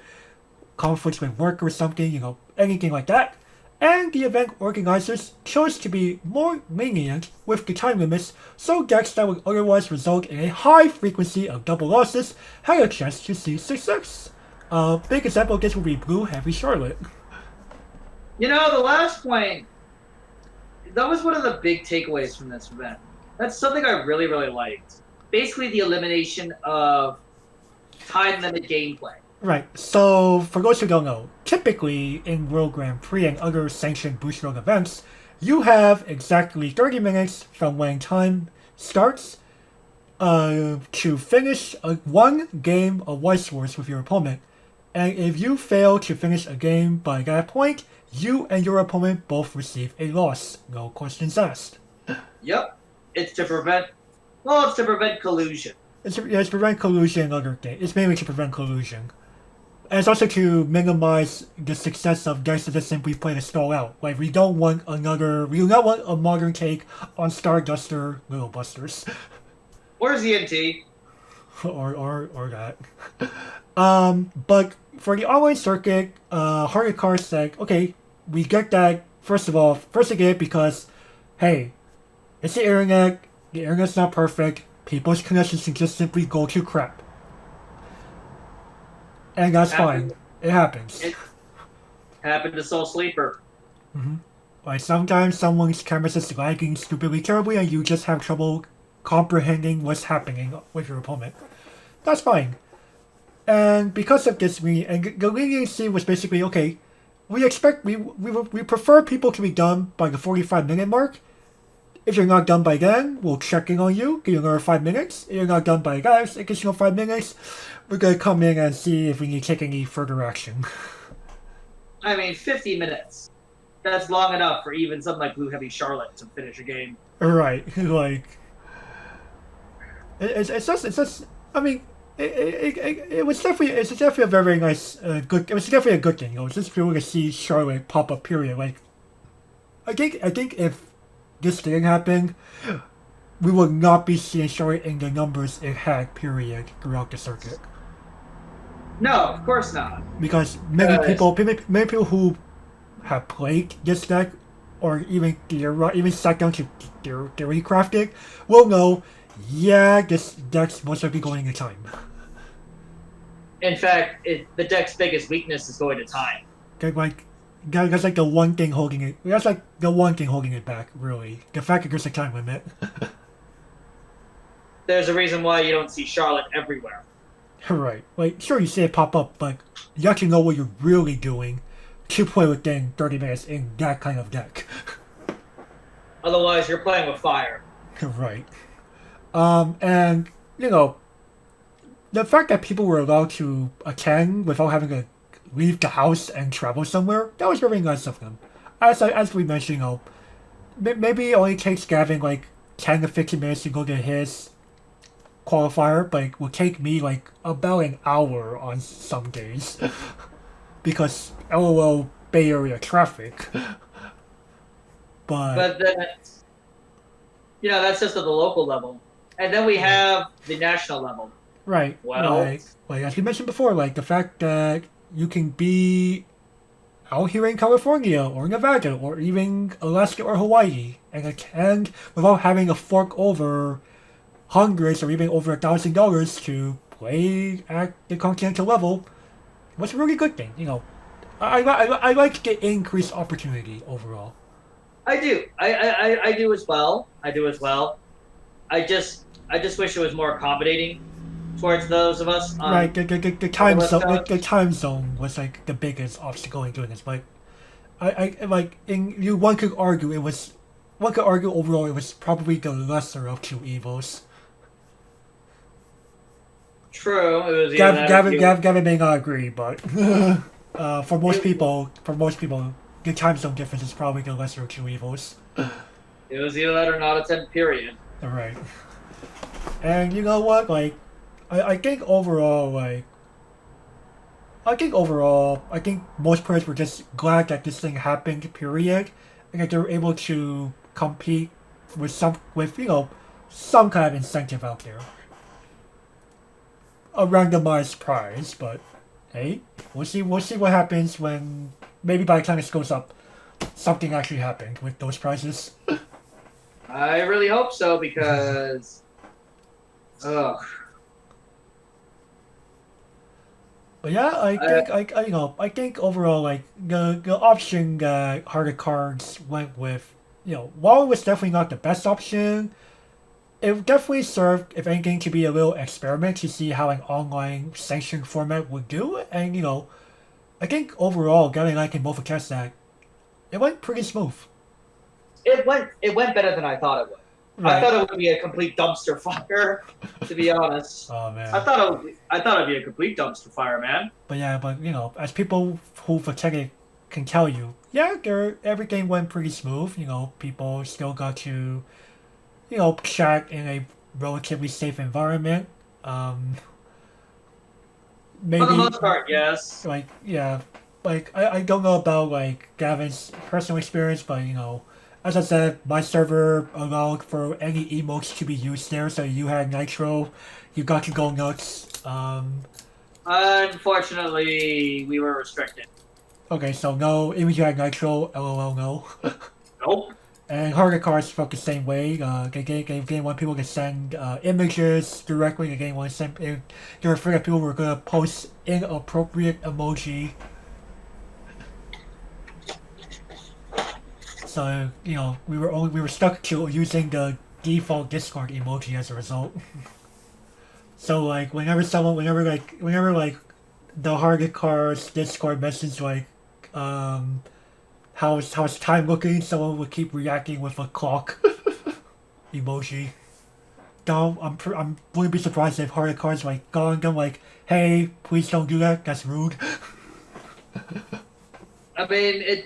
A: conflicts with work or something, anything like that. And the event organizers chose to be more lenient with the time limits, so decks that would otherwise result in a high frequency of double losses had a chance to see success. A big example of this would be Blue Heavy Charlotte.
B: The last point, that was one of the big takeaways from this event. That's something I really, really liked. Basically, the elimination of time limit gameplay.
A: Right, so for those who don't know, typically in World Grand Prix and other sanctioned boost road events, you have exactly 30 minutes from when time starts to finish one game of Weiss Schwarz with your opponent. And if you fail to finish a game by that point, you and your opponent both receive a loss. No questions asked.
B: Yep. It's to prevent collusion.
A: It's to prevent collusion and other things. It's mainly to prevent collusion. And it's also to minimize the success of decks that just simply play to stall out. Like, we do not want a modern take on Starduster Little Busters.
B: Or ZNT.
A: or that. But for the online circuit, Hard Car said, okay, we get that, first I get it because, hey, it's the internet's not perfect, people's connections can just simply go to crap. And that's fine. It happens.
B: It happened to Soul Sleeper.
A: Mm-hmm. Like, sometimes someone's camera is lagging stupidly terribly and you just have trouble comprehending what's happening with your opponent. That's fine. And because of this, the leniency was basically, okay, we prefer people to be done by the 45-minute mark. If you're not done by then, we'll check in on you, give you another 5 minutes. If you're not done by that additional 5 minutes, we're going to come in and see if we need to take any further action.
B: 50 minutes. That's long enough for even something like Blue Heavy Charlotte to finish a game.
A: Right, like... It's just, it was definitely a very nice, it was definitely a good thing, It's just cool to see Charlotte pop up, period. Like, I think if this didn't happen, we would not be seeing Charlotte in the numbers it had, period, throughout the circuit.
B: No, of course not.
A: Because many people who have played this deck, or even sat down to theory crafting, will know, yeah, this deck's most likely going to time.
B: In fact, the deck's biggest weakness is going to time.
A: That's like the one thing holding it. That's like the one thing holding it back, really. The fact that there's a time limit.
B: There's a reason why you don't see Charlotte everywhere.
A: Right. Like, sure, you see it pop up, but you actually know what you're really doing to play within 30 minutes in that kind of deck.
B: Otherwise, you're playing with fire.
A: Right. And, the fact that people were allowed to attend without having to leave the house and travel somewhere, that was very nice of them. As we mentioned, maybe it only takes Gavin 10 to 15 minutes to go to his qualifier, but it will take me about an hour on some days. Because LOL Bay Area traffic.
B: But then, that's just at the local level. And then we have the national level.
A: Right.
B: Well,
A: like as we mentioned before, the fact that you can be out here in California or Nevada or even Alaska or Hawaii and attend without having to fork over hundreds or even over $1,000 to play at the continental level was a really good thing. I like the increased opportunity overall.
B: I do. I do as well. I just wish it was more accommodating towards those of us.
A: Right. The time zone was the biggest obstacle in doing this, but one could argue it was one could argue overall it was probably the lesser of two evils.
B: True, it was either that or
A: Gavin may not agree, but for most people, the time zone difference is probably the lesser of two evils.
B: it was either that or not attend. Period.
A: All right. And you know what? Like, I think overall, I think most players were just glad that this thing happened. Period, and that they were able to compete with some kind of incentive out there. A randomized prize, but hey, we'll see what happens when maybe by the time this goes up, something actually happened with those prizes.
B: I really hope so because, ugh.
A: But yeah, I think overall, like the option that Heart of Cards went with, while it was definitely not the best option, it definitely served, if anything, to be a little experiment to see how an online sanctioned format would do. And I think overall, Gavin and I can both attest that it went pretty smooth.
B: It went better than I thought it would. Right. I thought it would be a complete dumpster fire, to be honest.
A: Oh man.
B: I thought it'd be a complete dumpster fire, man.
A: But yeah, as people who've attended can tell you, yeah, everything went pretty smooth. People still got to, chat in a relatively safe environment. Maybe
B: for the most part, yes.
A: I don't know about Gavin's personal experience, but as I said, my server allowed for any emotes to be used there, so you had Nitro, you got to go nuts.
B: Unfortunately, we were restricted.
A: Okay, so no, even if you had Nitro, LOL, no.
B: Nope.
A: And Harder Cards felt the same way. They didn't want people to send images directly. They didn't want to send. They were afraid that people were gonna post inappropriate emoji. So we were stuck to using the default Discord emoji as a result. So whenever the Harder Cards Discord message how's time looking, someone would keep reacting with a clock emoji. No, I'm wouldn't be surprised if Harder Cards gone them hey, please don't do that. That's rude.
B: I mean,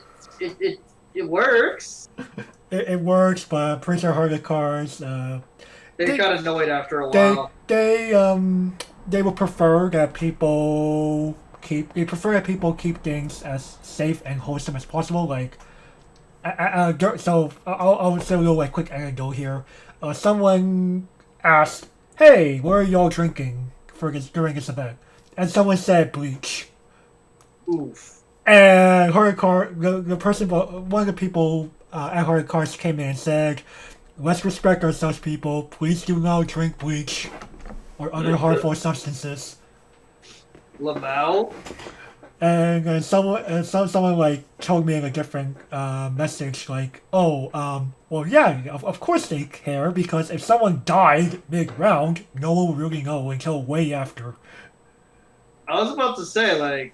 B: it works.
A: It works, but I'm pretty sure Harder Cards.
B: They got annoyed after a while.
A: They would prefer that people keep things as safe and wholesome as possible. So I'll say a little quick anecdote here. Someone asked, "Hey, what are y'all drinking during this event?" And someone said bleach.
B: Oof.
A: And the person, one of the people at Hard Cards came in and said, "Let's respect ourselves, people. Please do not drink bleach or other harmful substances."
B: Lamau.
A: And someone told me in a different message well yeah, of course they care, because if someone died mid-round, no one will really know until way after.
B: I was about to say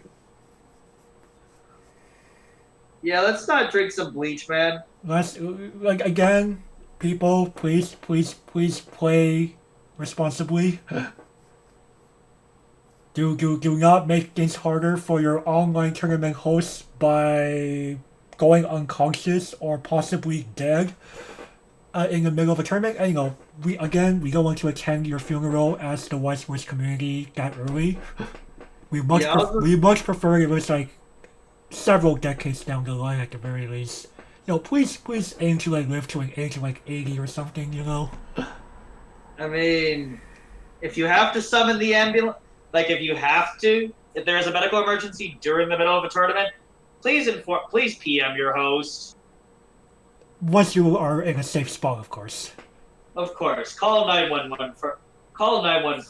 B: yeah, let's not drink some bleach, man.
A: Let's again, people, please play responsibly. Do not make things harder for your online tournament hosts by going unconscious or possibly dead in the middle of a tournament. And we don't want to attend your funeral as the Weiss Schwarz community that early. We much prefer it was several decades down the line at the very least. Please aim to live to an age of 80 or something.
B: I mean, if you have to summon the ambulance. If there is a medical emergency during the middle of a tournament, please PM your host.
A: Once you are in a safe spot, of course.
B: Of course. Call 911 call 911.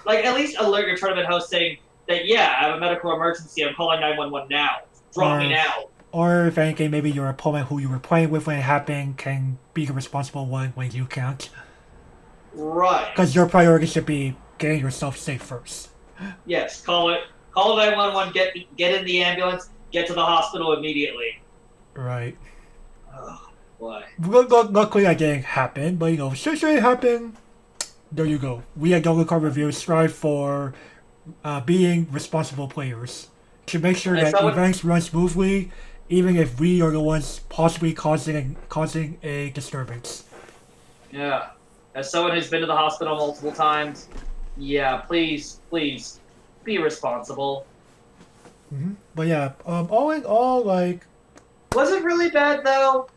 B: At least alert your tournament host saying that, yeah, I have a medical emergency, I'm calling 911 now. Drop me now.
A: Or if anything, maybe your opponent who you were playing with when it happened can be the responsible one when you can't.
B: Right.
A: Because your priority should be getting yourself safe first.
B: Yes, call 911, get in the ambulance, get to the hospital immediately.
A: Right.
B: Why?
A: Luckily, that didn't happen, but should it happen, there you go. We at Double Card Review strive for being responsible players to make sure that events run smoothly, even if we are the ones possibly causing a disturbance.
B: Yeah. As someone who's been to the hospital multiple times, yeah, please be responsible.
A: But yeah, all in all, like...
B: Was it really bad, though?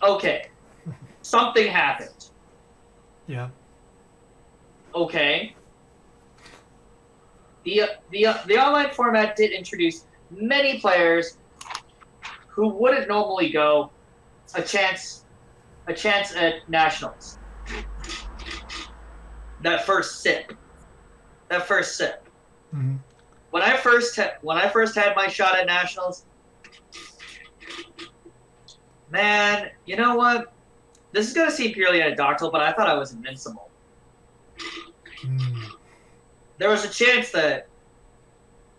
B: Okay. Something happened.
A: Yeah.
B: Okay. The online format did introduce many players who wouldn't normally go a chance at nationals. That first sip.
A: Mm-hmm.
B: When I first had my shot at nationals, man, you know what? This is gonna seem purely anecdotal, but I thought I was invincible. There was a chance that,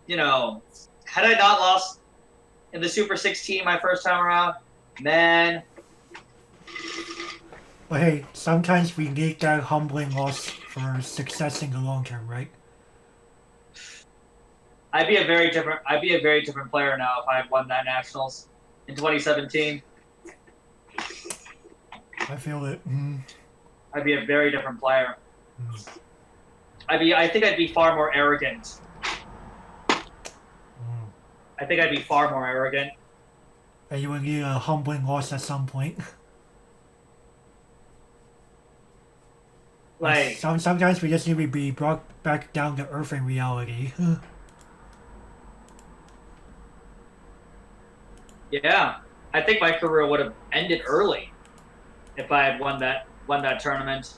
B: had I not lost in the Super 16 my first time around, man.
A: But hey, sometimes we need that humbling loss for success in the long term, right?
B: I'd be a very different player now if I had won that nationals in 2017.
A: I feel it.
B: I'd be a very different player. I think I'd be far more arrogant. I think I'd be far more arrogant.
A: And you would need a humbling loss at some point.
B: Like
A: sometimes we just need to be brought back down to earth in reality.
B: Yeah, I think my career would have ended early if I had won that tournament.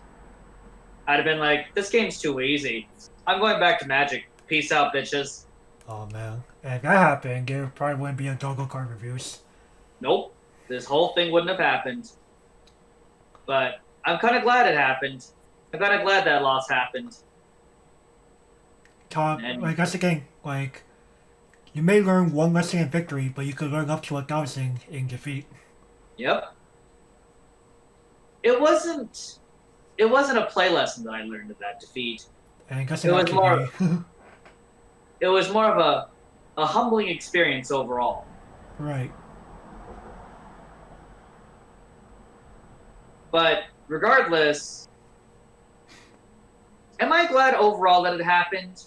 B: I'd have been like, this game's too easy. I'm going back to Magic. Peace out, bitches.
A: Oh man, if that happened, there probably wouldn't be a Double Card Reviews.
B: Nope, this whole thing wouldn't have happened. But I'm kind of glad it happened. I'm kind of glad that loss happened.
A: Like that's the thing. Like, you may learn one lesson in victory, but you could learn up to 1,000 in defeat.
B: Yep. It wasn't a play lesson that I learned of that defeat.
A: And
B: it was more of a humbling experience overall.
A: Right.
B: But regardless, am I glad overall that it happened?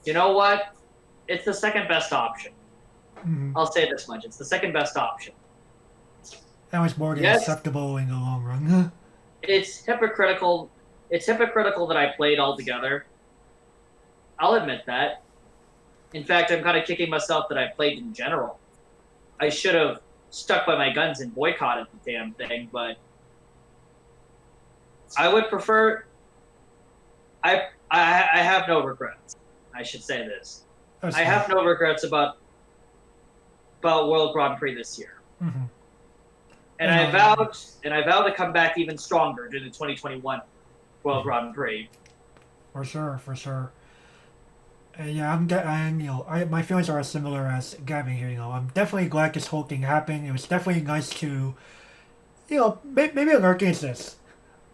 B: You know what? It's the second best option. I'll say this much. It's the second best option.
A: That was more than acceptable in the long run.
B: It's hypocritical. It's hypocritical that I played altogether. I'll admit that. In fact, I'm kind of kicking myself that I played in general. I should have stuck by my guns and boycotted the damn thing, but I would prefer... I have no regrets. I should say this. I have no regrets about World Grand Prix this year. And I vowed to come back even stronger during the 2021 World Grand Prix.
A: For sure. Yeah, my feelings are as similar as Gavin here. I'm definitely glad this whole thing happened. It was definitely nice to, maybe alert against this.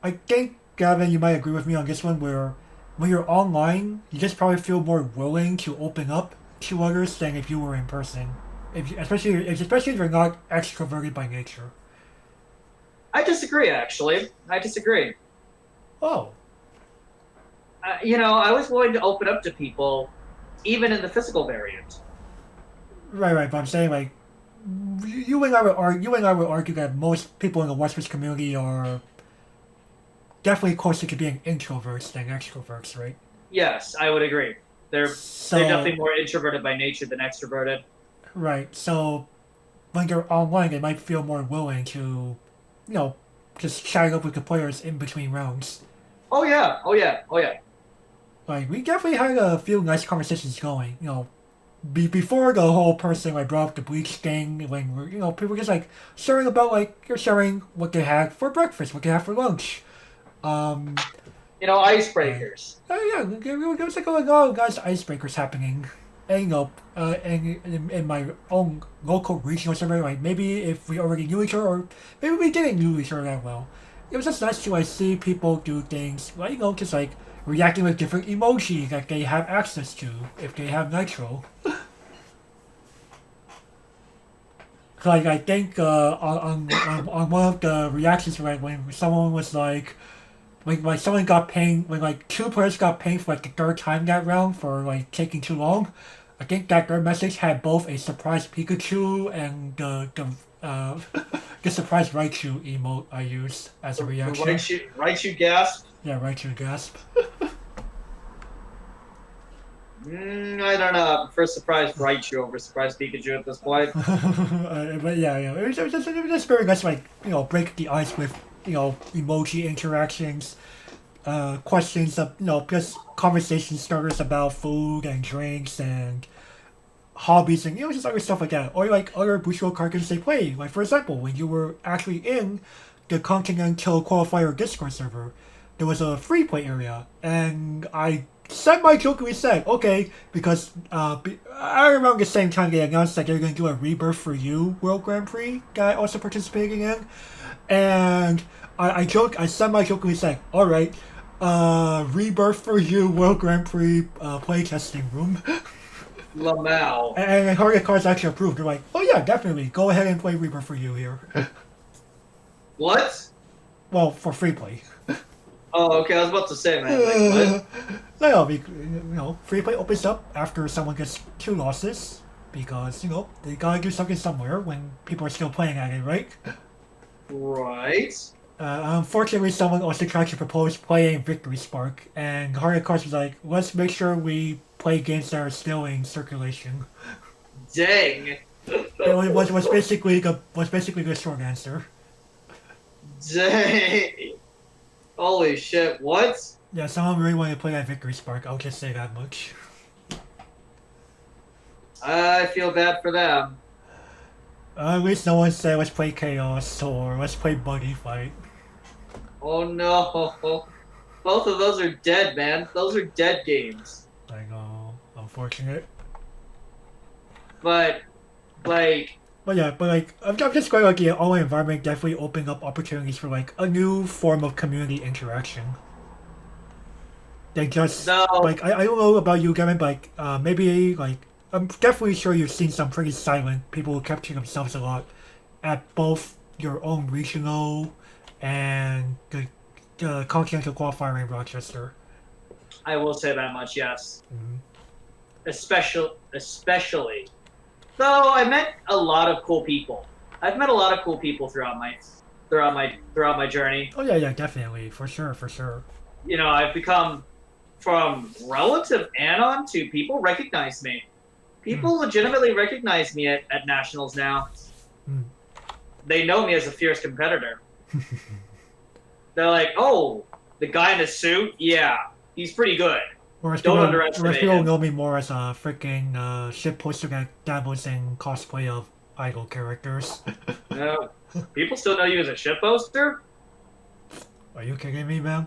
A: I think, Gavin, you might agree with me on this one, where when you're online, you just probably feel more willing to open up to others than if you were in person. Especially if you're not extroverted by nature.
B: I disagree, actually. I disagree.
A: Oh.
B: I was willing to open up to people, even in the physical variant.
A: Right. But I'm saying, like, you and I would argue that most people in the Western community are definitely closer to being introverts than extroverts, right?
B: Yes, I would agree. They're definitely more introverted by nature than extroverted.
A: Right. So when you're online, they might feel more willing to, just chat up with the players in between rounds.
B: Oh yeah.
A: Like, we definitely had a few nice conversations going, before the whole person, brought up the bleach thing, when we're, people just, sharing about, you're sharing what they had for breakfast, what they had for lunch.
B: Icebreakers.
A: Yeah, there was, a lot of nice icebreakers happening. and in my own local regional server, like maybe if we already knew each other, or maybe we didn't know each other that well, it was just nice to like see people do things like just like reacting with different emojis that they have access to if they have Nitro. Like I think on one of the reactions, right, when someone was like someone got pinged, when like two players got pinged for like the third time that round for like taking too long. I think that their message had both a surprise Pikachu and the surprise Raichu emote I used as a reaction.
B: Raichu gasp.
A: Yeah, Raichu gasp.
B: I don't know. I prefer surprise Raichu over surprise Pikachu at this point.
A: But yeah, it was just very nice to like break the ice with emoji interactions, questions of just conversation starters about food and drinks and hobbies and just other stuff like that, or like other Bushido characters they play. Like for example, when you were actually in the Continental Qualifier Discord server, there was a free play area, and I semi-jokingly said, okay, because I remember the same time they announced that they're going to do a Rebirth for You World Grand Prix that I also participating in, and I semi-jokingly said, alright, Rebirth for You World Grand Prix playtesting room.
B: Lamau.
A: And Target Cards actually approved. They're like, oh yeah, definitely, go ahead and play Rebirth for You here.
B: What?
A: Well, for free play.
B: Oh, okay. I was about to say, man. Like, what?
A: No, free play opens up after someone gets 2 losses because they gotta do something somewhere when people are still playing at it, right?
B: Right.
A: Unfortunately, someone also tried to propose playing Victory Spark, and Target Cards was like, let's make sure we play games that are still in circulation.
B: Dang.
A: It was basically the short answer.
B: Dang. Holy shit, what?
A: Yeah, someone really wanted to play that Victory Spark, I'll just say that much.
B: I feel bad for them.
A: At least no one said let's play Chaos or let's play Buddy Fight.
B: Oh no. Both of those are dead, man. Those are dead games.
A: I know, unfortunate.
B: But
A: I'm just glad like the online environment definitely opened up opportunities for like a new form of community interaction. They just
B: no.
A: like I don't know about you, Gavin, but maybe like I'm definitely sure you've seen some pretty silent people who kept to themselves a lot at both your own regional and the Continental Qualifier in Rochester.
B: I will say that much, yes.
A: Mm-hmm.
B: Especially. Though I met a lot of cool people. I've met a lot of cool people throughout my journey.
A: Oh yeah, definitely, for sure.
B: I've become from relative anon to people recognize me. People legitimately recognize me at nationals now. They know me as a fierce competitor. They're like, oh, the guy in the suit? Yeah, he's pretty good. Don't underestimate him.
A: People know me more as a freaking ship poster that dabbles in cosplay of idol characters.
B: No, people still know you as a ship poster?
A: Are you kidding me, man?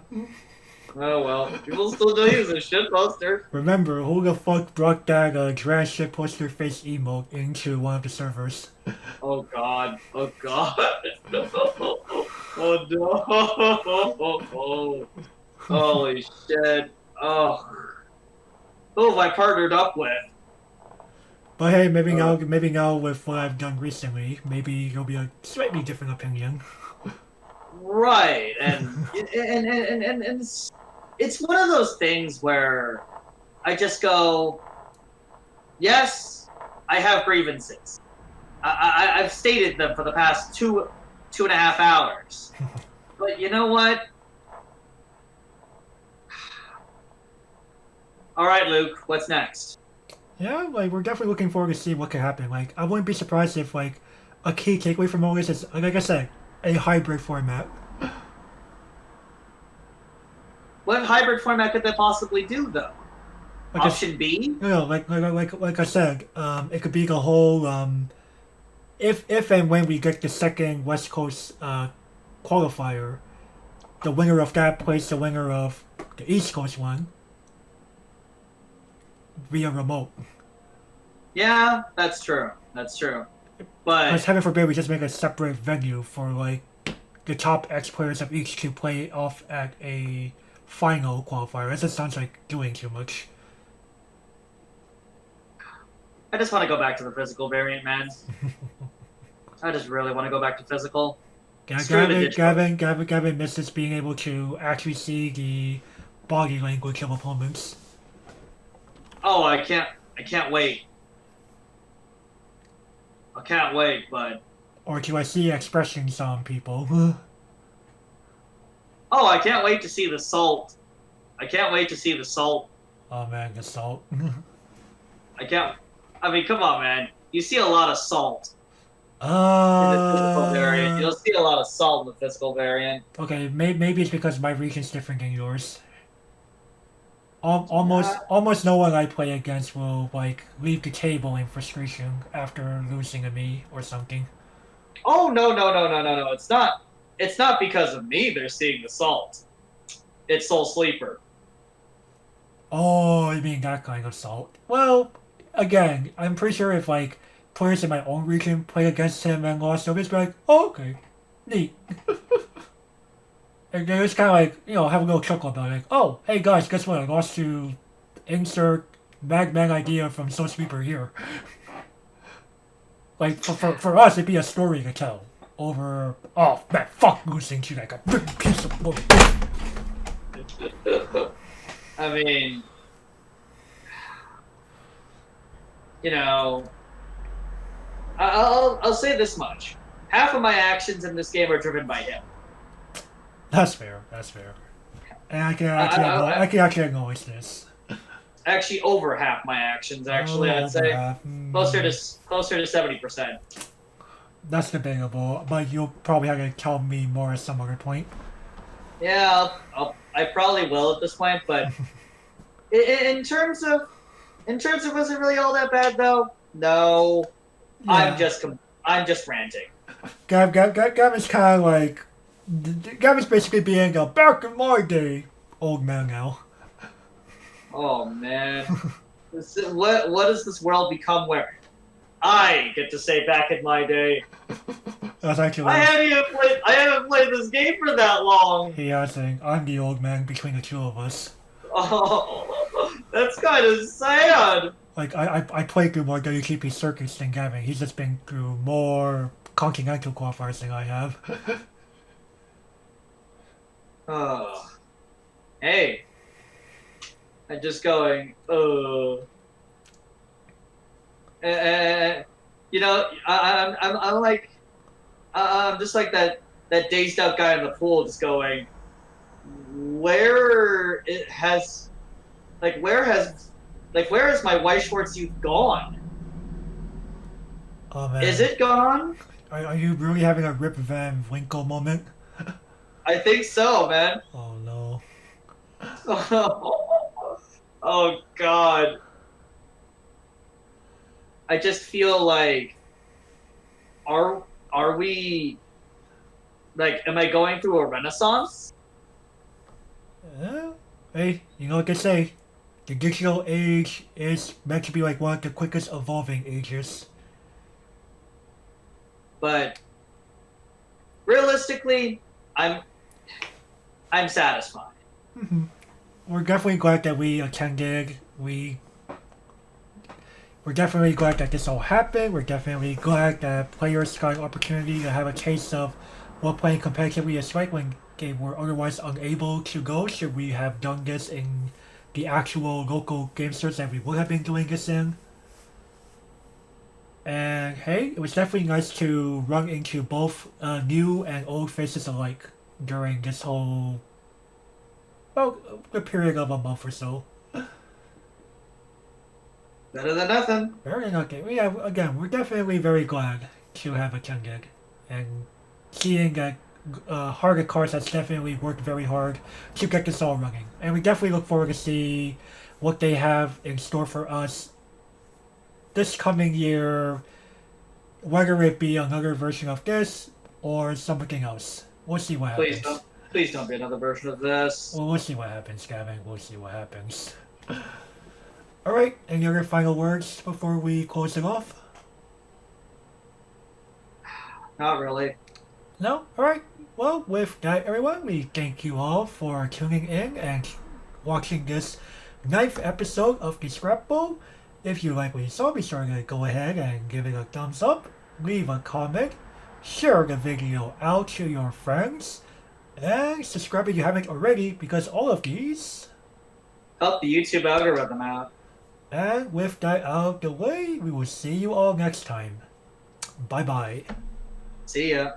B: Oh well, people still know you as a ship poster.
A: Remember, who the fuck brought that grand ship poster face emote into one of the servers?
B: Oh god. Oh god. Oh no. Holy shit. Oh. Who have I partnered up with?
A: But hey, maybe now with what I've done recently, maybe there'll be a slightly different opinion.
B: Right, and it's one of those things where I just go, yes, I have grievances. I've stated them for the past two and a half hours. But you know what? All right, Luke, what's next?
A: Yeah, like we're definitely looking forward to see what can happen. Like I wouldn't be surprised if like a key takeaway from all this is, like I said, a hybrid format.
B: What hybrid format could they possibly do, though?
A: Like
B: Option B?
A: No, like I said, it could be the whole if and when we get the second West Coast qualifier, the winner of that plays the winner of the East Coast one via remote.
B: Yeah, that's true. That's true. But
A: Because heaven forbid we just make a separate venue for like the top X players of each to play off at a final qualifier. That just sounds like doing too much.
B: I just want to go back to the physical variant, man. I just really want to go back to physical. Screw the digital.
A: Gavin misses being able to actually see the body language of opponents.
B: Oh, I can't wait. I can't wait, but
A: Or do I see expressions on people?
B: oh, I can't wait to see the salt. I can't wait to see the salt.
A: Oh man, the salt.
B: I can't. I mean, come on, man. You see a lot of salt in the physical variant. You'll see a lot of salt in the physical variant.
A: Okay, maybe it's because my region's different than yours. Almost no one I play against will like leave the table in frustration after losing to me or something.
B: Oh no! It's not. It's not because of me. They're seeing the salt. It's Soul Sleeper.
A: Oh, you mean that kind of salt? Well, again, I'm pretty sure if like players in my own region play against him and lost, they'll just be like, "Oh, okay, neat." And they just kind of like, have a little chuckle about it. Like, oh, hey guys, guess what? I lost to insert Magman idea from Soul Sweeper here. Like, for us, it'd be a story to tell. Over, oh man, fuck losing to like a big piece of wood.
B: I mean, I'll say this much: half of my actions in this game are driven by him.
A: That's fair. And I can actually acknowledge this.
B: Actually, over half my actions. Actually, I'd say closer to 70%.
A: That's debatable, but you'll probably have to tell me more at some other point.
B: Yeah, I probably will at this point, but in terms of was it really all that bad though? No, yeah. I'm just ranting.
A: Gavin's kind of like Gavin's basically being a back in my day old man now.
B: Oh man, what does this world become where I get to say back in my day?
A: That's actually.
B: I haven't played this game for that long.
A: He is saying I'm the old man between the two of us.
B: Oh, that's kind of sad.
A: Like I played through more WGP circuits than Gavin. He's just been through more continental qualifiers than I have.
B: Oh, hey. I'm just going, I'm like, I'm just like that dazed out guy in the pool, just going, where has my Weiss Schwarz youth gone?
A: Oh man,
B: is it gone?
A: Are you really having a Rip Van Winkle moment?
B: I think so, man.
A: Oh no.
B: Oh god. I just feel like are we like am I going through a renaissance?
A: Hey, you know what they say? The digital age is meant to be like one of the quickest evolving ages.
B: But realistically, I'm satisfied.
A: Mm-hmm. We're definitely glad that we attended. We're definitely glad that this all happened. We're definitely glad that players got an opportunity to have a taste of what playing competitively is like when they were otherwise unable to go. Should we have done this in the actual local game stores that we would have been doing this in? And hey, it was definitely nice to run into both new and old faces alike during this whole, well, the period of a month or so.
B: Better than nothing.
A: Very okay. Yeah, again, we're definitely very glad to have attended, and seeing that Harder Cards has definitely worked very hard to get this all running. And we definitely look forward to see what they have in store for us this coming year, whether it be another version of this or something else. We'll see what happens.
B: Please don't be another version of this.
A: Well, we'll see what happens, Gavin. We'll see what happens. Alright, any other final words before we close it off?
B: Not really.
A: No? Alright. Well, with that, everyone, we thank you all for tuning in and watching this 9th episode of the Scrap Bowl. If you like what you saw, be sure to go ahead and give it a thumbs up, leave a comment, share the video out to your friends, and subscribe if you haven't already, because all of these.
B: Help the YouTube algorithm out.
A: And with that out of the way, we will see you all next time. Bye bye.
B: See ya.